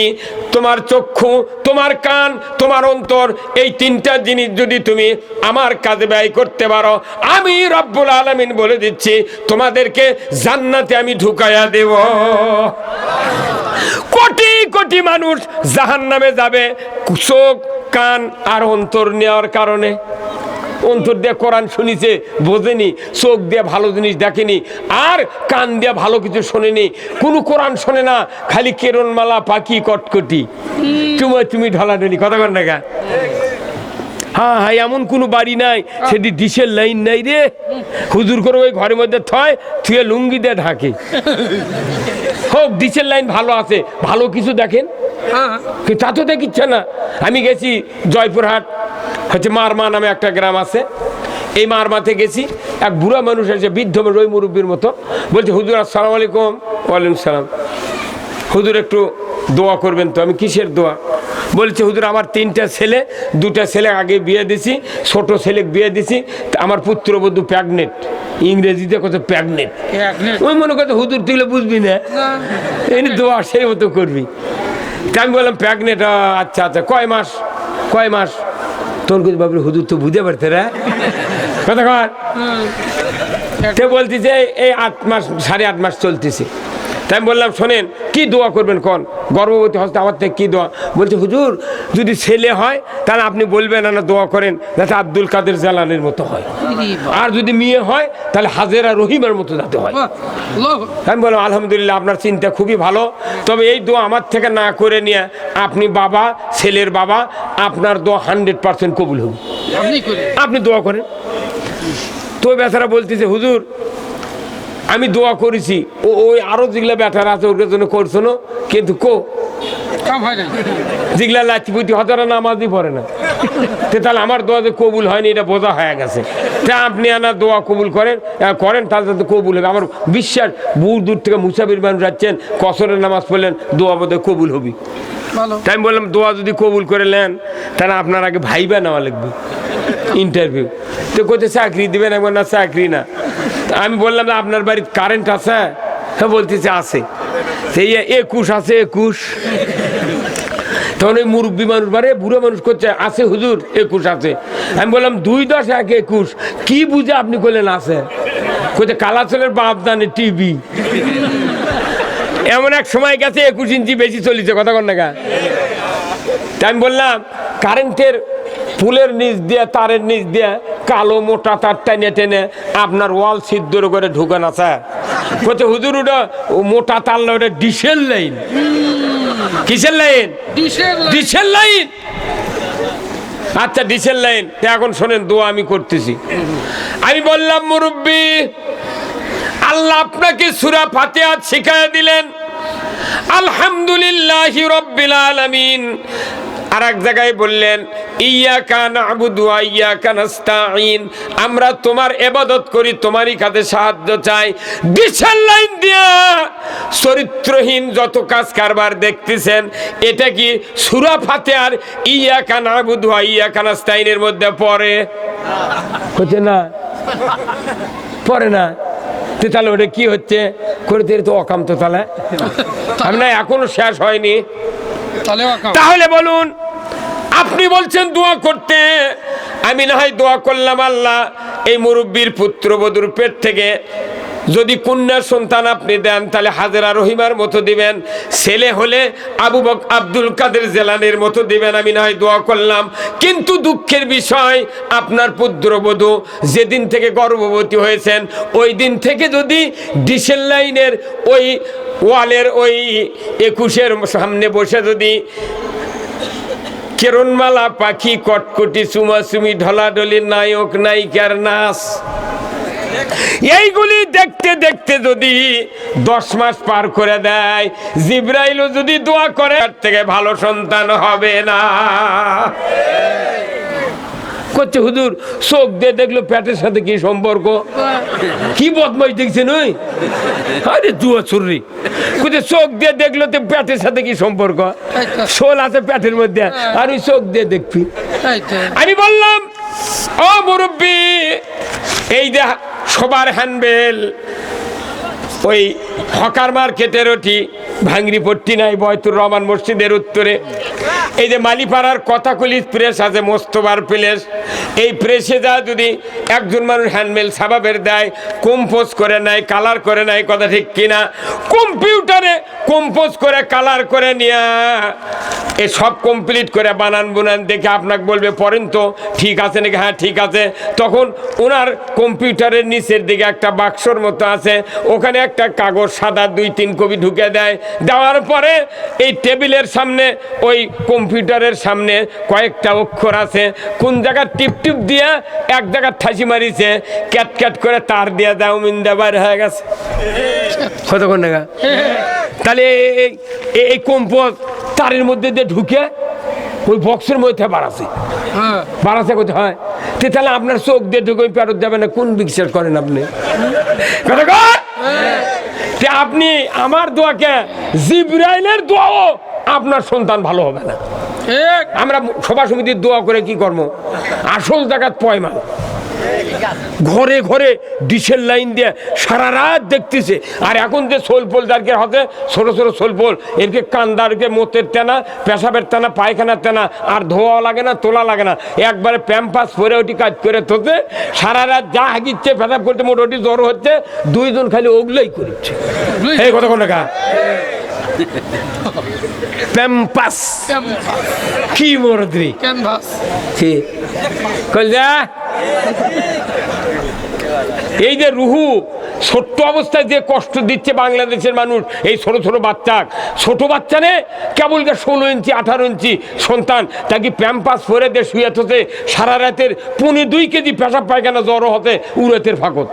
তোমার চক্ষু, তোমার কান, তোমার অন্তর। এই 3টা জিনিস যদি তুমি আমার কাজে ব্যয় করতে পারো, আমি রব্বুল আলামিন বলে দিচ্ছি তোমাদেরকে জান্নাতে আমি ঢুকাইয়া দেব। কোটি কোটি মানুষ জাহান্নামে যাবে চোখ, কান আর অন্তর নেওয়ার কারণে। অন্তর দিয়ে কোরআন শুনিছে, বোঝেনি, চোখ দিয়ে ভালো জিনিস দেখেনি, আর কান দিয়ে ভালো কিছু শোনেনি, কোনো কোরআন শোনে না, খালি কেরণমালা, পাখি, কটকটি, তুমি ঢলাঢলি, কথা কর না গা। হ্যাঁ হ্যাঁ, এমন কোনো বাড়ি নাই সেটি ডিশের লাইন নাই রে। হুজুর করে ওই ঘরের মধ্যে থয়, থুয়ে লুঙ্গি দিয়ে ঢাকে। হোক ডিশের লাইন ভালো আছে, ভালো কিছু দেখেন, তা তো দেখিচ্ছে না। আমি গেছি জয়পুরহাট, হচ্ছে মারমা নামে একটা গ্রাম আছে, এই মারমাতে গেছি। এক বুড়া মানুষ আছে, বৃদ্ধ ওই মুরব্বীর মতো, বলছে হুজুর আসসালামু আলাইকুম। ওয়ালাইকুম সালাম। হুজুর একটু দোয়া করবেন তো। আমি কিসের দোয়া? বলছে হুজুর আমার 3টা ছেলে, 2টা ছেলে আগে বিয়ে দিছি, ছোট ছেলে বিয়ে দিছি, আমার পুত্রবধূ প্রেগনেন্ট, ইংরেজিতে কত প্রেগনেন্ট। ওই মনে করতে হুজুর তুইলে বুঝবি না, এই দোয়া সেই মতো করবি। তাই আমি বললাম প্রেগনেন্ট, আচ্ছা আচ্ছা, কয় মাস? কয় মাস? তোর কিছু বাবু হুজুর তো বুঝতে পারতে রে, কথা কর। সে বলতেছে এই 8 মাস, 8.5 মাস চলতেছে। তাই আমি বললাম শোনেন, কি দোয়া করবেন কোন? গর্ভবতী হস্তে আমার থেকে কি দোয়া? বলছে হুজুর যদি ছেলে হয় তাহলে আপনি বলবেন না, দোয়া করেন যাতে আব্দুল কাদের জালানের মতো হয়, আর যদি মেয়ে হয় তাহলে হাজেরা রহিমের মতো যাতে হয়। আমি বললাম আলহামদুলিল্লাহ, আপনার চিন্তা খুবই ভালো, তবে এই দোয়া আমার থেকে না করে নিয়ে আপনি বাবা, ছেলের বাবা, আপনার দোয়া 100% কবুল হবে, আপনি দোয়া করেন। তো বেচারা বলতেছে হুজুর আমি দোয়া করেছি, ওই আরো যেগুলা বেটারা আছে ওর জন্য করছো না, কিন্তু যেগুলা লাচিপুতি হতারা নামাজই পড়ে না, তাহলে আমার দোয়া যে কবুল হয়নি এটা বোঝা হয়ে গেছে। তা আপনি আনা দোয়া কবুল করেন, তাহলে তো কবুল হবে। আমার বিশ্বাস বহু দূর থেকে মুসাফির মানুষ যাচ্ছেন, কসরের নামাজ পড়লেন, দোয়া বোধ কবুল হবে। তাই আমি বললাম দোয়া যদি কবুল করে নেন তাহলে আপনার আগে ভাইবা নেওয়া লাগবে, ইন্টারভিউ। তো কোথায় চাকরি দেবেন? একবার না চাকরি না। আমি বললাম আপনার বাড়িতে কারেন্ট আছে? হ্যাঁ বলতেছে আছে। সেই 21 আছে, 21। তখন ওই মুরব্বী মানুষ বারে বুড়ো মানুষ করছে আছে হুজুর 21 আছে। আমি বললাম 2 10 1 21 কি বুঝে আপনি করলেন আছে? কোথায় কালাচলের বাপ দানে টিভি। এমন এক সময় গেছে 21 ইঞ্চি বেশি চলেছে, কথা কন না গা। তাই আমি বললাম কারেন্টের পুলের নিচ দিয়ে, তারের নিচ দিয়ে কালো মোটা তার টেনে টেনে আপনার ওয়াল সিদ্ধ করে ঢুকান আছে। কোথায় হুজুর ওটা মোটা তার না, ওটা ডিশের লাইন। কিসের লাইন? ডিশের লাইন। আচ্ছা ডিশের লাইন। এখন শোনেন দোয়া আমি করতেছি। আমি বললাম মুরব্বী, আল্লাহ আপনাকে সূরা ফাতিহা শিখায়া দিলেন, আলহামদুলিল্লাহি রাব্বিল আলামিন। আর এক জায়গায় বললেন ইয়াকা না'বুদু ওয়া ইয়াকা নাস্তাঈন, আমরা তোমার ইবাদত করি, তোমারই কাছে সাহায্য চাই। বিশাল লাইন দিয়া চরিত্রহীন যত কাজ কারবার দেখতেছেন, এটা কি সূরা ফাতিহার ইয়াকা না'বুদু ওয়া ইয়াকা নাস্তাঈনের মধ্যে পড়ে? হচ্ছে না, পড়ে না। তাহলে ওটা কি হচ্ছে? করতে তো অকাম তো, তাহলে আমি না এখনো শেষ হয়নি। তাহলে বলুন, আপনি বলছেন দোয়া করতে, আমি না হয় দোয়া করলাম, আল্লাহ এই মুরব্বীর পুত্রবধূর পেট থেকে যদি কন্যা সন্তান আপনি দেন তাহলে হাজেরা রহিমার মতো দিবেন, ছেলে হলে আব্দুল কাদের জেলানির মতো দিবেন। আমি না হয় দোয়া করলাম, কিন্তু দুঃখের বিষয় আপনার পুত্রবধূ যেদিন থেকে গর্ভবতী হয়েছেন ওই দিন থেকে যদি ডিসেল লাইনের ওই ওয়ালের ওই 21-এর সামনে বসে যদি কেরণমালা পাখি, কটকটি, চুমাচুমি, ঢলাঢলি, নায়ক নায়িকার নাচ, এইগুলি দেখতে দেখতে যদি 10 মাস পার করে দেয়, জিব্রাইলও যদি দোয়া করে তার থেকে ভালো সন্তান হবে না। করছে হুজুর চোখ দিয়ে দেখলো পেটের সাথে কি সম্পর্ক, কি বদমাইশ দেখছেন ওই, আরে জুয়া ছুরি, কোথায় চোখ দিয়ে দেখলো তো পেটের সাথে কি সম্পর্ক, শোল আছে পেটের মধ্যে আর ওই চোখ দিয়ে দেখবি। আমি বললাম ও মুরব্বী, এই যে সবার হ্যান্ডবেল, ওই হকার মার্কেটের ওটি ভাঙ্গরি পট্টি নাই বয়তুর রহমান মসজিদের উত্তরে, এই যে মালিপাড়ার কথাকলি প্রেস আছে, মোস্তবার প্রেস, এই প্রেসে যা যদি একজন মানুষ হ্যান্ডমেল সাবাবের দেয়, কম্পোজ করে নেয়, কালার করে নেয়, কথা ঠিক কিনা, কম্পিউটারে কম্পোজ করে কালার করে নিয়ে এ সব কমপ্লিট করে বানান বুনান দেখে আপনাকে বলবে পড়েন তো ঠিক আছে নাকি, হ্যাঁ ঠিক আছে, তখন ওনার কম্পিউটারের নিচের দিকে একটা বাক্সর মতো আছে, ওখানে একটা কাগজ সাদা 2-3 কপি ঢুকে দেয়, দেওয়ার পরে এই টেবিলের সামনে ওই কম্পিউটারের সামনে কয়েকটা অক্ষর আছে, কোন জায়গায় টিপ টিপ দিয়ে এক জায়গায় ঠাসি মারিছে, ক্যাট ক্যাট করে তার দিয়ে দাও মিন্দা বাইর হয়ে গেছে। কতক্ষণ টাকা তাহলে এই কম্পোজ তারের মধ্যে দিয়ে ঢুকে ওই বক্সের মধ্যে বাড়াছে কোথায় হয়, তাহলে আপনার চোখ দিয়ে ঢুকে ওই প্যারত যাবে না, কোন বিশ্বাস করেন আপনি? আপনি আমার দোয়াকে জিবরাইলের দোয়াও আপনার সন্তান ভালো হবে না। আমরা সভা সমিতির দোয়া করে কি করবো, আসল জায়গাত পয়মা ঘরে ঘরে ডিসেল লাইন দিয়ে সারা রাত দেখতেছে, আর এখন যে সোলপোল যারকে হতে ছোট ছোট সোলপোল, এরকে কান্দারকে মোতের তেনা, পেশাবের তেনা, পায়খানার তেনা, আর ধোয়া লাগে না, তোলা লাগে না, একবারে প্যাম্পাস পরে ওটি কাজ করে তোতে সারা রাত যা হাগিচ্ছে পেশাব করতে মোটামুটি জ্বর হচ্ছে, 2 জন খালি ওগুলোই করছে। এই কতক্ষণ টাকা প্যাম্পাস কি মরদ্রি এই যে রুহু ছোট্ট অবস্থায় যে কষ্ট দিচ্ছে বাংলাদেশের মানুষ, এই ছোট ছোট বাচ্চা, ছোট বাচ্চা নে কেবল 16 ইঞ্চি 18 ইঞ্চি সন্তান, তাকে প্যাম্পাস পরে দিয়ে শুয়ে হতে সারা রাতের 2.25 কেজি পেশাব পায়খানা জ্বর হতে উড়েতের ফাঁকত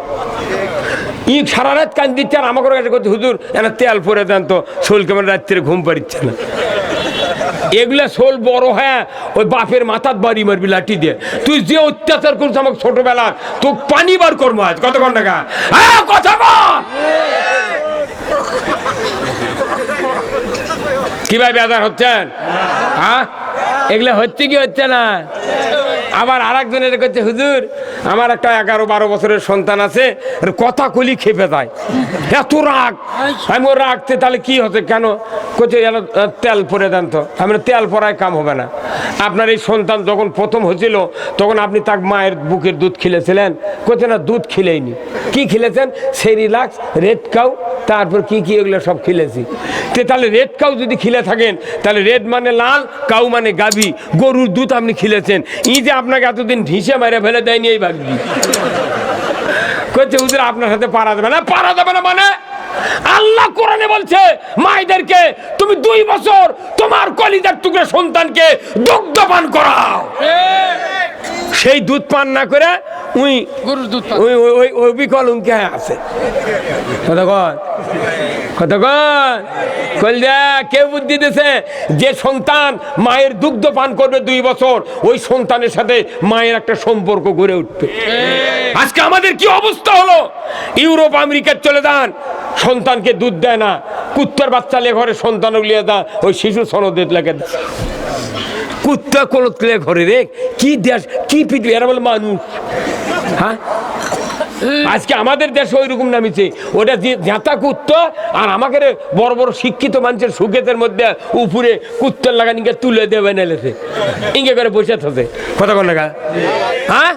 সারা রাত কান দিচ্ছে, আর আমাকে কাছে করছে হুজুর এনা তেল পরে দেন তো, শোল কেমন রাত্রে ঘুম পাড়িচ্ছে না। এগুলা শোল বড় হ্যাঁ ওই বাপের মাথার বাড়ি মারবি লাঠি দিয়ে, তুই যে অত্যাচার করছিস আমাকে ছোটবেলা, তো পানি বার করবো আজ কতক্ষণ টাকা কথা কিভাবে বেজার হচ্ছেন, হ্যাঁ এগুলা হচ্ছে কি হচ্ছে না। আবার আর একজনের করছে হুজুর আমার একটা 11-12 বছরের সন্তান আছে, কথা কলি খেপে যায়, এত রাগ। আমি ওর রাখতে তাহলে কি হচ্ছে, কেন করছে তেল পরে দেন তো। আমি তেল পরায় কাম হবে না, আপনার এই সন্তান যখন প্রথম হয়েছিল তখন আপনি তার মায়ের বুকের দুধ খিলেছিলেন, করছে না দুধ খিলেইনি, কি খিলেছেন সেরিলাক্স, রেড কাউ, তারপর কি কি এগুলো সব খিলেছি। তাহলে রেড কাউ যদি খিলে থাকেন তাহলে রেড মানে লাল, কাউ মানে গাভী, গরুর দুধ আপনি খিলেছেন, ই যে আপনাকে এতদিন ঢিসে মেরে ফেলে দেয়নি এই ভাগবি করছে হুজুর আপনার সাথে পারা যাবে না। পারা যাবে না মানে আল্লাহ কোরআনে বলছে মায়েদেরকে তুমি 2 বছর তোমার কলিজার টুকরা সন্তানকে দুগ্ধ পান করাও, সেই দুধ পান না করে ওই গরুর দুধ ওই বিকলঙ্কে আছে। কে বুদ্ধি দিয়েছে যে সন্তান মায়ের দুগ্ধ পান করবে 2 বছর, ওই সন্তানের সাথে মায়ের একটা সম্পর্ক গড়ে উঠবে। আজকে আমাদের কি অবস্থা হলো, ইউরোপ আমেরিকার চলে যান, সন্তানকে দুধ দেয় না, কুত্তার বাচ্চা লে ঘরে সন্তান উলিয়ে দেয়, ওই শিশু সনদের লেগে দেয়, কুত্তা কলত লে ঘরে রে, কি দেশ কি পৃথিবী, এরা বলে মানুষ। হ্যাঁ আজকে আমাদের দেশে ওই রকম নামিছে, ওটা ঝাঁতা কুত্তা, আর আমাকে বড় বড় শিক্ষিত মানুষের সুখেতের মধ্যে উপরে কুত্তার লাগানিকে তুলে দেবে নেলেছে, ইঙ্গে করে বসে থাকে কথা কোন লাগা। হ্যাঁ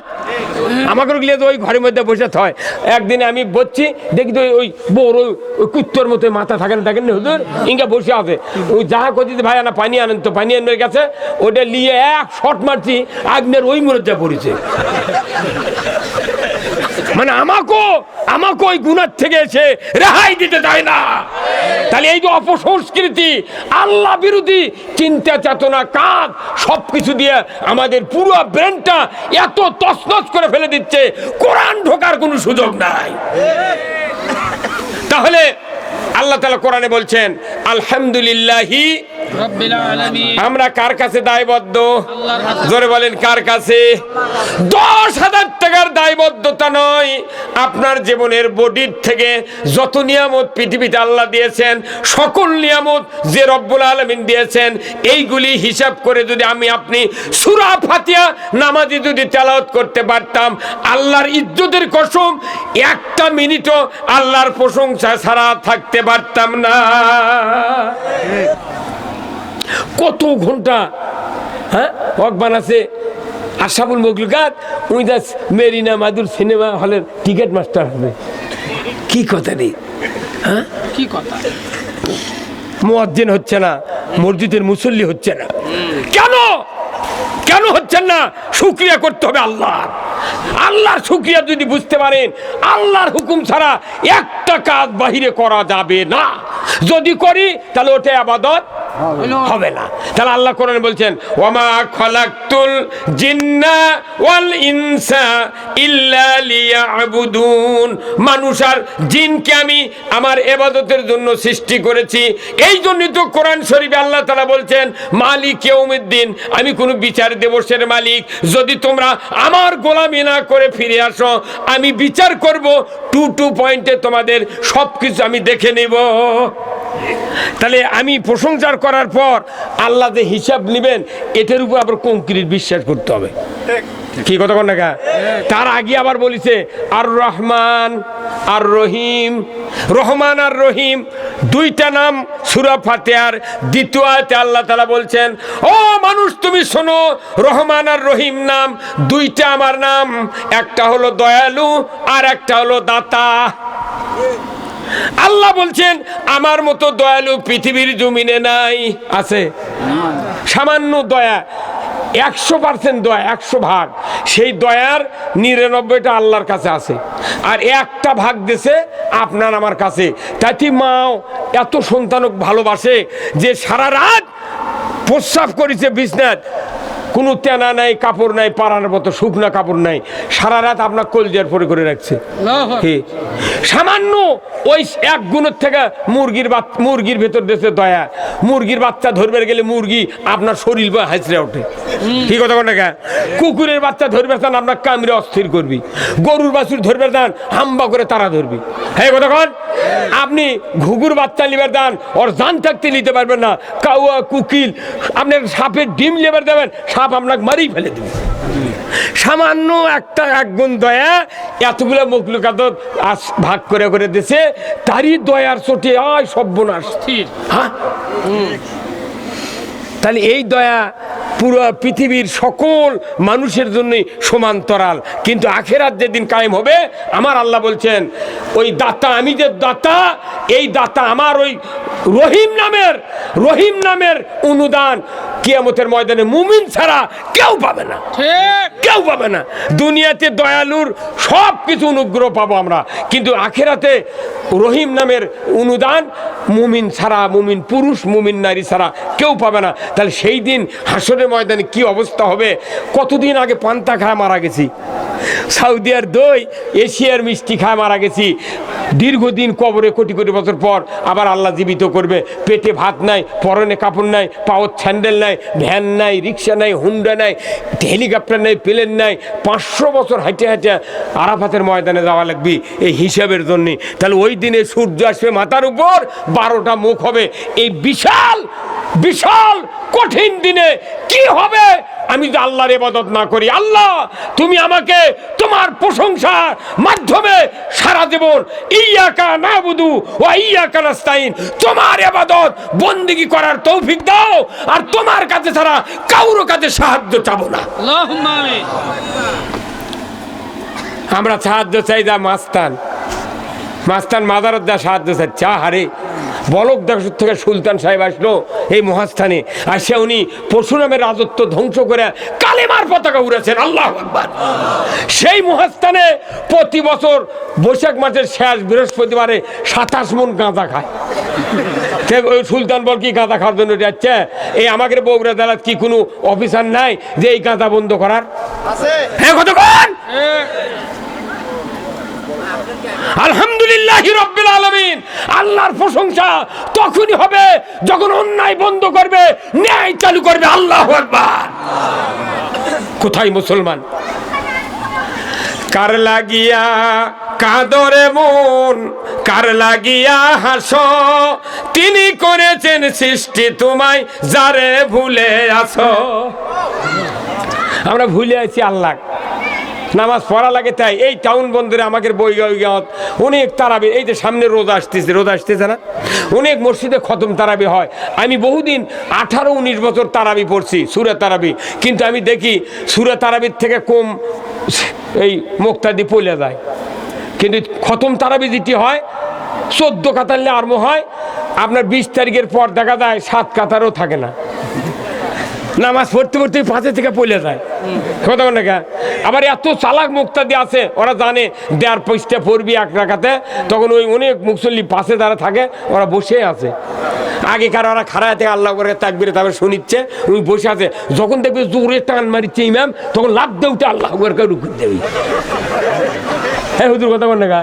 আমাকে গিয়ে তো ওই ঘরের মধ্যে বসে হয়। একদিন আমি বলছি দেখি তো ওই বড় ওই কুত্তর মতো মাথা থাকেন না হুজুর, ইঙ্গা বসে আছে। ওই যাহা করছি ভাই না পানি আনেন তো, পানি আনবে গেছে, ওটা নিয়ে এক শট মারছি, আগ্নের ওই মুরজ্জা পড়েছে। মানে আমাকে ওই গুনার থেকে এসে রেহাই দিতে চায় না। তাহলে এই যে অপসংস্কৃতি, আল্লাহ বিরোধী চিন্তা চেতনা, কাজ সবকিছু দিয়ে আমাদের পুরো ব্রেনটা এত তছনছ করে ফেলে দিচ্ছে, কোরআন ঢোকার কোনো সুযোগ নাই। তাহলে আল্লাহ তাআলা কোরআনে বলছেন আলহামদুলিল্লাহি রাব্বিল আলামিন। আমরা কার কাছে দায়বদ্ধ? জোরে বলেন কার কাছে? 10,000 টাকার দায়বদ্ধতা নয়, আপনার জীবনের বডির থেকে যত নিয়ামত পৃথিবীতে আল্লাহ দিয়েছেন, সকল নিয়ামত যে রব্বুল আলামিন দিয়েছেন, এইগুলি হিসাব করে যদি আমি আপনি সূরা ফাতিহা নামাজে যদি তেলাওয়াত করতে পারতাম, আল্লাহর ইজ্জতের কসম একটা মিনিটও আল্লাহর প্রশংসা ছাড়া থাকতে পারতাম না। কত ঘন্টা হ্যাঁ ওয়াকবান আছে আশরাফুল মখলুকাত, উই দাস মেরিনা মাদুর সিনেমা হলের টিকিট মাস্টার হবে। কি কথা নেই, হ্যাঁ কি কথা? মুয়াজ্জিন হচ্ছে না, মসজিদের মুসল্লি হচ্ছে না, কেন হচ্ছেন না? শুকরিয়া করতে হবে আল্লাহর শুকরিয়া যদি বুঝতে পারেন, আল্লাহর হুকুম ছাড়া একটা কাজ বাহিরে করা যাবে না। যদি করি তাহলে ওটা ইবাদত হবে না। তাহলে আল্লাহ কোরআনে বলছেন ওয়ামা খালাকতুল জিন্না ওয়াল ইনসা ইল্লা লিয়াবুদুন, মানুষ আর জিনকে আমি আমার ইবাদতের জন্য সৃষ্টি করেছি। এই জন্যই তো কোরআন শরীফে আল্লাহ তাআলা বলছেন মালিক ইয়াউমিদ্দিন, আমি কোনো বিচার দিবসের মালিক। যদি তোমরা আমার গোলামি না করে ফিরে আসো, আমি বিচার করব, টু পয়েন্টে তোমাদের সবকিছু আমি দেখে নেব। তাহলে আমি প্রশংসা করার পর আল্লাহ যে হিসাব নেবেন, এটার উপর আবার কংক্রিট বিশ্বাস করতে হবে। কি কথা কোন না? তার আগে আবার বলিছে আর রহমান আর রহিম, রহমান আর রহিম দুইটা নাম সূরা ফাতিহার দ্বিতীয় আয়াতে আল্লাহ তাআলা বলছেন ও মানুষ তুমি শোনো, রহমান আর রহিম নাম দুইটা আমার নাম, একটা হলো দয়ালু আর একটা হলো দাতা। আল্লাহ বলছেন আমার মতো দয়ালু পৃথিবীর জমিনে নাই। আছে সামান্য দয়া, 100% দয়া, 100 ভাগ, সেই দয়ার 99টা আল্লাহর কাছে আছে, আর একটা ভাগ দিয়েছে আপনার আমার কাছে। তাই মাও এত সন্তানক ভালোবাসে যে সারা রাত প্রস্রাব করেছে বিছনাত, কোনো তেনা নাই, কাপড় নাই, পাড়ার মতো শুকনা কাপড় নাই, সারা রাত আপনার কলজার পরে করে রাখছে। সামান্য ওই এক গুণের থেকে মুরগির ভেতর দেশে দয়া, মুরগির বাচ্চা ধরবে গেলে মুরগি আপনার শরীর বা হাঁচড়ে ওঠে। কি কথা কোন না? কুকুরের বাচ্চা ধরবে চান আপনার কামড়ে অস্থির করবি, গরুর বাছুর ধরবে চান হাম্বা করে তারা ধরবি। হ্যাঁ কথা কন? আপনি ঘুঘুর বাচ্চা লিবার দেন, ওর জান থাকতে নিতে পারবেন না। কাউয়া কুকিল আপনার সাপের ডিম লেবার দেবেন, সাপ আপনাকে মারিয়ে ফেলে দেবে। সামান্য একটা একগুণ দয়া এতগুলো মখলুকাত ভাগ করে করে দিছে, তারই দয়ার চোটে আয় সর্বনাশ। হ্যাঁ, তাহলে এই দয়া পুরো পৃথিবীর সকল মানুষের জন্যই সমান্তরাল, কিন্তু আখেরাত যেদিন কায়েম হবে, আমার আল্লাহ বলছেন ওই দাতা, আমি যে দাতা, এই দাতা আমার ওই রহিম নামের অনুদান কিয়ামতের ময়দানে মুমিন ছাড়া কেউ পাবে না, কেউ পাবে না। দুনিয়াতে দয়ালুর সব কিছু অনুগ্রহ পাবো আমরা, কিন্তু আখেরাতে রহিম নামের অনুদান মুমিন ছাড়া, মুমিন পুরুষ মুমিন নারী ছাড়া কেউ পাবে না। তাহলে সেই দিন হাসরের ময়দানে কি অবস্থা হবে? কতদিন আগে পান্তা খায় মারা গেছি, সৌদি আর দই, এশিয়ার মিষ্টি খায় মারা গেছি, দীর্ঘদিন কবরে কোটি কোটি বছর পর আবার আল্লাহ জীবিত করবে। পেটে ভাত নাই, পরনে কাপড় নাই, পাওয়ার স্যান্ডেল নাই, ভ্যান নাই, রিক্সা নাই, হুন্ডা নাই, হেলিকপ্টার নাই, প্লেন নাই, 500 বছর হাঁটে হাঁটে আরাফাতের ময়দানে যাওয়া লাগবে এই হিসাবের জন্যে। তাহলে ওই দিনে সূর্য আসবে মাথার উপর, 12টা মুখ হবে। এই বিশাল বিশাল কঠিন দিনে কি হবে আমি যদি আল্লাহর ইবাদত না করি? আল্লাহ তুমি আমাকে তোমার প্রশংসার মাধ্যমে সারা জীবন ইয়্যাকা নাবুদু ওয়া ইয়্যাকা নাস্তাইন, তোমার ইবাদত বন্দেগী করার তৌফিক দাও, আর তোমার কাছে ছাড়া কারো কাছে সাহায্য চাবো না। আল্লাহুম্মা আমিন। আমরা সাহায্য চাই, যা মাস্তান মাদারত দা সাহায্য চাই। চা হারে বলক দাসুর থেকে সুলতান সাহেব আসলো এই মহাস্থানে, আসে উনি পরশুরামের রাজত্ব ধ্বংস করে কালেমার পতাকা উড়েছেন। আল্লাহু আকবার। সেই মহাস্থানে প্রতি বছর বৈশাখ মাসের শেষ বৃহস্পতিবারে 27 মণ গাঁজা খায়। ওই সুলতান বল কি গাঁজা খাওয়ার জন্য যাচ্ছে? এই আমাদের বগুড়া জেলার কি কোনো অফিসার নাই যে এই গাঁজা বন্ধ করার? হ্যাঁ, কতক্ষণ? আলহামদুলিল্লাহ রাব্বিল আলামিন। আল্লাহর প্রশংসা তখনই হবে যখন অন্যায় বন্ধ করবে, ন্যায় চালু করবে। আল্লাহু আকবার। কোথায় মুসলমান? কার লাগিয়া কাদরে মন, কার লাগিয়া হাসো, তিনি করেছেন সৃষ্টি তোমায়, যারে ভুলে আছো। আমরা ভুলে আছি আল্লাহ, নামাজ পড়া লাগে। তাই এই টাউন বন্দরে আমাদের বইগাঁত অনেক তারাবি, এই যে সামনে রোজা আসতেছে না, অনেক মসজিদে খতম তারাবি হয়। আমি বহুদিন 18-19 বছর তারাবি পড়ছি, সূরা তারাবি, কিন্তু আমি দেখি সূরা তারাবির থেকে কম এই মুক্তাদি পড়ে যায়। কিন্তু খতম তারাবি যেটি হয় 14 কাতারলে আরম্ভ হয়, আপনার 20 তারিখের পর দেখা যায় 7 কাতারও থাকে না। নামাজ পড়তে পড়তে 5 থেকে পড়ে যায়। কথা বল না? আবার এত চালাক মুক্তাদি আছে, ওরা জানে 1.5 পৃষ্ঠা পড়বি এক রাকাতে, তখন ওই অনেক মুসল্লি পাশে যারা থাকে ওরা বসে আছে। আগেকার ওরা খাড়া থেকে আল্লাহ করে তাকবীরে তারপরে শুনিচ্ছে, ওই বসে আছে। যখন দেখবে জোরে টান মারিচ্ছে ইমাম, তখন লাফ দিয়ে উঠে আল্লাহ করে রুকু দেবে। হ্যাঁ হুজুর, কথা বল না?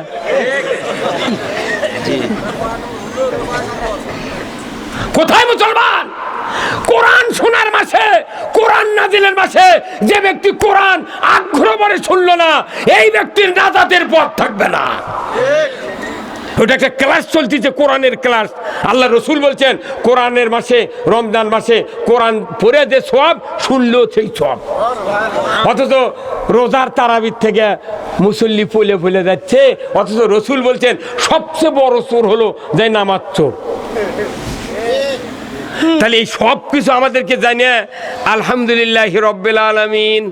কোথায় মুসলমান? কোরআন শোনার মাসে, কোরআন নাজিলের মাসে যে ব্যক্তি কোরআন আগ্রহ ভরে শুনলো না, এই ব্যক্তির নাজাতের পথ থাকবে না। ওটা একটা ক্লাস চলতেছে, কোরআনের ক্লাস। আল্লাহ রসুল বলছেন কোরআনের মাসে, রমজান মাসে কোরআন পড়ে যে সওয়াব, শুনলেও সেই সওয়াব। অথচ রোজার তারাবির থেকে মুসল্লি ফুলে যাচ্ছে। অথচ রসুল বলছেন সবচেয়ে বড় চোর হলো যে নামাজ চোর। তাহলে এই সব কিছু আমাদেরকে জানিয়ে আলহামদুলিল্লাহ রাব্বিল আলামিন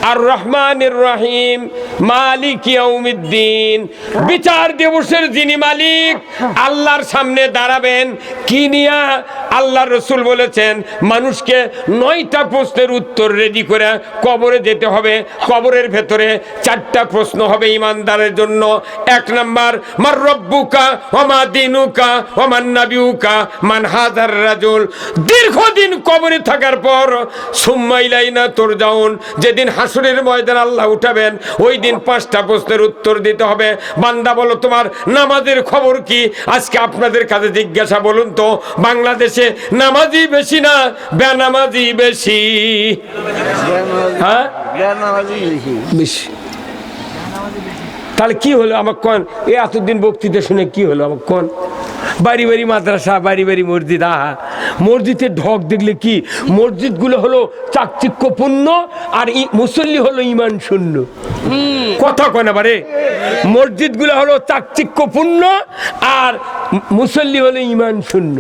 আর রহমানির রহিম মালিক ইয়াউমিদ্দিন, বিচার দিবসের যিনি মালিক, আল্লাহর সামনে দাঁড়াবেন কি নিয়া? আল্লাহর রাসূল বলেছেন মানুষকে 9টা প্রশ্নের উত্তর রেডি করে কবরে যেতে হবে। কবরের ভেতরে 4টা প্রশ্ন হবে ইমানদারের জন্য। 1 নাম্বার, মার রব্বুকা ওয়া মা দিনুকা ওয়া মান নাবিয়ুকা মান হাযার রাজুল। দীর্ঘদিন কবরে থাকার পর সুম্মা ইলাইনা তুরজাউন, যেদিন হাসরের ময়দান আল্লাহ উঠাবেন, ওই দিন 5টা প্রশ্নের উত্তর দিতে হবে। বান্দা বলো তোমার নামাজের খবর কি? আজকে আপনাদের কাছে জিজ্ঞাসা, বলুন তো বাংলাদেশে নামাজি বেশি না বেনামাজি বেশি? হ্যাঁ, বেশি। তাহলে কি হলো আমার কোন? এই এতদিন বক্তৃতা শুনে কি হলো আমার কোন? বাড়ি বাড়ি মাদ্রাসা, বাড়ি বাড়ি মসজিদ। মসজিদের ঢক দেখলে কি? মসজিদগুলো হলো চাকচিক্যপূর্ণ আর মুসল্লি হলো ইমান শূন্য। কথা কয় না বারে? মসজিদগুলো হলো চাকচিক্যপূর্ণ আর মুসল্লি হলো ইমান শূন্য।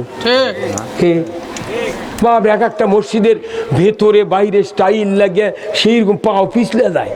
বাপ, এক একটা মসজিদের ভেতরে বাইরে স্টাইল লাগে, সেইরকম পাও পিছলে যায়।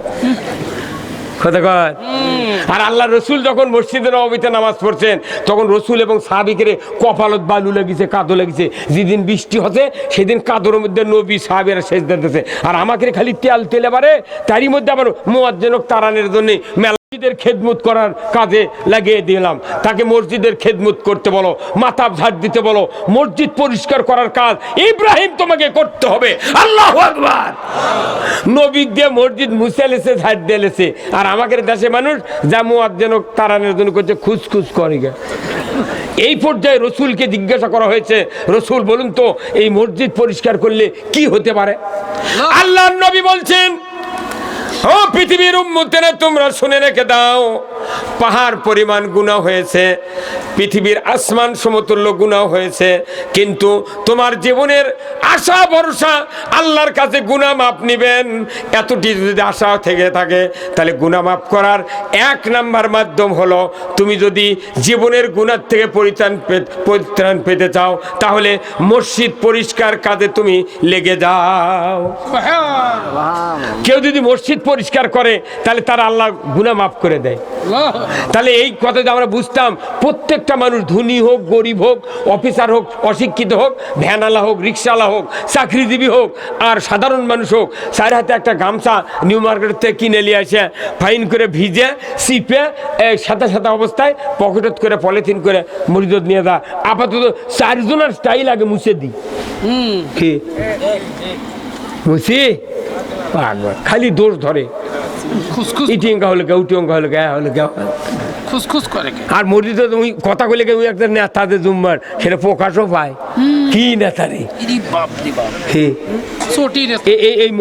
আর আল্লাহ রসুল যখন মসজিদে নববীতে নামাজ পড়ছেন, তখন রসুল এবং সাহাবীকে কপালত বালু লাগিছে, কাদো লাগিছে। যেদিন বৃষ্টি হচ্ছে সেদিন কাদোর মধ্যে নবী সাহাবীরা সেজদা দিতেছে। আর আমাকে খালি তেলে পারে, তারই মধ্যে আবার মুয়াজ্জিনক তারানের জন্য মসজিদের খেদমত করার কাজে লাগিয়ে দিলাম। তাকে মসজিদের খেদমত করতে বলো, মাথাব ঝাড় দিতে বলো, মসজিদ পরিষ্কার করার কাজ ইব্রাহিম তোমাকে করতে হবে। আল্লাহু আকবার। নবী দিয়ে মসজিদ মুছে লেছে, ঝাড় দিয়ে লেছে। আর আমাদের দেশে মানুষ যা মুয়াজ্জিনক তারানের জন্য করছে খুঁজখুঁজ করে গে। এই পর্যায়ে রসুলকে জিজ্ঞাসা করা হয়েছে, রসুল বলুন তো এই মসজিদ পরিষ্কার করলে কি হতে পারে? আল্লাহর নবী বলছেন, ও পৃথিবীর উম্মতেরা, তোমরা শুনে রেখে দাও, পাহাড় পরিমাণ গুনাহ হয়েছে, পৃথিবীর আসমান সমতুল্য গুনাহ হয়েছে, কিন্তু তোমার জীবনের আশা ভরসা আল্লাহর কাছে গুনাহ মাপ নিবেন, এতটি যদি আশা থেকে থাকে, তাহলে গুনাহ মাফ করার এক নাম্বার মাধ্যম হলো, তুমি যদি জীবনের গুনাহ থেকে পরিত্রাণ পেতে চাও, তাহলে মসজিদ পরিষ্কার কাজে তুমি লেগে যাও। কেউ যদি মসজিদ পরিষ্কার করে, তাহলে তার আল্লাহ গুনাহ মাফ করে দেয়। তাহলে এই কথা যে আমরা বুঝতাম, প্রত্যেকটা মানুষ ধনী হোক, গরিব হোক, অফিসার হোক, অশিক্ষিত হোক, ভ্যানওয়ালা হোক, রিক্সাওয়ালা হোক, চাকরিজীবী হোক, আর সাধারণ মানুষ হোক, চার হাতে একটা গামছা নিউ মার্কেট থেকে কিনে নিয়ে আসে, ফাইন করে ভিজে চিপে সাথে সাথে অবস্থায় পকেটত করে পলিথিন করে মসজিদ নিয়ে যা। আপাতত চারজনের স্টাইল আগে মুছে দিই, কি মুছি খালি দোষ ধরে, ইটি অঙ্কা হলো কে, উটি অঙ্কা হলো কে, হলো কে, খুসখুস করে। আর মসজিদে তুমি কথা কইলে কেউ একটা নেতাদের জুম্মার সেটা প্রকাশও পায়, কি নেতারে এই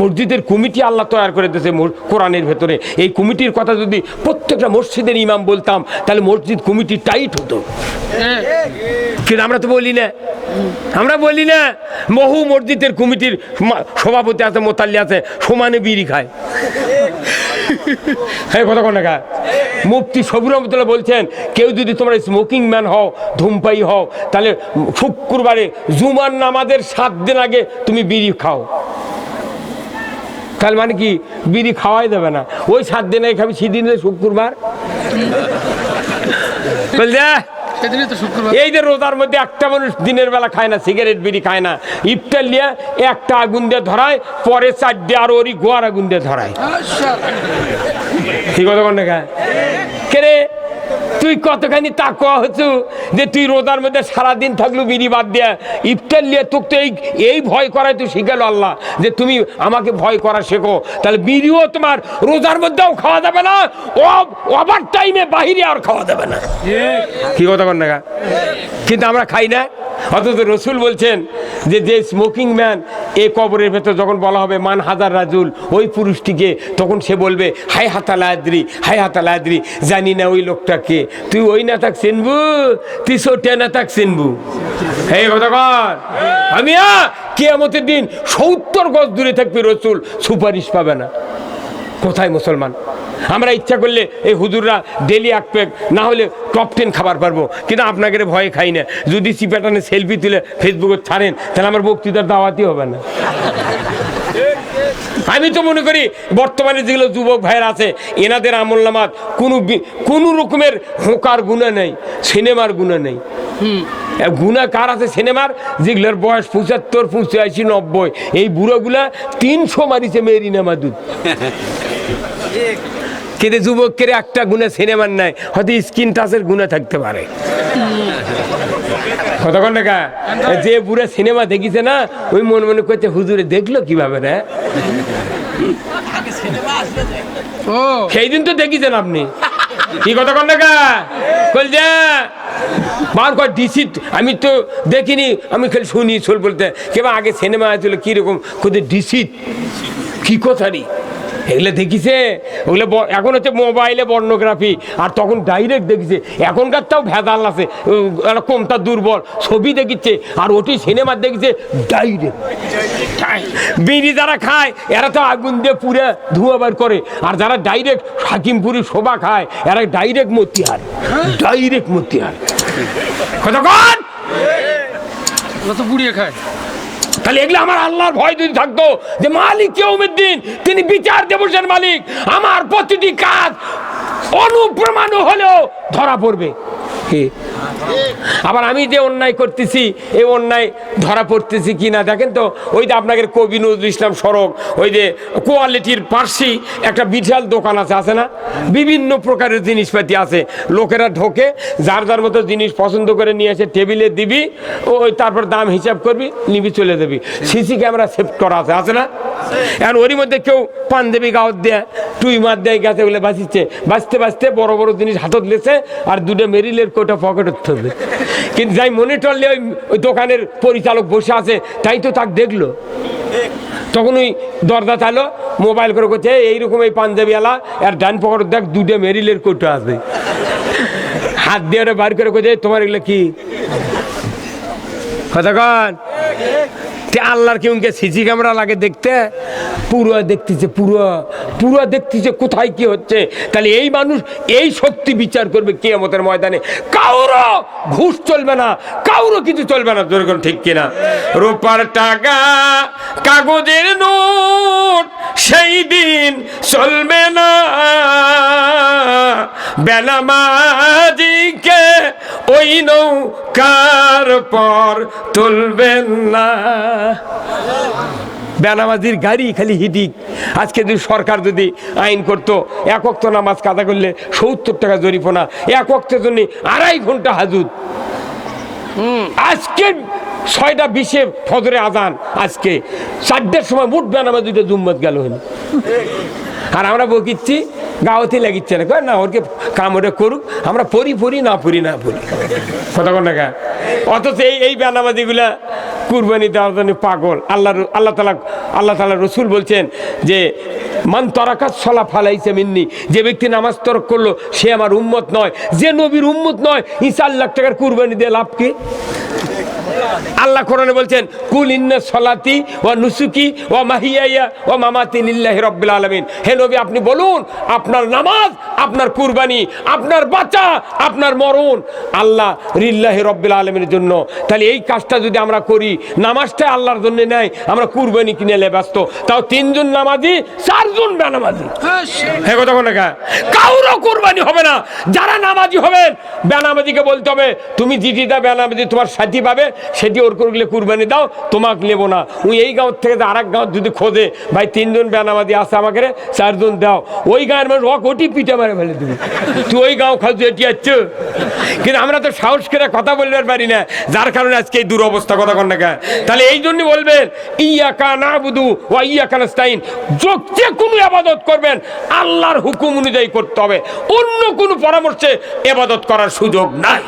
মসজিদের কমিটি আল্লাহ তৈরি করে দিয়েছে কোরআনের ভেতরে। এই কমিটির কথা যদি প্রত্যেকটা মসজিদের ইমাম বলতাম, তাহলে মসজিদ কমিটি টাইট হতো। কিন্তু আমরা তো বলি না, বহু মসজিদের কমিটির সভাপতি আছে, মোতাল্লি আছে, সমানে বিড়ি খায়। কথা কোন না, মুফতি সবুর রহমতুল্লাহ বলছেন, কেউ যদি তোমরা স্মোকিং ম্যান হও, ধূমপায়ী হও, তাহলে শুক্রবারে জুমার নামাজের 7 দিন আগে তুমি বিড়ি খাও। তাহলে মানে কি, বিড়ি খাওয়াই দেবে না, ওই 7 দিন আগে খাবি, সেদিন শুক্রবার। এই যে রোজার মধ্যে একটা মানুষ দিনের বেলা খায় না, সিগারেট বিড়ি খায় না, ইফতার নিয়ে একটা আগুন দিয়ে ধরায়, পরে 4 আর ওরই গোয়ার আগুন দিয়ে ধরায়। ঠিক কথা কোন খায় কে রে, তুই কতখানি তাকওয়া হচ্ছু যে তুই রোজার মধ্যে সারাদিন থাকলো বিড়ি বাদ দিয়ে, ইফতার নিয়ে তোকে তো এই ভয় করাই তুই শিখালো আল্লাহ, যে তুমি আমাকে ভয় করা শেখো। তাহলে বিড়িও তোমার রোজার মধ্যেও খাওয়া যাবে না, ওভার টাইমে বাহিরে আর খাওয়া যাবে না। কি কথা কন না, কিন্তু আমরা খাই না। অথচ রসুল বলছেন যে স্মোকিং ম্যান, এ কবরের ভেতর যখন বলা হবে মান হাজার রাজুল, ওই পুরুষটিকে, তখন সে বলবে হায় হাতালা আদ্রি, হায় হাতালা আদ্রি, জানি না ওই লোকটাকে। তুই ওই না থাক চিনবু, তুই সোটে না থাক চিনবু। হে কথা কর, আমি কিয়ামতের দিন 70 গজ দূরে থাকবি, রসুল সুপারিশ পাবে না। কোথায় মুসলমান? আমরা ইচ্ছা করলে এই হুজুররা ডেলি 1 প্যাক, না হলে টপ 10 খাবার পারবো, কিন্তু আপনাকে ভয়ে খাই না। যদি চিপাটানে সেলফি তুলে ফেসবুকে ছাড়েন, তাহলে আমার বক্তৃতার দাওয়াতই হবে না। আমি তো মনে করি বর্তমানে যেগুলো যুবক ভাইয়ের আছে, এনাদের আমল নামাত কোনো রকমের হোকার গুণা নেই, সিনেমার গুণা নেই। গুণা কার আছে? সিনেমার, যেগুলোর বয়স 75, 85, 90, এই বুড়োগুলা 300 মারিছে মেরিনা মাদুদ। কিন্তু যুবকের একটা গুণা সিনেমার নাই, হয়তো স্কিন টাচের গুণা থাকতে পারে। কতক্ষণ টাকা যে বুড়া সিনেমা দেখিছে না, ওই মনে মনে করছে হুজুরে দেখলো কিভাবে রে, সেই দিন তো দেখিছেন আপনি। কি কতক্ষণ টাকা বল যে বার কর ডিসিট, আমি তো দেখিনি, আমি খালি শুনি সোল বলতে। কেবা আগে সিনেমা আসছিল কিরকম কোথায় ডিসিট, কি কথারই এগুলো দেখিছে। ওগুলো এখন হচ্ছে মোবাইলে পর্নোগ্রাফি, আর তখন ডাইরেক্ট দেখিছে। এখনকার তাও ভেজাল আছে, কমতা দুর্বল ছবি দেখিচ্ছে, আর ওটি সিনেমা দেখিছে ডাইরেক্ট। বিড়ি যারা খায় এরা তো আগুন দিয়ে পুরে ধোঁয়া বার করে, আর যারা ডাইরেক্ট হাকিমপুরি শোভা খায় এরা ডাইরেক্ট মতিহার, ডাইরেক্ট মতিহার। কতক্ষণ তো পুড়িয়ে খায়। তাহলে এগুলো আমার আল্লাহর ভয় যদি থাকতো, যে মালিক ইয়াউমিদ্দিন, তিনি বিচার দিবসের মালিক, আমার প্রতিটি কাজ অনুপ্রমাণ হলেও ধরা পড়বে। আবার আমি যে অন্যায় করতেছি, এই অন্যায় ধরা পড়তেছি কিনা দেখেন তো। ওই যে আপনাকে কবি নজরুল ইসলাম সড়ক, ওই যে কোয়ালিটির পার্শ্বে একটা বিশাল দোকান আছে না, বিভিন্ন প্রকারের জিনিসপাতি আছে। লোকেরা ঢোকে, যার যার মতো জিনিস পছন্দ করে নিয়ে এসে টেবিলে দিবি, ওই তারপর দাম হিসাব করবি, নিবি, চলে যাবি। সিসি ক্যামেরা সেট করা আছে না? এখন ওরই মধ্যে কেউ পাঞ্জাবি গাওয়াত দেয়, টুই মার দেয়, গেছে বলে বাঁচিচ্ছে, বাঁচতে বাঁচতে বড় বড় জিনিস হাতত লেছে, আর 2টা মেরিলের কোটা পকেটত থাকবে। কিন্তু যাই মনিটর নিয়ে ওই দোকানের পরিচালক বসে আছে, তাই তো তাকে দেখলো। তখন ওই দরজা চালো, মোবাইল করে করছে এইরকম এই পাঞ্জাবিওয়ালা, আর ডান পকেট দেখ 2টা মেরিলের কোটা আছে। হাত দিয়ে ওরা বার করে কোথায় তোমার এগুলো কি কথা কন আল্লাহর কি উনকে সিসি ক্যামেরা লাগে দেখতে পুরো দেখতেছে পুরো দেখতেছে কোথায় কি হচ্ছে তাহলে এই মানুষ এই শক্তি বিচার করবে কিয়ামতের ময়দানে কাউরো ঘুষ চলবে না কাউরো কিছু চলবে না যেরকম ঠিক কিনা রূপার টাকা কাগজের নোট সেই দিন চলবে না বেনামাজিকে ওই নৌকার পর তুলবেন না বেনামাজির গাড়ি খালি হিডিক আজকে যদি সরকার যদি আইন করতো এক ওয়াক্ত নামাজ কাদা করলে 70 টাকা জরিমানা এক ওয়াক্তের জন্য 2.5 ঘন্টা হাজুত আজকে 6:20 ফজরে আজান আজকে 4টার সময় মোট বেনামাজিটা জুম্মত গেল হলো আর আমরা বকিচ্ছি গাওয়াতে লাগিচ্ছে না না ওরকে কাম ওটা করুক আমরা পড়ি না পড়ি কথা কোন টাকা অথচ এই বেনামাজিগুলা কুরবানি দেওয়ার জন্য পাগল আল্লাহ তাআলা রসুল বলছেন যে মান তারাকাত সলা ফালাইছে মিন্নি যে ব্যক্তি নামাজ তরক করলো সে আমার উম্মত নয় যে নবীর উম্মত নয় 4 লাখ টাকার কুরবানি দিয়ে লাভ কি আল্লাহ কোরআনে বলছেন কুল ইন্না সলাতি ওয়া নুসুকি ওয়া মাহিয়ায়া ওয়া মামাতি লিল্লাহি রাব্বিল আলামিন হে নবী আপনি বলুন আপনার নামাজ আপনার কুরবানি আপনার বাঁচা আপনার মরণ আল্লাহ লিল্লাহি রাব্বিল আলামিনের জন্য তাহলে এই কাজটা যদি আমরা করি নামাজটা আল্লাহর জন্য নাই আমরা কুরবানি কিনে লে ব্যস্ত তাও 3 জন নামাজি 4 জন বেনামাজি হে কথা কোন না কাউরো কুরবানি হবে না যারা নামাজি হবেন বেনামাজিকে বলতে হবে তুমি জিটিটা বেনামাজি তোমার সাথী পাবে সেটি ওর করলে কুরবানি দাও তোমাকে নেব না ওই এই গাঁও থেকে আরেক গাঁও যদি খোঁজে ভাই 3 জন বেনামাজি আছে আমাকে 4 জন দাও ওই গাঁয়ের মানুষ ওটি পিঠে মারে ফেলে দিবি তুই ওই গাঁও খাওয়া এটি আসছ কিন্তু আমরা তো সাহস করে কথা বলতে পারি না যার কারণে আজকে এই দুরবস্থা কথা কন না তাহলে এই জন্য বলবেন ইয়াকা নাবুদু ওয়া ইয়াকা নাস্তাইন যে কোনো ইবাদত করবেন আল্লাহর হুকুম অনুযায়ী করতে হবে অন্য কোনো পরামর্শে ইবাদত করার সুযোগ নাই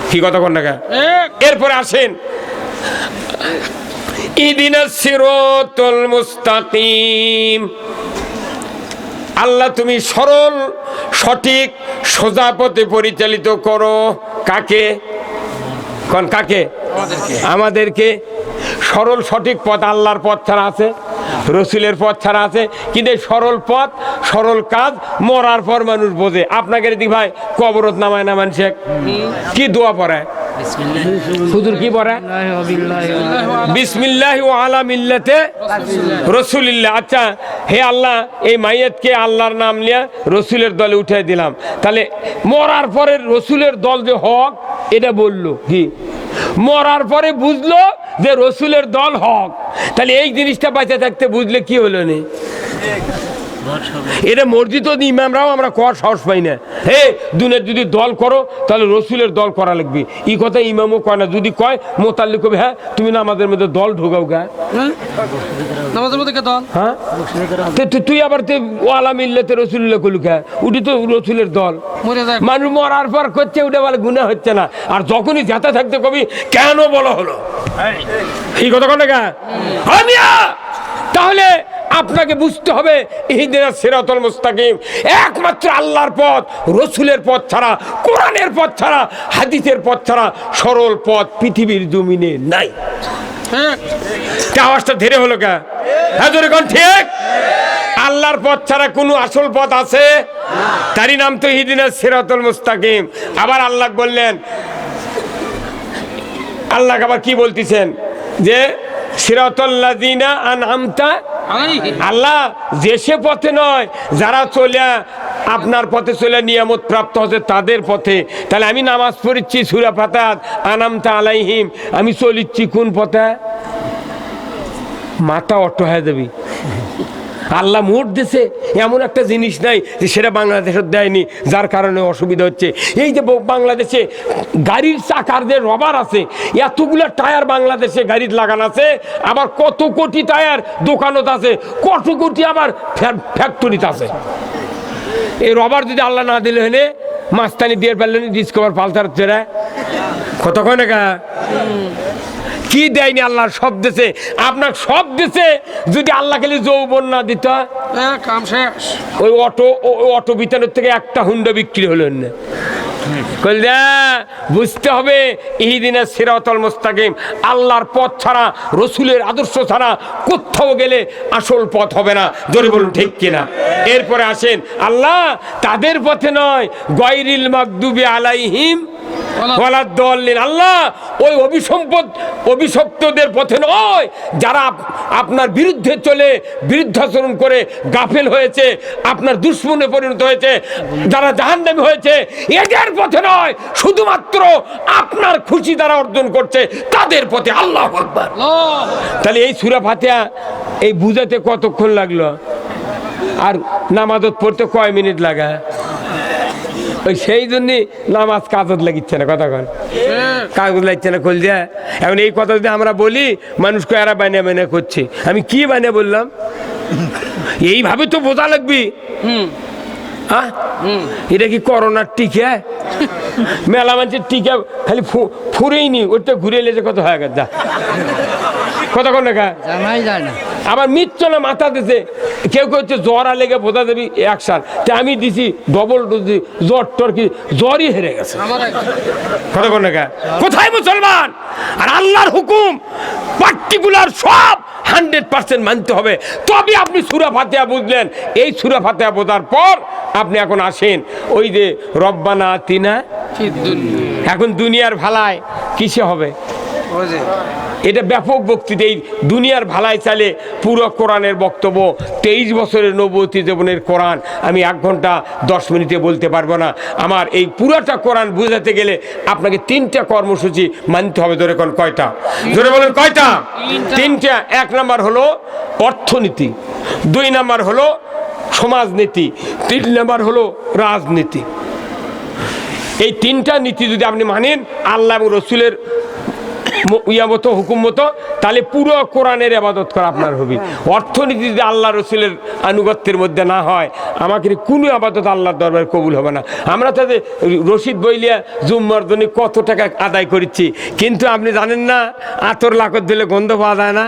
কি কথা কন না এরপরে আসেন ইহদিনাস সিরাতাল মুস্তাকিম আল্লাহ তুমি সরল সঠিক সোজা পথে পরিচালিত করো কাকে আমাদেরকে সরল সঠিক পথ আল্লাহর পথ ছাড়া আছে রসুলের পথ ছাড়া আছে কিন্তু সরল পথ সরল কাজ মরার পর মানুষ বোঝে আপনাকে দিদি ভাই কবরত নামায় না মানুষ কি দোয়া পড়ায় হুজুর কি পড়ায় বিসমিল্লাহি ওয়া আলা মিল্লাতে রাসূলিল্লাহ আচ্ছা হে আল্লাহ এই মাইয়াতকে আল্লাহর নাম নিয়ে রসুলের দলে উঠিয়ে দিলাম তাহলে মরার পরে রসুলের দল যে হক এটা বললো কি মরার পরে বুঝলো যে রসুলের দল হক তাহলে এই জিনিসটা বাঁচা থাকতে বুঝলে কি হলো না এটা মসজিদ ইমামরাও আমরা কর সাহস পাই না হে দুনের যদি দল করো তাহলে রসুলের দল করা লাগবে এই কথা ইমামও কয় না যদি কয় মোতাল্লিক হবে হ্যাঁ তুমি না আমাদের মধ্যে দল ঢোকাও গা নামাজের মধ্যে দল হ্যাঁ তুই আবার ওয়ালা মিল্লাতে রসুল্লাহ কলুকা উঠি তো রসুলের দল মানুষ মরার পর করছে ওটা বলে গুনাহ হচ্ছে না আর যখনই যেতে থাকতে কবি কেন বলা হলো এই কথা কন না তাহলে আপনাকে বুঝতে হবে ইহদিনাস সিরাতাল মুস্তাকিম একমাত্র আল্লাহর পথ রসুলের পথ ছাড়া কোরআনের পথ ছাড়া হাদিসের পথ ছাড়া সরল পথ পৃথিবীর জমিনে নাই আওয়াজটা ধীরে হলো কা হ্যাঁ জোরে কোন ঠিক আল্লাহর পথ ছাড়া কোনো আসল পথ আছে তারই নাম তো ইহদিনাস সিরাতাল মুস্তাকিম আবার আল্লাহ বললেন আল্লাহ আবার কি বলতেছেন যে সিরাতাল্লাযিনা আনআমতা আল্লাহ যে সে পথে নয় যারা চলে আপনার পথে চলে নিয়ামত প্রাপ্ত হচ্ছে তাদের পথে তাহলে আমি নামাজ পড়িচ্ছি সূরা ফাতিহাত আনআমতা আলাইহিম আমি চলিচ্ছি কোন পথে মাথা অটো হয়ে যাবে আল্লাহ মোট দেশে এমন একটা জিনিস নাই যে সেটা বাংলাদেশের দেয়নি যার কারণে অসুবিধা হচ্ছে এই যে বাংলাদেশে গাড়ির চাকার যে রবার আছে এতগুলো টায়ার বাংলাদেশে গাড়ির লাগানো আছে আবার কত কোটি টায়ার দোকানত আছে কত কোটি আবার ফ্যাক্টরিতে আছে এই রবার যদি আল্লাহ না দিলে হলে মাস্তানি দিয়ে পারলেন ডিসকভার পালসার ছেড়ে কত কয় না কি দেয়নি আল্লাহ সব দেশে আপনার সব দেশে যদি আল্লাহ খালি যৌবন না দিত ওই অটো বিতানের থেকে একটা হুন্ডা বিক্রি হলো না কইলা বুঝতে হবে ইহদিনাস সিরাতাল মুস্তাকিম, আল্লাহর পথ ছাড়া, রসুলের আদর্শ ছাড়া কোথাও গেলে আসল পথ হবে না। জোরে বলুন ঠিক কিনা। এরপরে আসেন, আল্লাহ তাদের পথে নয়, গায়রিল মাগদুবি আলাইহিম ওয়ালাদ-দাল্লিন, আল্লাহ ওই অভিশপ্তদের পথে নয়, যারা আপনার বিরুদ্ধে চলে বিরুদ্ধাচরণ করে গাফেল হয়েছে, আপনার দুশমনে পরিণত হয়েছে, যারা জাহান্নামী হয়েছে, এদের পথে নয়, শুধুমাত্র আপনার খুশি দ্বারা অর্জন করছে তাদের পথে। আল্লাহু আকবার। তাহলে এই সূরা ফাতিহা এই বুঝাতে কতক্ষণ লাগলো, আর নামাজত পড়তে কয় মিনিট লাগা? ওই সেই জন্যই নামাজ কাজত লাগিচ্ছে না, কথা কন কাগজ লাগছে না খোল যায়। এখন এই কথা যদি আমরা বলি, মানুষকে এরা বানিয়ে বানিয়ে করছে। আমি কি বানিয়ে বললাম? এইভাবে তো বোঝা লাগবি। হ্যাঁ, এটা কি করোনার টিকা? মেলা মানুষের টিকা খালি ফুরেই নি, ওটা ঘুরে এলে যে কত হয়ে গেছে কথা কন দেখা জানাই যায় না। আবার মিথ্যা মাথা দিছে, কেউ কেউ হচ্ছে জ্বর লেগে বোঝা দেবি 1 সাল, তা আমি দিছি ডবল ডোজ, জ্বর টর কি জ্বরই হেরে গেছে কথা কন দেখা। কোথায় মুসলমান? আর আল্লাহর হুকুম পার্টিকুলার সব 100% মানতে হবে, তবে আপনি সূরা ফাতিহা বুঝলেন। এই সূরা ফাতিহা বোঝার পর আপনি এখন আসেন ওই যে রব্বানা আতিনা, এখন দুনিয়ার ভালায় কিসে হবে? এটা ব্যাপক বক্তৃতা। এই দুনিয়ার ভালাই চালে পুরো কোরআনের বক্তব্য, 23 বছরের নবুয়তি জীবনের কোরআন আমি 1 ঘন্টা 10 মিনিটে বলতে পারবো না। আমার এই পুরোটা কোরআন বুঝাতে গেলে আপনাকে 3টা কর্মসূচি মানতে হবে। ধরে কোন কয়টা? জোরে বলেন কয়টা? 3টা। 1 নাম্বার হলো অর্থনীতি, 2 নাম্বার হলো সমাজনীতি, 3 নাম্বার হলো রাজনীতি। এই 3টা নীতি যদি আপনি মানেন আল্লাহ এবং রসুলের মতো হুকুম মতো, তাহলে পুরো কোরআনের ইবাদত করা আপনার হবে। অর্থনীতি যদি আল্লাহ রসুলের আনুগত্যের মধ্যে না হয়, আমাকে কোনো আবাদত আল্লাহর দরবারে কবুল হবে না। আমরা তো রশিদ বইলিয়া জুম্মার জন্য কত টাকা আদায় করছি, কিন্তু আপনি জানেন না আতর লাকত দিলে গন্ধ পাওয়া যায় না।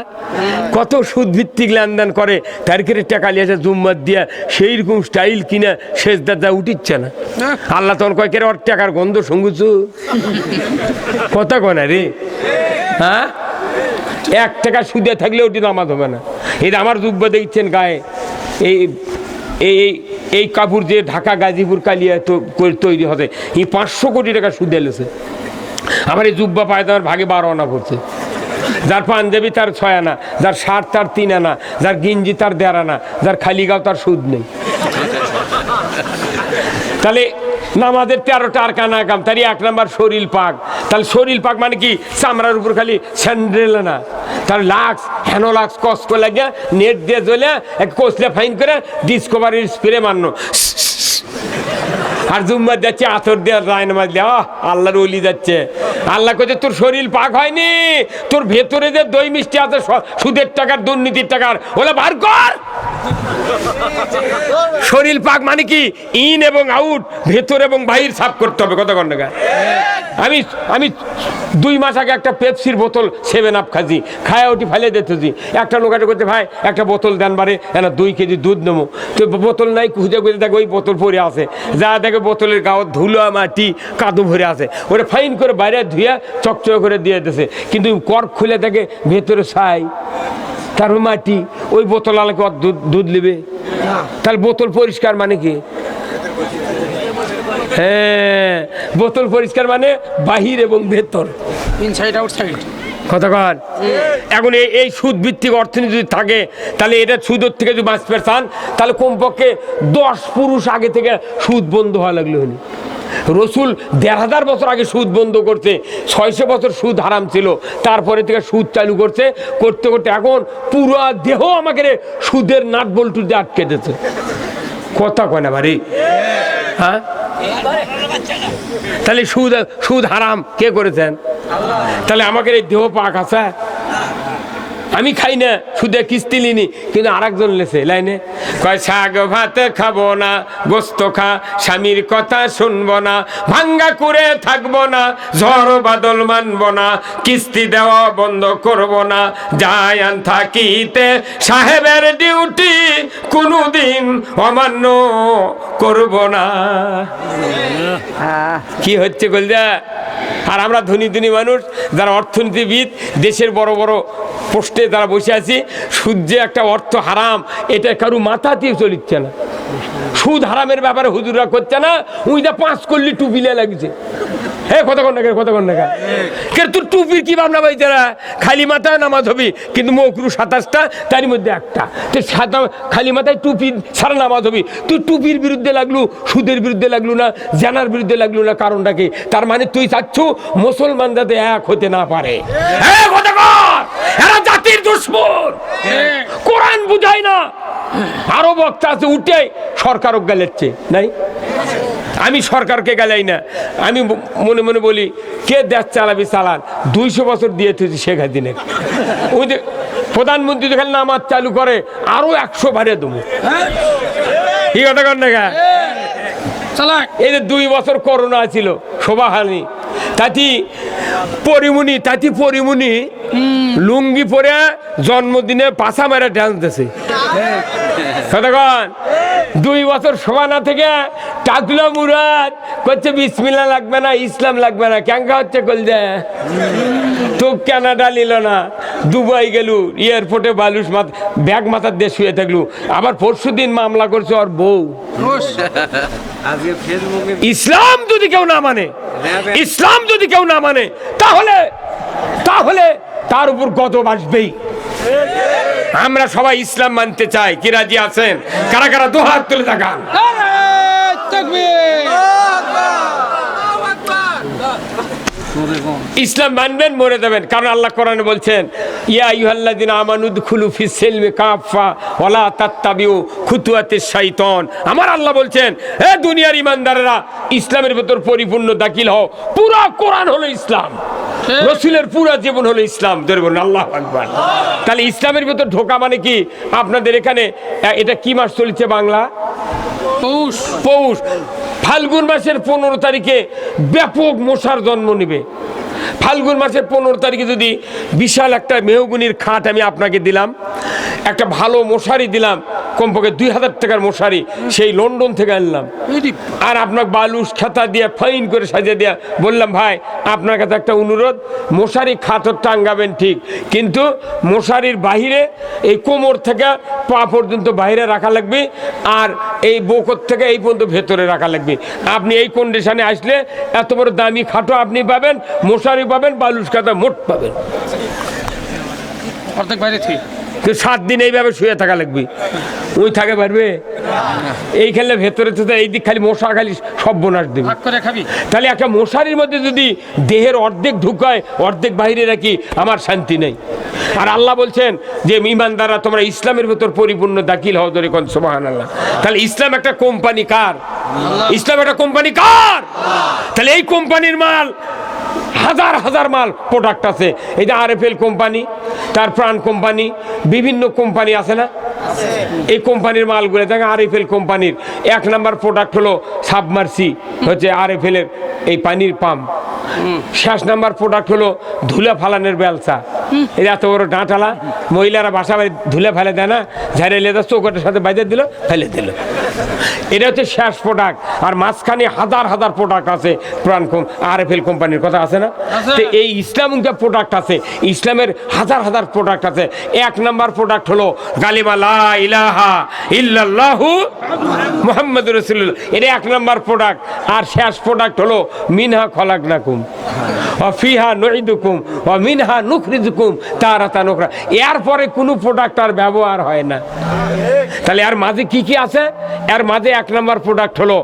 কত সুদভিত্তিক লেনদেন করে, তার করে টাকা নিয়ে আসে জুম্মার দিয়া, সেই রকম স্টাইল কিনা সেজদার যা উঠিচ্ছে না। আল্লাহ তখন কয় কেরে ওর টাকার গন্ধ সঙ্গুছু কথা কয় না রে। হ্যাঁ, 1 টাকা সুদে থাকলে ওটি নামাজ হবে না। এই আমার জুব্বা দেখছেন গায়ে, এই এই এই কাপড় যে ঢাকা গাজীপুর কালিয়া তৈরি হবে, এই 500 কোটি টাকা সুদে এলেছে। আমার এই জুব্বা পায়দামার ভাগে 12 আনা পড়ছে। যার পাঞ্জাবি তার 6 আনা, যার শার্ট তার 3 আনা, যার গিঞ্জি তার 1.5 আনা, যার খালি গাও তার সুদ নেই। তাহলে নামাজের 13টা আরকান আকাম, তারই 1 নাম্বার শরীর পাক। তাহলে শরীর পাক মানে কি? চামড়ার উপর খালি স্যান্ডেল না, তার লাক্স হ্যানোলাক্স কষ্ট লাগে নেট দিয়ে জ্বলে এক কষলে ফাইন করে ডিসকভারির স্প্রে মারনো। আর জুম্মার যাচ্ছে আতর দেওয়ার রায়না মারলে আল্লাহর ওলি যাচ্ছে। আল্লাহ কইছে তোর শরীর পাক হয়নি, তোর ভেতরে যে দই মিষ্টি আছে সুদের টাকার দুর্নীতির টাকার, ওলা বার কর। শরীর পাক মানে কি? ইন এবং আউট, ভেতর এবং বাহির সাফ করতে হবে। কত ঘন্টা আমি 2 মাস আগে একটা পেপসির বোতল 7 আপ খাজি, খায় ওটি ফেলে দিতেছি। একটা লোকাটা করতে ভাই একটা বোতল দেন বারে, না 2 কেজি দুধ নেবো। তো বোতল নাই, খুঁজে খুঁজে দেখো ওই বোতল পরে আছে, যা দেখে বোতলের গাও ধুলো মাটি কাদু ভরে আছে, ওটা ফাইন করে বাইরে ধুয়ে চকচক করে দিয়ে দিতেছে। কিন্তু কর্ক খুলে দেখে ভেতরে ছাই, তারপর মাটি। ওই বোতল আলাকে দুধ নেবে? তাহলে বোতল পরিষ্কার মানে কি? হ্যাঁ, বোতল পরিষ্কার মানে বাহির এবং ভেতর, ইনসাইড আউটসাইড কতক্ষণ। এখন এই সুদ ভিত্তিক অর্থনীতি যদি থাকে, তাহলে এটা সুদের থেকে যদি বাঁচতে চান, তাহলে কমপক্ষে 10 পুরুষ আগে থেকে সুদ বন্ধ হওয়া লাগলো। হলো রসুল 1500 বছর আগে সুদ বন্ধ করতে, 600 বছর সুদ হারাম ছিল, তারপরে থেকে সুদ চালু করতে করতে করতে এখন পুরো দেহ আমাকে সুদের নাট বল্টু দিয়ে আটকে দিতে। কথা কয় না বাড়ি? হ্যাঁ, তাহলে সুদ হারাম কে করেছেন? তাহলে আমাকে এই দেহ পাক আছে, আমি খাই না, সুদে কিস্তি নিনি, কিন্তু আরেকজন লেছে লাইনে কয় শাক ভাত খাবো না, গোস্ত খা, স্বামীর কথা শুনবো না, ভাঙ্গা করে থাকবো না, ঝড় বাদল মানবো না, কিস্তি দেওয়া বন্ধ করবো না, যায়ান থাকিতে সাহেবের ডিউটি কোনোদিন অমান্য করবো না। কি হচ্ছে বলজা? আর আমরা ধনী ধনী মানুষ যারা অর্থনীতিবিদ, দেশের বড় বড় পোস্টে যারা বসে আছি, সুদ যে একটা অর্থ হারাম এটা কারো মাথাতেই চলিচ্ছে না। সুদ হারামের ব্যাপারে হুজুররা করছে না, উইটা 5 করলি টুপিলে লাগছে। হ্যাঁ, কতক্ষণ না কতক্ষণ না তোর টুপির কি ভাবনা ভাই? যারা খালি মাথায় নামাজ হবি, কিন্তু মকরু 27টা, তার মধ্যে একটা তো খালি মাথায় টুপি সারা নামাজ হবি। তুই টুপির বিরুদ্ধে লাগলু, সুদের বিরুদ্ধে লাগলু না, জানার বিরুদ্ধে লাগলু না, কারণটা কি? তার মানে তুই চাচ্ছ মুসলমান যাতে এক হতে না পারে। এরা জাতির দুশ্মন, কোরআন বুঝায় না। আরো বক্তা আছে উঠে সরকারও গালাচ্ছে নাই, আমি সরকারকে গালাই না, আমি মনে মনে বলি কে দেশ চালাবি চালান, 200 বছর দিয়ে তুই শেখ হাসিনা। ওই যে প্রধানমন্ত্রী যেখানে নামাজ চালু করে আরো 100 বাড়িয়ে দেবো। কি কথা কর না? এই যে 2 বছর করোনা ছিল, শোভাহানি, তাতি পরিমুনি লুঙ্গি পরে জন্মদিনে পাছা মেরে ডান্স দিছে। কতক্ষণ 2 বছর শোভা না থেকে টাকলো মুরাদ করছে বিসমিল্লাহ লাগবে না, ইসলাম লাগবে না, ক্যাঙ্কা হচ্ছে কলজা। তো কানাডা নিল না, দুবাই গেলু, এয়ারপোর্টে বালুস ব্যাগ মাথার দিয়ে শুয়ে থাকলু, আবার পরশুদিন মামলা করছে ওর বউ। ইসলাম যদি কেউ না মানে, ইসলাম যদি কেউ না মানে, তাহলে তার উপর গজব আসবেই। আমরা সবাই ইসলাম মানতে চাই, কি রাজি আছেন? কারা কারা দুহাত তুলে দেখান। ইসলাম মানবেন, মরে যাবেন। কারণ আল্লাহ কোরআনে বলছেন, ইয়া আইয়ুহাল্লাযিনা আমানু দুখুলু ফিস সিলমি কাফা ওয়ালা তাত্তাবিউ খুতুওয়াতিশ শাইতান। আমার আল্লাহ বলছেন, হে দুনিয়ার ইমানদারেরা, ইসলামের ভিতর পরিপূর্ণ দাখিল হও। পুরো কোরআন হলো ইসলাম, রাসূলের পুরো জীবন হলো ইসলাম। ধরে বলুন আল্লাহু আকবার। তাহলে ইসলামের ভিতর ঢোকা মানে কি? আপনাদের এখানে এটা কি মাস চলছে? বাংলা পৌষ। ফাল্গুন মাসের 15 তারিখে ব্যাপক মশার জন্ম নেবে। ফাল্গুন মাসের 15 তারিখে যদি বিশাল একটা মেহগুনির খাট আমি আপনাকে দিলাম, একটা ভালো মশারি দিলাম, কমপক্ষে 2000 টাকার মশারি, সেই লন্ডন থেকে আনলাম, আর আপনাকে বালুস খাতা দিয়ে ফাইন করে সাজিয়ে দিয়ে বললাম, ভাই আপনার কাছে একটা অনুরোধ, মশারি খাটও টাঙ্গাবেন ঠিক, কিন্তু মশারির বাহিরে এই কোমর থেকে পা পর্যন্ত বাইরে রাখা লাগবে, আর এই বকর থেকে এই পর্যন্ত ভেতরে রাখা লাগবে। আপনি এই কন্ডিশনে আসলে এত বড় দামি খাটও আপনি পাবেন, মশারি পাবেন, বালুস খাতা মোট পাবেন। অর্ধেক বাইরে 7 দিন এইভাবে শুয়ে থাকা লাগবে। ওই থাকে পারবে? এই খেলে ভেতরে তো এই দিক খালি মশা, খালি সব বোনাস দেবে। তাহলে একটা মশারির মধ্যে যদি দেহের অর্ধেক ঢুকায়, অর্ধেক বাইরে রাখি, আমার শান্তি নেই। আর আল্লাহ বলছেন যে ইমানদাররা তোমরা ইসলামের ভেতর পরিপূর্ণ দাখিল হও। ধরে কোন সুবহানাল্লাহ। তাহলে ইসলাম একটা কোম্পানি কার? ইসলাম একটা কোম্পানি কার? তাহলে এই কোম্পানির মাল হাজার হাজার মাল প্রোডাক্ট আছে। এই যে RFL কোম্পানি, তার প্রাণ কোম্পানি, বিভিন্ন কোম্পানি আছে না? এই কোম্পানির মালগুলো দেখেন। RFL কোম্পানির 1 নাম্বার প্রোডাক্ট হলো সাবমার্সি, হচ্ছে RFL এর এই পানির পাম্প। 7 নাম্বার প্রোডাক্ট হলো ধুলা ফালানোর বেলসা। এই এত বড় ডাঁটালা, মহিলারা বাসা বাড়ি ধুলে ফেলে দেয় না, ঝাড়ে লেদা চৌকাটের সাথে বাইরে দিল, ফেলে দিল। এটা হচ্ছে শেষ প্রোডাক্ট। আর মাঝখানে হাজার হাজার প্রোডাক্ট আছে প্রাণ RFL কোম্পানির কথা আছে না? তো এই ইসলাম যে প্রোডাক্ট আছে, ইসলামের হাজার হাজার প্রোডাক্ট আছে। 1 নাম্বার প্রোডাক্ট হলো কালিমা লা ইলাহা ইল্লাল্লাহু মুহাম্মাদুর রাসূলুল্লাহ, এটা 1 নাম্বার প্রোডাক্ট। আর শেষ প্রোডাক্ট হলো মিনহা খলাকনাকুম ওয়া ফিহা নুইদুকুম ওয়া মিনহা নুখরিজুকুম তারাতান উখরা। এরপরে কোনো প্রোডাক্ট আর ব্যবহার হয় না। তাহলে এর মাঝে কি কি আছে? এর মাঝে 1 নাম্বার প্রোডাক্ট হলো,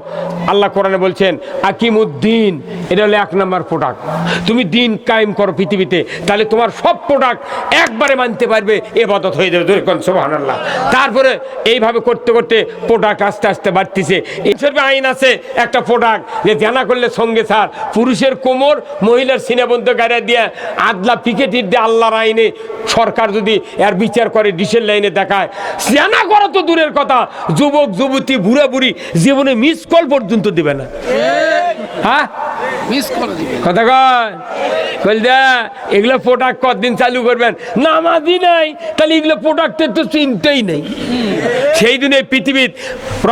আল্লাহ কোরআনে বলছেন আকিমুদ্দিন এটা হলো 1 নম্বর প্রোডাক্ট। তুমি দিন কায়েম করো পৃথিবীতে, তাহলে তোমার সব প্রোডাক্ট একবারে মানতে পারবে, ইবাদত হয়ে যাবে। সুবহানাল্লাহ। তারপরে এইভাবে করতে করতে প্রোডাক্ট আস্তে আস্তে বাড়তিছে। হিসেবে আইন আছে একটা প্রোডাক্ট যে জানা করলে সঙ্গে স্যার পুরুষের কোমর, মহিলার সিনেবন্ধ গাড়ি দিয়ে আদলা পিকেটির দিয়ে আল্লাহর আইনে সরকার যদি এর বিচার করে ডিসেল লাইনে দেখায়, জানা করা তো দূরের কথা, যুবক যুবতী বুড়া বুড়ি জীবনে মিস কল পর্যন্ত দিবে না। হ্যাঁ মিস করে দিবে কথা কয় বলদা এগুলো প্রোডাক্ট কতদিন চালু করবেন? নামাজই নাই, তাহলে এগুলো প্রোডাক্টের তো চিন্তাই নেই। সেই দিনে পৃথিবীর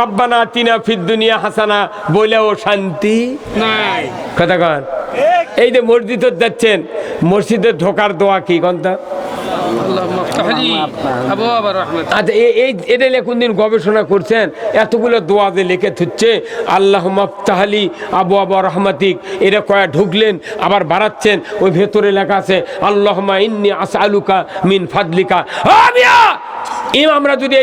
রব্বানা আতিনা ফিদ দুনিয়া হাসানা বলেও শান্তি নাই। কথা কন। এই যে মসজিদে যাচ্ছেন, মসজিদে ঢোকার দোয়া কি কন্তা? আচ্ছা এটা কোন দিন গবেষণা করছেন? এতগুলো দোয়া যে লিখে থুচ্ছে, আল্লাহ মাফতাহালি আবু আবু রহমাতিক, এটা কয়া ঢুকলেন আবার বাড়াচ্ছেন, ওই ভেতরে লেখা আছে আল্লাহুম্মা ইন্নী আসআলুকা মিন ফাদলিকা। আমরা যদি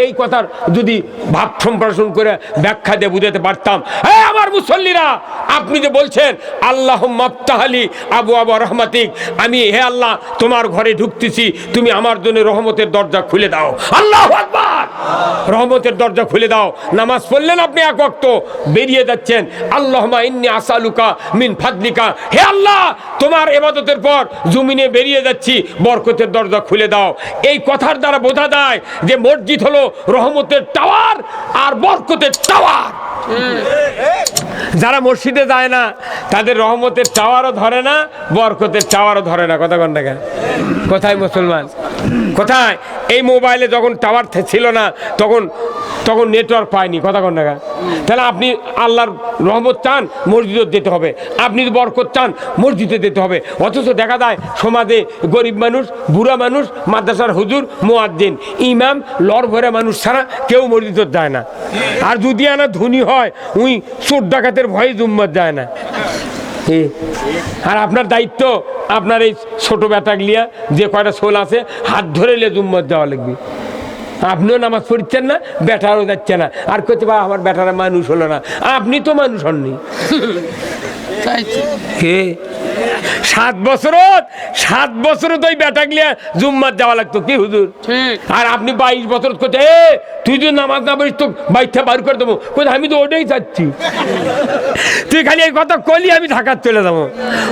এই কথার যদি ভাব সম্প্রসারণ করে ব্যাখ্যা দিয়ে বুঝাতে পারতাম, হ্যাঁ আমার মুসল্লিরা, আপনি যে বলছেন আল্লাহ মাফতাহালি আবু আবু রহমাতিক, আমি হে আল্লাহ তোমার ঘরে ঢুকতেছি, তুমি আমার জন্য রহমতের দরজা খুলে দাও। আল্লাহু আকবার, রহমতের দরজা খুলে দাও। নামাজ পড়লেন আপনি এক ওয়াক্ত, বেরিয়ে যাচ্ছেন আল্লাহুম্মা ইন্নী আসআলুকা মিন ফাদলিকা, হে আল্লাহ তোমার ইবাদতের পর জমিনে বেরিয়ে যাচ্ছি, বরকতের দরজা খুলে দাও। এই কথার দ্বারা বোঝা যায় যে মসজিদ হলো রহমতের টাওয়ার আর বরকতের টাওয়ার। যারা মসজিদে যায় না তাদের রহমতের টাওয়ারও ধরে না, বরকতের টাওয়ারও ধরে না। কথা কন না কেন? কোথায় মুসলমান, কোথায়? এই মোবাইলে যখন টাওয়ার ছিল না তখন নেটওয়ার্ক পায়নি। কথা কন না কেন? তাহলে আপনি আল্লাহর রহমত চান, মসজিদে যেতে হবে। আপনি যদি বরকত চান, মসজিদে যেতে হবে। অথচ দেখা যায় সমাজে গরিব মানুষ, বুড়া মানুষ, মাদ্রাসার হুজুর, মুয়াজ্জিন, ইমাম, লড় ভরা মানুষ ছাড়া কেউ মসজিদে যায় না। আর যদি আনা ধনী হয়, উই চোর ডাকাতের ভয়ে জুম্মত যায় না। আর আপনার দায়িত্ব আপনার এই ছোট ব্যাটাগলিয়া যে কয়টা সোল আছে হাত ধরে নিয়ে জুম্মত দেওয়া লাগবে। আপনিও নামাজ পড়ছেন না, বেটারও যাচ্ছে না, আর কইতে বা আমার বেটারা মানুষ হলো না। আপনি তো মানুষ হননি। কে 7 বছর তো বেটাগলিয়া জুম্মাত যাওয়া লাগতো কি হুজুর? আর আপনি 22 বছর করতে, তুই যদি নামাজ না পড়িস তো বাইকটা বার করে দেবো। কোথায়? আমি তো ওটাই চাচ্ছি। তুই খালি এই কথা কলি, আমি ঢাকার চলে যাবো।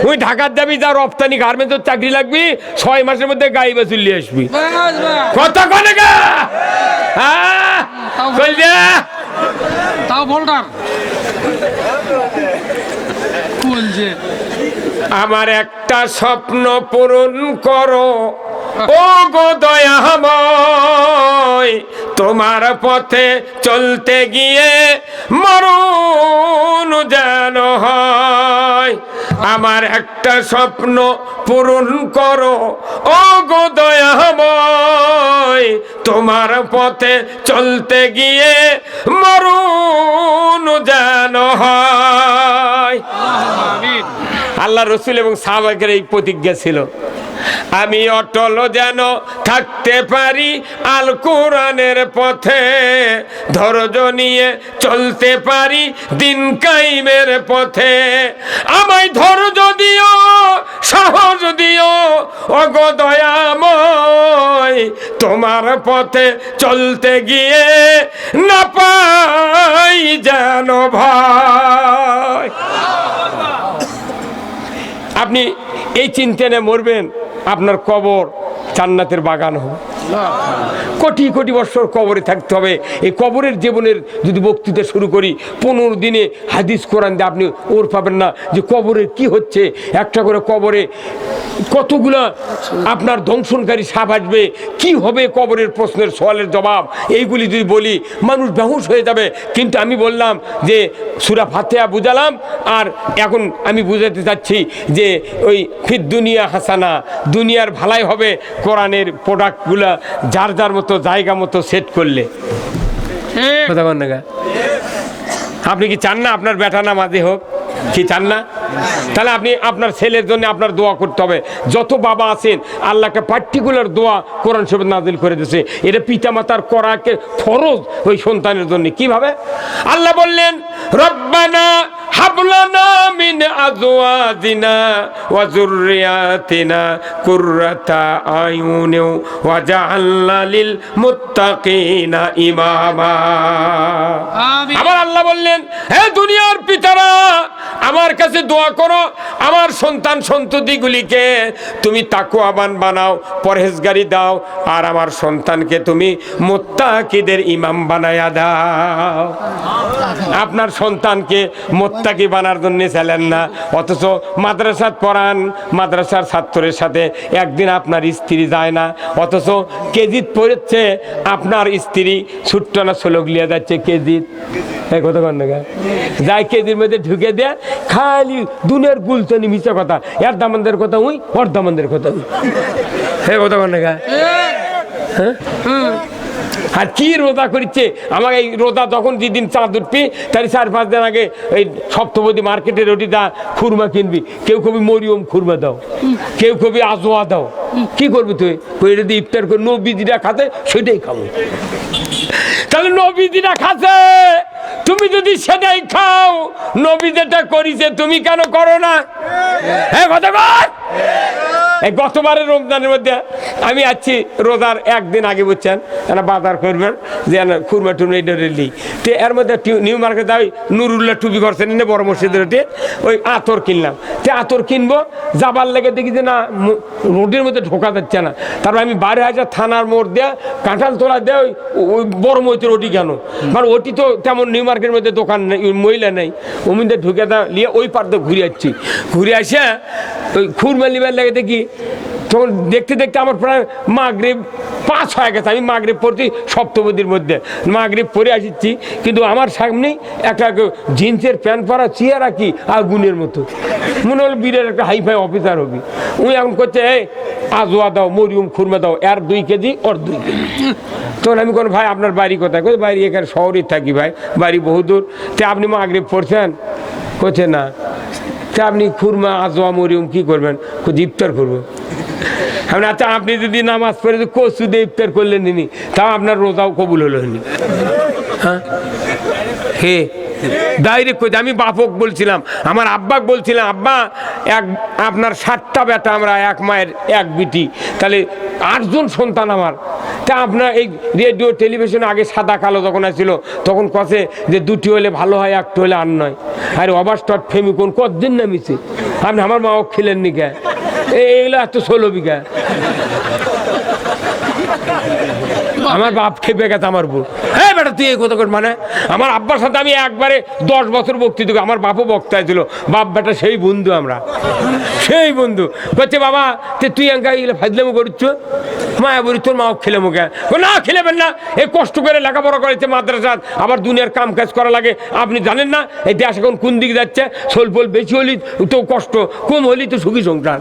ওই ঢাকার যাবি, যা রপ্তানি গার্মেন্টসের চাকরি লাগবি, 6 মাসের মধ্যে গাড়ি বা চলে আসবি। কথা কনে গা? হ্যাঁ তাও ভোল্টার আমার একটা স্বপ্ন পূরণ করো ও গো দয়াময়, তোমার পথে চলতে গিয়ে মরণ যেন হয়। আমার একটা স্বপ্ন পূরণ করো ও গো দয়াময়, তোমার পথে চলতে গিয়ে মরণ যেন হয়। আল্লাহ রসুল এবং সাহাবাদের এই প্রতিজ্ঞা ছিল, আমি অটল যেন থাকতে পারি আল কোরআনের পথে, ধৈর্য নিয়ে চলতে পারি দিন কায়েমের পথে। আমায় ধৈর্য দিও, সাহস দিও ওগো দয়াময়, তোমার পথে চলতে গিয়ে না পাই যেন ভয়। আপনি এই চিন্তা নিয়ে মরবেন, আপনার কবর জান্নাতের বাগান হবে। কোটি কোটি বছর কবরে থাকতে হবে। এই কবরের জীবনের যদি বক্তৃতা শুরু করি, 15 দিনে হাদিস কোরআন দিয়ে আপনি ওর পাবেন না যে কবরে কি হচ্ছে। একটা করে কবরে কতগুলা আপনার দংশনকারী সাপ আসবে, কি হবে কবরের প্রশ্নের সওয়ালের জবাব, এইগুলি যদি বলি মানুষ বেহুশ হয়ে যাবে। কিন্তু আমি বললাম যে সূরা ফাতিহা বুঝালাম, আর এখন আমি বুঝাতে চাচ্ছি যে ওই ফিদ দুনিয়া হাসানা, দুনিয়ার ভালাই হবে কোরআনের প্রোডাক্টগুলা যার যার মতো জায়গা মতো সেট করলে। কথা বল না, আপনি কি চান না আপনার বেটা নামাজি হোক? কি চান না? তাহলে আপনি আপনার ছেলের জন্য আপনার দোয়া করতে হবে। যত বাবা আছেন আল্লাহকে পার্টিকুলার দোয়া কোরআন শরীফে নাজিল করে দিয়েছে, এটা পিতামাতার করাকে ফরজ ওই সন্তানের জন্য। কিভাবে? আল্লাহ বললেন রব্বানা হাবলানা মিন আজওয়াজিনা ওয়া যুররিয়াতিনা কুররাতা আয়ুনি ওয়াজআলনা লিল মুত্তাকিনা ইমামা। আমিন। আমার আল্লাহ বললেন, হে দুনিয়ার পিতারা, আমার কাছে দোয়া করো, আমার সন্তান সন্ততিগুলিকে তুমি তাকওয়াবান বানাও, পরহেজগারি দাও, আর আমার সন্তানকে তুমি মুত্তাকিদের ইমাম বানায়া দাও। আপনার সন্তানকে মোত্তাকি বানার জন্য ছিলেন না, অথচ মাদ্রাসাত পড়ান, মাদ্রাসার ছাত্রের সাথে একদিন আপনার স্ত্রী যায় না, অথচ কেজিত পড়েছে আপনার স্ত্রী ছোট্ট না ষোলক লিয়ে যাচ্ছে কেজিত, কত ঘন্টা যাই কেজির মধ্যে ঢুকে দেয়, খালি দুনিয়ার গুলতনি মিশা কথা, এর দামানদের কথা উই, ওর দামানদের কথা উই, কত ঘন্টা হ্যাঁ। আর কি রোজা করছে আমাকে, এই রোজা যখন যেদিন চাঁদ উঠবি তার 4-5 দিন আগে এই সপ্তপদী মার্কেটে রুটি দা খুরমা কিনবি, কেউ কবি মরিয়ম খুরমা দাও, কেউ কবি আজোয়া দাও, কি করবি তুই? এটা দিয়ে ইফতার করে নবীজিরা খাতে সেটাই খাবো। তাহলে নবীজিরা খাচ্ছে, তুমি যদি সেটাই খাও, নবী যেটা করিছে তুমি কেন করো না? হ্যাঁ কথা বল। এই গতবারের রমজানের মধ্যে আমি আছি রোজার একদিন আগে, বুঝছেন, এনা বাজার করবেন যে খুরমা টুরমা এটা রেলি, তো এর মধ্যে নিউ মার্কেট যাই, নুরুল্লাহ টুপি করছেন না বড় মসজিদের ওটি, ওই আতর কিনলাম, তো আতর কিনবো, যাবার লেগে দেখি যে না রোডের মধ্যে ঢোকা যাচ্ছে না, তারপর আমি 12,000 থানার মোড় দেয়া কাঁঠাল তোলা দেয় ওই বড় মহিতের ওটি কেন, মানে ওটি তো তেমন নিউ মার্কেটের মধ্যে দোকান নেই, মহিলা নেই, ওমিতে ঢুকে দেওয়া নিয়ে ওই পার দিয়ে ঘুরে যাচ্ছি, ঘুরে আসে ওই খুরমা লিবার লেগে দেখি, তখন দেখতে দেখতে আমার প্রায় মাগরিব 5 হয়ে গেছে, আমি মাগরিব পড়ছি সপ্তপদীর মধ্যে, মাগরিব পরে আসছি, কিন্তু আমার সামনেই একটা জিন্সের প্যান্ট পরা চেয়ারা কি আগুনের মতো, মনে হলো বীরের একটা হাইফাই অফিসার হবি, উনি এখন করছে এই আজোয়া দাও, মরিয়ম খুরমা দাও, এর 2 কেজি ওর 2 কেজি। তখন আমি কোনো ভাই আপনার বাড়ি কোথায়? কোথায় বাড়ি এখানে শহরেই থাকি ভাই, বাড়ি বহুদূর। তে আপনি মাগরিব পড়ছেন? কোথায় না, তে আপনি খুরমা আজোয়া মরিয়ম কি করবেন? ইফতার করবো। আমি আচ্ছা, আপনি যদি নামাজ পড়ে কচু দিয়ে ইফতার করলেন নি, তাও আপনার রোজাও কবুল হলো নি? হ্যাঁ হে ডাইরেক্ট কই, আমি বাপক বলছিলাম, আমার আব্বাক বলছিলাম, আব্বা আপনার 7টা বেটা, আমরা এক মায়ের এক বিটি, তাহলে 8 জন সন্তান আমার, তা আপনার এই রেডিও টেলিভিশনে আগে সাদা কালো যখন আসছিল তখন কষে যে 2টি হলে ভালো হয়, 1টা হলে আর নয়, আরে অবাস্টট ফেমিকোন কতদিন নামিছে, আপনি আমার মাও খেলেননি কে? এইগুলো এত 16 বিঘা, আমার বাপ খেপে গেছে আমার বউ, হ্যাঁ বেটা তুই এই কথা কর, মানে আমার আব্বার সাথে আমি একবারে 10 বছর বক্তৃতা, আমার বাপও বক্তা ছিল, বাপ বেটা সেই বন্ধু, আমরা সেই বন্ধু। বলছে বাবা তুই একা এগুলো ফাজলামো করছ, মায়া বলি তোর মাও খেলে মুখে, না খেলেবেন না, এই কষ্ট করে লেখাপড়া করেছে মাদ্রাসাত, আবার দুনিয়ার কাম কাজ করা লাগে, আপনি জানেন না এই দেশ এখন কোন দিকে যাচ্ছে, সোলফোল বেশি হলি তো কষ্ট, কম হলি তো সুখী সংসার।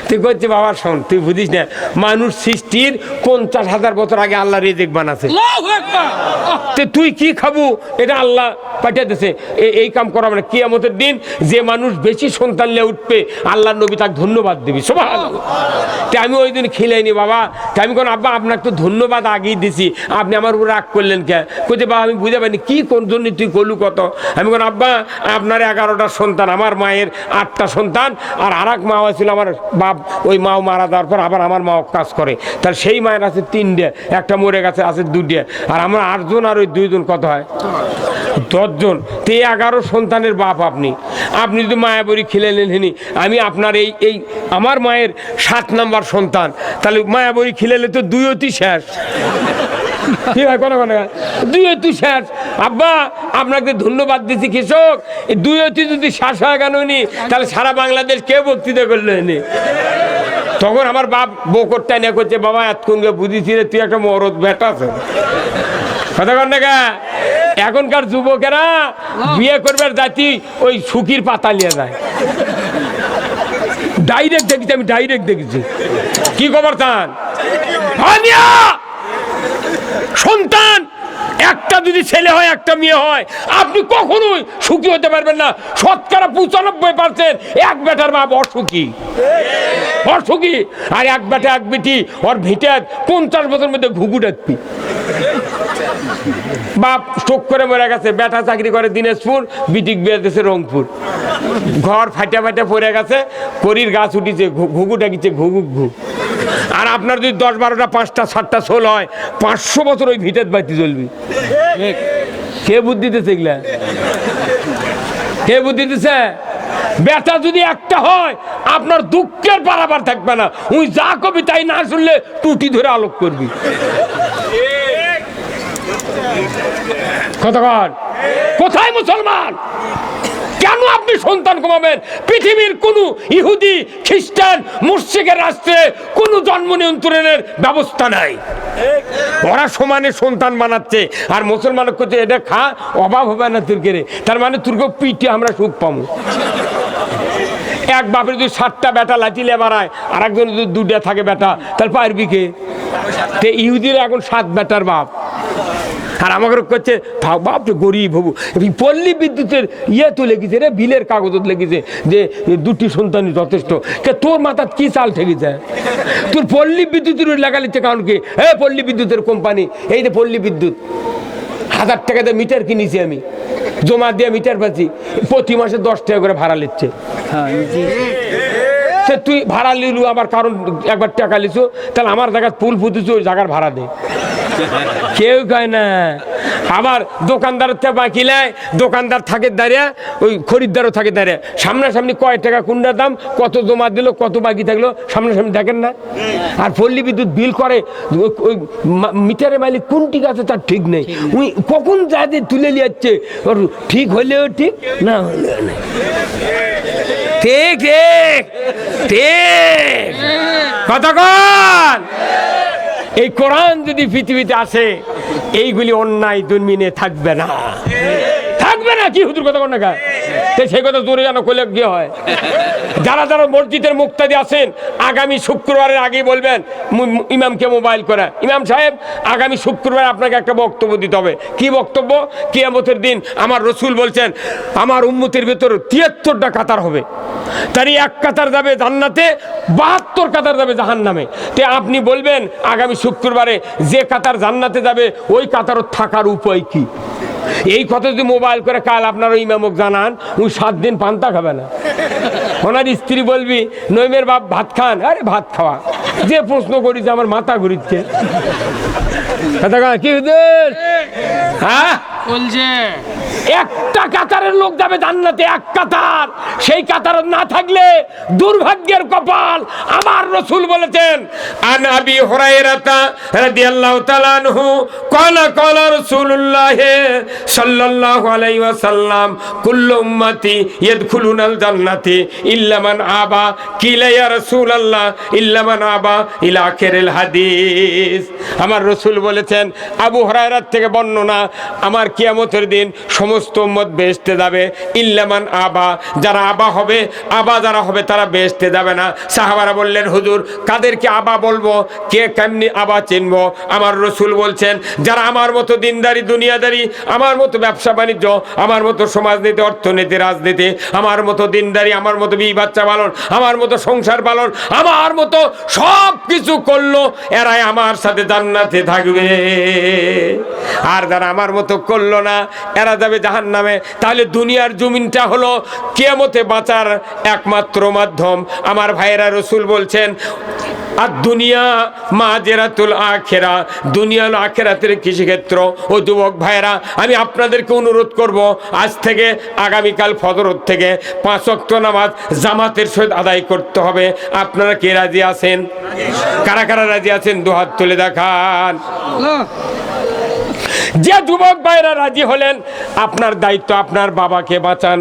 তুই করছে বাবা শোন, তুই বুঝিস না, মানুষ সৃষ্টির 50,000 বছর আগে আল্লাহ রিজিক বানাছে, তুই কি খাবো এটা আল্লাহ পাঠিয়ে দিয়েছে, এই কাম করা মানে কিয়ামতের দিন যে মানুষ বেশি সন্তান নিয়ে উঠবে আল্লাহ নবী তাকে ধন্যবাদ দিবি, সুবহানাল্লাহ। তা আমি ওই দিন খিলাইনি বাবা, তা আমি কোন আব্বা আপনাকে তো ধন্যবাদ আগেই দিছি, আপনি আমার উপর রাগ করলেন কে? কইতে বাবা আমি বুঝে পাইনি কি কোন জন্য তুই করলু কত? আমি কোন আব্বা আপনার 11টা সন্তান, আমার মায়ের 8টা সন্তান, আর আরেক মা ছিল আমার বাপ, ওই মাও মারা যাওয়ার পর আবার আমার মাও কাজ করে, তাহলে সেই মায়ের আছে 3টে, একটা মরে গেছে আছে 2টে, আর আমরা 8 জন, আর ওই 2 জন কত হয় 10 জন, তে 11 সন্তানের বাপ আপনি, আপনি যদি মায়াবরী খেলে নেননি, আমি আপনার এই আমার মায়ের 7 নাম্বার সন্তান, তাহলে মায়াবরী খেলেলে তো 2 অতি শেষ, কি হয় কোনো কোনো 2 অতি শেষ। আব্বা আপনাকে ধন্যবাদ দিচ্ছি কৃষক, এই 2 অতি যদি শেষ হয়ে গেল নি, তাহলে সারা বাংলাদেশ কে বক্তৃতা করলো নি? তখন আমার বাপ বকরটা নিয়ে করছে, বাবা এতক্ষণ বুঝেছি রে তুই একটা মরদ বেটা আছে, কথা কন না গা? এখনকার যুবকেরা বিয়ে করবার জাতি ওই শুকির পাতা নিয়ে যায়, ডাইরেক্ট দেখেছি, আমি ডাইরেক্ট দেখেছি। কি খবর তান সন্তান একটা যদি ছেলে হয় একটা মেয়ে হয়, আপনি কখনোই সুখী হতে পারবেন না। 95% এক বেটার বাপ অসুখী, অসুখী, আর এক বেটা এক বেটি ওর ভিটে 50 বছর মধ্যে ঘুঘু ডাকবি, বাপ স্ট্রোক করে মরে গেছে, বেটা চাকরি করে দিনাজপুর, বিটিক বিয়ে দিয়েছে রংপুর, ঘর ফাটা ফাটা পড়ে গেছে, করির গাছ উঠিছে, ঘুঘু ডাকিছে ঘুঘু ঘু। আর আপনার যদি 10-12টা 5টা 7টা ষোল হয়, 500 বছর ওই ভিটের বাড়িতে চলবি। কে বুদ্ধি দিতেছে এগুলা? কে বুদ্ধি দিতেছে? বেটা যদি একটা হয় আপনার দুঃখের পারাবার থাকবে না, ওই যা কবি তাই না শুনলে টুটি ধরে আলোক করবি। কতক্ষণ? কোথায় মুসলমান? কেন আপনি সন্তান কমাবেন? পৃথিবীর কোন ইহুদি খ্রিস্টান মুশরিকের রাষ্ট্রে কোন জন্ম নিয়ন্ত্রণের ব্যবস্থা নাই। ওরা সমানে সন্তান বানাচ্ছে, আর মুসলমান করছে এটা খা, অভাব হবে না তোর কেড়ে। তার মানে তোরকে পিঠে আমরা সুখ পাবো। এক বাপের যদি 7টা বেটা লাঠিলে বাড়ায়, আর একজন যদি 2টা থাকে বেটা, তাহলে পারবি কে? ইহুদিরা এখন 7 বেটার বাপ, আর আমাকে করছে বাপ তো গরিব হবু। পল্লী বিদ্যুতের ইয়ে তো লেগেছে রে, বিলের কাগজত লেগেছে যে 2টি সন্তানই যথেষ্ট। তোর মাথার কি চাল ঠেকেছে? তোর পল্লী বিদ্যুতের লেখা লিখছে কারণ কি? পল্লী বিদ্যুতের কোম্পানি, এই যে পল্লী বিদ্যুৎ, 1000 টাকা দিয়ে মিটার কিনেছি আমি, জমা দিয়ে মিটার পাচ্ছি, প্রতি মাসে 10 টাকা করে ভাড়া নিচ্ছে। তুই ভাড়া লিলু, আবার কারণ একবার টাকা লিছু, তাহলে আমার জায়গায় পুল ফুটেছে, ওই জায়গার ভাড়া দে। কেউ কয় না। আবার দোকানদারের থেকে বাকি নেয়, দোকানদার থাকে দাঁড়িয়ে, ওই খরিদ্দারও থাকে দাঁড়িয়ে, সামনাসামনি কয় টাকা কোনটার দাম, কত জমা দিল, কত বাকি থাকলো, সামনাসামনি দেখেন না। আর পল্লী বিদ্যুৎ বিল করে ওই মিটারের মালিক কোনটি আছে তার ঠিক নেই, উনি কখন যাদের তুলে নিয়ে যাচ্ছে, ওর ঠিক হলেও ঠিক, না হলেও নেই। ঠিক ঠিক ঠিক কতক্ষণ? এই কোরআন যদি পৃথিবীতে আসে, এইগুলি অন্যায় দুর্মিনে থাকবে না, থাকবে না। কি হুজুর কথা না? সেই কথা জোরে জানো করলে কি হয়? যারা যারা মসজিদের মুক্তাদি আছেন, আগামী শুক্রবারের আগেই বলবেন ইমামকে মোবাইল করে, ইমাম সাহেব আগামী শুক্রবার আপনাকে একটা বক্তব্য দিতে হবে। কি বক্তব্য? কিয়ামতের দিন আমার রসুল বলছেন আমার উম্মতের ভেতর 73টা কাতার হবে, তারই এক কাতার যাবে জান্নাতে, 72 কাতার যাবে জাহান্নামে। তে আপনি বলবেন আগামী শুক্রবারে যে কাতার জান্নাতে যাবে ওই কাতার থাকার উপায় কি? এই কথা যদি মোবাইল করে কাল আপনার ওই ইমামক জানান, ওই 7 দিন পান্তা খাবে না। ওনার স্ত্রী বলবি নইমের বাপ ভাত খান, আরে ভাত খাওয়া যে প্রশ্ন করি যে আমার মাথা ঘুরিচ্ছে। কি হুজুর? হ্যাঁ বলছে একটা কাতারের লোক যাবে জান্নাতে, এক কাতার। সেই কাতার না থাকলে দুর্ভাগ্যের কপাল। আমার রাসূল বলেছেন আন আবি হুরায়রা রাদিয়াল্লাহু তাআলা আনহু ক্বালা ক্বালা রাসূলুল্লাহ সাল্লাল্লাহু আলাইহি ওয়াসাল্লাম কুল্লু উম্মতি ইয়াদখুলুনাল জান্নাতি ইল্লা মান আবা। কিলা ইয়া রাসূলুল্লাহ ইল্লা মান আবা ইলা আখিরিল হাদিস। আমার রাসূল বলেছেন, আবু হুরায়রা থেকে বর্ণনা, আমার কিয়ামতের দিন সমস্ত উম্মত বেহেশতে যাবে, ইল্লা মান আবা, যারা আবা হবে, আবা যারা হবে তারা বেহেশতে যাবে না। সাহাবারা বললেন হুজুর কাদেরকে আবা বলবো, কে কেমনি আবা চিনবো? আমার রাসূল বলছেন যারা আমার মতো দিনদারি দুনিয়াদারি, আমার মতো ব্যবসা বাণিজ্য, আমার মতো সমাজনীতি অর্থনীতি রাজনীতি, আমার মতো দিনদারি, আমার মতো বিবি বাচ্চা পালন, আমার মতো সংসার পালন, আমার মতো সব কিছু করলো, এরাই আমার সাথে জান্নাতে থাকবে। আর যারা আমার মতো করলো না, এরা যাবে জাহান্নামে। তাহলে দুনিয়ার জমিনটা হলো কিয়ামতে বাঁচার একমাত্র মাধ্যম। আমার ভাইয়েরা, রাসূল বলছেন আর দুনিয়া মাজেরাতুল আখিরা, দুনিয়া হলো আখিরাতের কৃষিক্ষেত্র। ও যুবক ভাইয়েরা, আমি আপনাদেরকে অনুরোধ করব, আজ থেকে আগামীকাল ফজর থেকে 5 ওয়াক্ত নামাজ জামাতের সহিত আদায় করতে হবে। আপনারা কে রাজি আছেন? কারা কারা রাজি আছেন? দুহাত তুলে দেখান। যে যুবক ভাইরা রাজি হলেন, আপনার দায়িত্ব আপনার বাবাকে বাঁচান।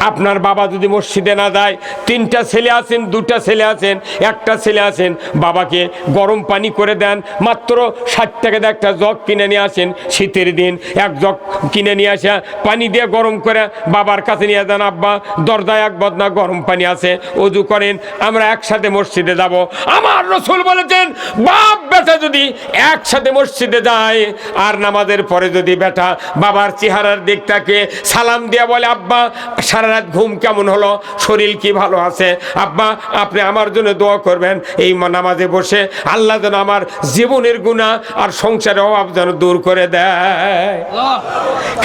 আপনার বাবা যদি মসজিদে না যায়, 3টা ছেলে আছেন, 2টা ছেলে আছেন, 1টা ছেলে আছেন, বাবাকে গরম পানি করে দেন। মাত্র 60 টাকা দিয়ে একটা জগ কিনে নিয়ে আসেন, শীতের দিন 1 জগ কিনে নিয়ে আসা, পানি দিয়ে গরম করে বাবার কাছে নিয়ে যান। আব্বা দরজায় 1 বদনা গরম পানি আছে, ওযু করেন, আমরা একসাথে মসজিদে যাব। আমার রাসূল বলেছেন বাপ বেটা যদি একসাথে মসজিদে যায়, আর নামাজের পরে যদি বেটা বাবার চেহারার দিকটাকে সালাম দিয়ে বলে আব্বা সারা রাত ঘুম কেমন হলো, শরীর কি ভালো আছে? আব্বা আপনি আমার জন্য দোয়া করবেন এই নামাজে বসে, আল্লাহ যেন আমার জীবনের গুনাহ আর সংসারের অভাব যেন দূর করে দেয়।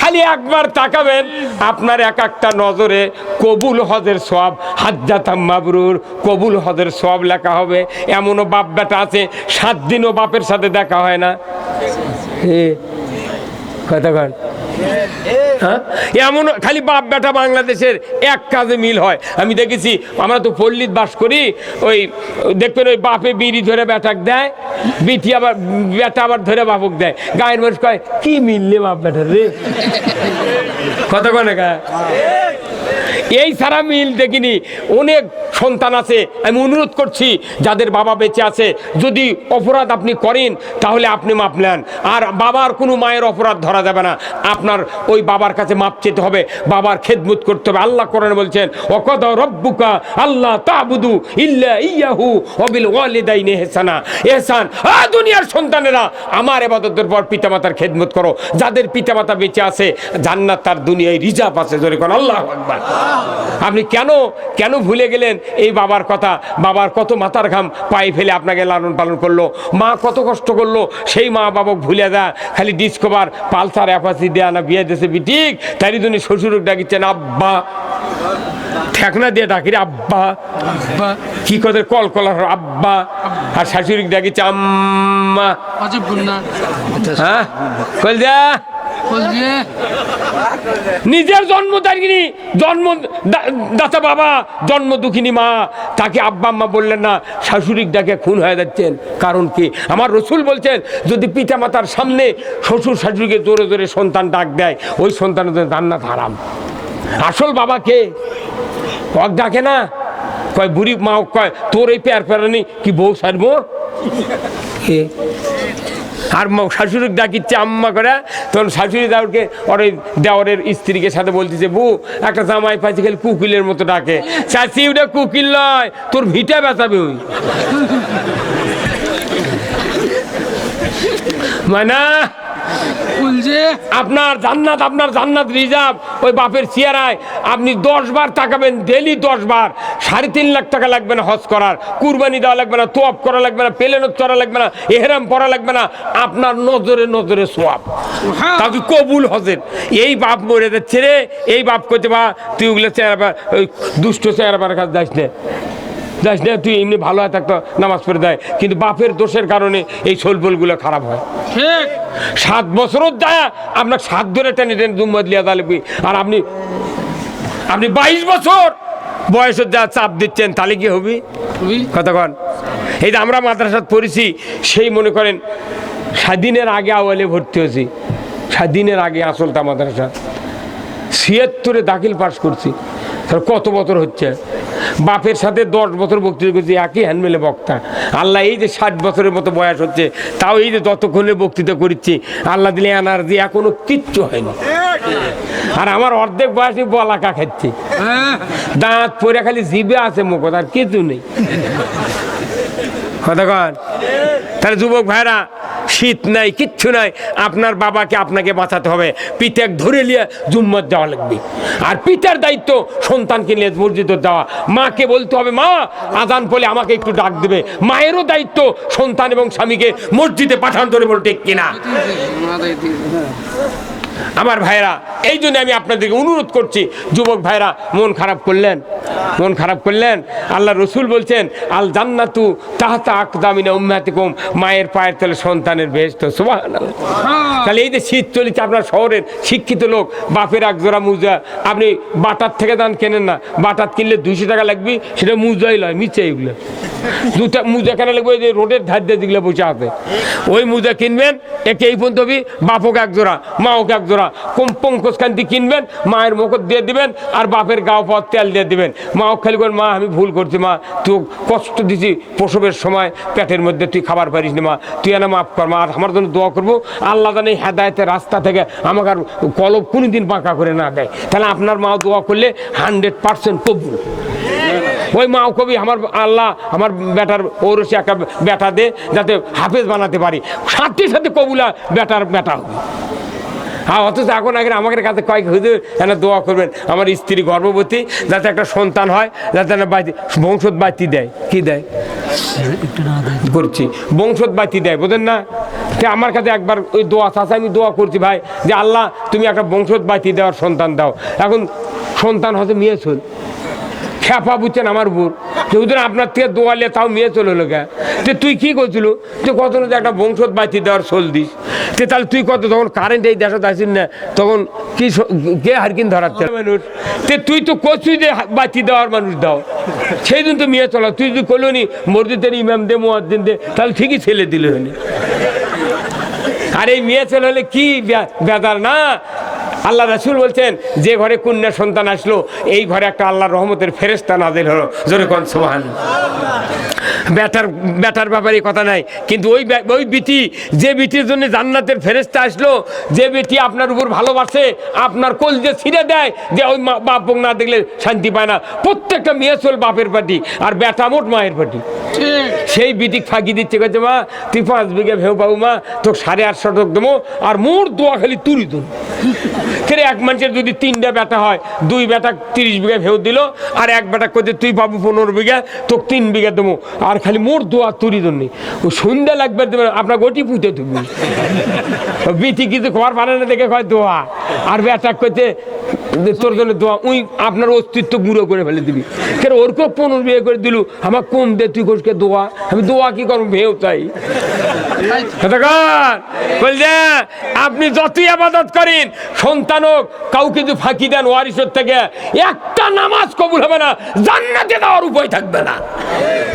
খালি একবার তাকাবেন, আপনার এক একটা নজরে কবুল হজের সওয়াব, হাজ্জাতাম মাবরুর, কবুল হজের সওয়াব লেখা হবে। এমনও বাপ বেটা আছে 7 দিনও বাপের সাথে দেখা হয় না। কতক্ষণ এমন খালি বাপ বেটা বাংলাদেশের এক কাজে মিল হয়। আমি দেখেছি, আমরা তো পল্লীতে বাস করি, ওই দেখবেন ওই বাপে বিড়ি ধরে বেটাক দেয়, বিটি আবার বেটা আবার ধরে বাপক দেয়। গায়ের মানুষ কয় কি মিললে বাপ বেটার রে, কতক্ষণ এই সারা মিল দেখিনি। অনেক সন্তান আছে, আমি অনুরোধ করছি যাদের বাবা বেঁচে আছে, যদি অপরাধ আপনি করেন তাহলে আপনি মাপ নেন, আর বাবার কোনো মায়ের অপরাধ ধরা যাবে না। আপনার ওই বাবার কাছে মাপ চেতে হবে, বাবার খেদমত করতে হবে। আল্লাহ কোরআনে বলছেন ওয়াকাদা রব্বুকা আল্লাহ তা'বুদু ইল্লা ইয়াহু ওয়া বিল ওয়ালিদাইনি ইহসানা। ইহসান, দুনিয়ার সন্তানেরা আমার ইবাদতের পর পিতামাতার খেদমত করো। যাদের পিতামাতা বেঁচে আছে জান্নাত তার দুনিয়ায় রিজার্ভ আছে। জোরে কোন আল্লাহু আকবার। আপনি কেন ভুলে গেলেন এই বাবার কথা? বাবার কত মাথার ঘাম পায়ে ফেলে আপনাকে লালন পালন করলো, মা কত কষ্ট করলো, সেই মা বাবা ভুলে দেয়। খালি ডিসকভার পালসার অ্যাপাচি দেয়া না বিয়ে দেশে বিটিক, তাই জন্য শ্বশুরক ডাকিচ্ছেন আব্বা, ঠেকনা দিয়ে ডাকি আব্বা, কি করে কল কলার আব্বা, আর শাশুড়ি ডাকিচ্ছে আম্মা। হ্যাঁ কল যা নিজের জন্মদায়িনী জন্মদাতা বাবা, জন্ম দুঃখিনী মা, তাকে আব্বা আম্মা বললেন না, শাশুড়ি ডাকে খুন হয়ে যাচ্ছেন। কারণ কি? আমার রসুল বলছেন যদি পিতা মাতার সামনে শ্বশুর শাশুড়িকে জোরে জোরে সন্তান ডাক দেয়, ওই সন্তানের জান্নাত হারাম। আসল বাবা কে? ওক ডাকে না, কয় বুড়ি মা, কয় তোর এই পেয়ার পেরানি কি বউ সারবো, আর শাশুড়ি ডাকিচ্ছে আম্মা করে, তখন শাশুড়ি দেওয়ারকে ওর দেওয়ারের স্ত্রীকে সাথে বলতেছে বউ একটা জামাই পাইছে খালি কুকিলের মতো ডাকে। চাচি ওটা কুকিল নয়, তোর ভিটা বেচাবে ওই মানে আপনার জান্নাত রিজার্ভ ওই বাপের চেয়ারায়। আপনি 10 বার তাকাবেন, ডেলি 10 বার। 3.5 লাখ টাকা লাগবে না হজ করার, কুরবানি দেওয়া লাগবে না, তোয়াব করা লাগবে না, প্লেনত চড়া লাগবে না, এহরাম পরা লাগবে না, আপনার নজরে নজরে সোয়াব, তাকে কবুল হজের। এই বাপ মরে যাচ্ছে রে, এই বাপ করতে বা তুই ওগুলো চেহারা ওই দুষ্ট চেহারাবার কাছে যাস না, তুই এমনি ভালো হয় থাকতো নামাজ পড়ে দেয়, কিন্তু বাপের দোষের কারণে এই সোলপোলগুলো খারাপ হয়। ঠিক 7 বছরও দেয় আপনার 7 ধরে টেনে দুম্মদ লিয়া দালবি, আর আপনি 22 বছর বয়সের যা চাপ দিচ্ছেন, তাহলে কি হবে? কতক্ষণ এই যে আমরা মাদ্রাসাত পড়েছি, সেই মনে করেন স্বাধীনের আগে আওয়ালে ভর্তি হয়েছি, স্বাধীনের আগে আসলতা মাদ্রাসা 76-এ দাখিল পাস করছি। কত বছর হচ্ছে? বাপের সাথে 10 বছর বক্তৃতা করছি, একই হ্যান্ডমেলে বক্তা। আল্লাহ এই যে 60 বছরের মতো বয়স হচ্ছে, তাও এই যে যতক্ষণে বক্তৃতা করছি, আল্লাহ দিলে এনার্জি এখনো কিচ্ছু হয়নি। আর আমার অর্ধেক বয়সে বলাকা খাচ্ছি, দাঁত পরে খালি জিভে আছে, মুখ আর কিছু নেই। কতক্ষণ? তাহলে যুবক ভাইরা, শীত নাই, কিচ্ছু নাই, আপনার বাবাকে আপনাকে বাঁচাতে হবে। পিতাকে ধরে নিয়ে জুম্মত দেওয়া লাগবে, আর পিতার দায়িত্ব সন্তানকে নিয়ে মসজিদে যাওয়া। মাকে বলতে হবে মা আজান পড়লে আমাকে একটু ডাক দেবে। মায়েরও দায়িত্ব সন্তান এবং স্বামীকে মসজিদে পাঠান ধরে বলতে, ঠিক কিনা? আমার ভাইরা, এই জন্য আমি আপনাদেরকে অনুরোধ করছি, যুবক ভাইরা মন খারাপ করলেন, আল্লাহ রসুল বলছেন আল জান্নাতু তাহতা আকদামিনা উম্মাতিকুম, মায়ের পায়ের তলে সন্তানের বেহেশত। সুবহানাল্লাহ। তাহলে এই যে শীত চলেছে, আপনার শহরের শিক্ষিত লোক, বাপের এক জোড়া মুজা আপনি বাটার থেকে দান কেনেন না, বাটার কিনলে 200 টাকা লাগবে, সেটা মুজাই লয়, মিচে এগুলো 2টা মুজা কেনা লাগবে। ওই যে রোডের ধার দিয়ে যেগুলো বসে আছে, ওই মুজা কিনবেন, একে এই পর্যন্ত বাপক এক জোড়া, মাওক এক জোড়া, পঙ্কজকান্তি কিনবেন, মায়ের মুখত দিয়ে দিবেন, আর বাপের গাও পথ তেল দিয়ে দিবেন। মাও খালি করে মা আমি ভুল করছি, মা তুই কষ্ট দিছি প্রসবের সময়, পেটের মধ্যে তুই খাবার পারিস না, মা তুই এনে মাফ কর, মা আর আমার জন্য দোয়া করবো, আল্লাহ জানে হেদায়েতের রাস্তা থেকে আমাকে আর কলব কোনোদিন বাঁকা করে না দেয়। তাহলে আপনার মাও দোয়া করলে 100% কবুল। ওই মাও কবি আমার আল্লাহ আমার বেটার ওরসে একটা বেটা দে, যাতে হাফেজ বানাতে পারি, সাথে সাথে কবুলা বেটার বেটা হবে। হ্যাঁ, অথচ এখন আগে আমাদের কাছে কয়েক হুজুর এনে দোয়া করবেন আমার স্ত্রী গর্ভবতী, যাতে একটা সন্তান হয়, যাতে না বংশত বাতি দেয়। কি দেয় করছি, বংশত বাতি দেয়, বোঝেন না? তো আমার কাছে একবার ওই দোয়া চাষা আমি দোয়া করছি ভাই, যে আল্লাহ তুমি একটা বংশত বাতি দেওয়ার সন্তান দাও। এখন সন্তান হয়তো মেয়ে চল খেপা বুঝছেন আমার উপর, যে হুজুর আপনার থেকে দোয়ালে তাও মেয়ে চলে লোকে। তো তুই কি করছিল যে কত না একটা বংশত বাতি দেওয়ার সোল দিস, তো তাহলে তুই কত তখন কারেন্ট এই দেশত আসিস না, তখন কি কে হারকিন ধরাচ্ছে মানুষ? তো তুই তো করছিস যে বাতি দেওয়ার মানুষ দাও, সেই দিন তো মেয়ে চলা। তুই যদি করলো নি মসজিদের ইমাম দে মুয়াজ্জিন দে, তাহলে ঠিকই ছেলে দিল হলে। আর এই মেয়ে ছেলে হলে কি বেদার না? আল্লাহ রাসূল বলছেন যে ঘরে কন্যা সন্তান আসলো এই ঘরে একটা আল্লাহর রহমতের ফেরেশতা নাজিল হলো। জোরে কোন সুবহানাল্লাহ। ব্যাটার ব্যাপারে কথা নাই, কিন্তু ওই বিটি, যে বিটির জন্য জান্নাতের ফেরেশতা আসলো, যে বিটি আপনার উপর ভালোবাসে, আপনার কলজে ছিঁড়ে দেয়, যে ওই বাপ বোন না দেখলে শান্তি পায় না। প্রত্যেকটা মেয়ে চল বাপের পাটি আর বেটা মোট মায়ের পাটি। সেই বিটি ফাঁকি দিচ্ছে, কাছে মা তুই 5 বিঘা ভেউ পাবো মা, তোকে 850 টাকা দেবো, আর মোর দোয়া খালি তুলি তুল। ফের এক মানুষের যদি 3টা বেটা হয়, 2 বেটা 30 বিঘা ভেউ দিল, আর এক বেটা করতে তুই পাবো 15 বিঘা, তোকে 3 বিঘা দেবো, আর খালি মোর দোয়া তুরি জন্য। ও সন্ধ্যা লাগবে দেবে আপনার গটি পুঁতে তুমি বিটি কিছু খবর পারে না দেখে কয় দোয়া, আর বেটা করতে তোর জন্য দোয়া, উই আপনার অস্তিত্ব গুঁড়ো করে ফেলে দিবি। কেন ওর কেউ 15 বিঘা করে দিল, আমার কম দে তুই করছে দোয়া, আমি দোয়া কি করবো ভেউ চাই। বলছে আপনি যতই আবাদত করেন, সন্তান হোক, কাউকে যদি ফাঁকি দেন ওয়ারিসের থেকে, একটা নামাজ কবুল হবে না, জান্নাতে যাওয়ার উপায় থাকবে না।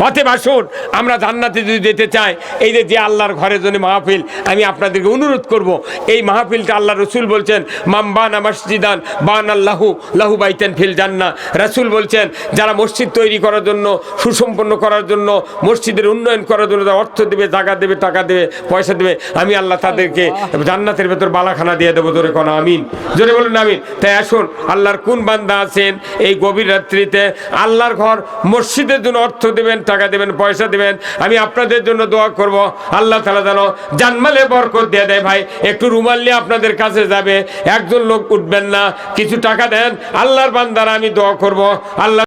অতএব আসুন আমরা জান্নাতে যদি যেতে চাই, এই যে আল্লাহর ঘরের জন্য মাহফিল, আমি আপনাদেরকে অনুরোধ করব, এই মাহফিলটা আল্লাহ রসুল বলছেন মান বানা মসজিদান বান আল্লাহু লাহু বাইতান ফিল জান্নাহ। রাসূল বলছেন যারা মসজিদ তৈরি করার জন্য, সুসম্পন্ন করার জন্য, মসজিদের উন্নয়ন করার জন্য অর্থ দেবে, জায়গা দেবে, টাকা দেবে, পয়সা দেবে, আমি আল্লাহ তাদেরকে জান্নাতের ভেতর বালাখানা দিয়ে দেবো। জোরে কোন আমিন, জোরে বলুন আমিন। তাই আসুন, আল্লাহর কোন বান্দা আছেন এই গভীর রাত্রিতে আল্লাহর ঘর মসজিদের জন্য অর্থ দেবেন, টাকা দেবেন, পয়সা দেবেন, আমি আপনাদের জন্য দোয়া করব। আল্লাহ তাআলা যেন জানমালে বরকত দিয়ে দেয়। ভাই একটু রুমাল নিয়ে আপনাদের কাছে যাবে, একজন লোক উঠবেন না, কিছু টাকা দেন, আল্লাহর বান্দারা আমি দোয়া করব। আল্লাহ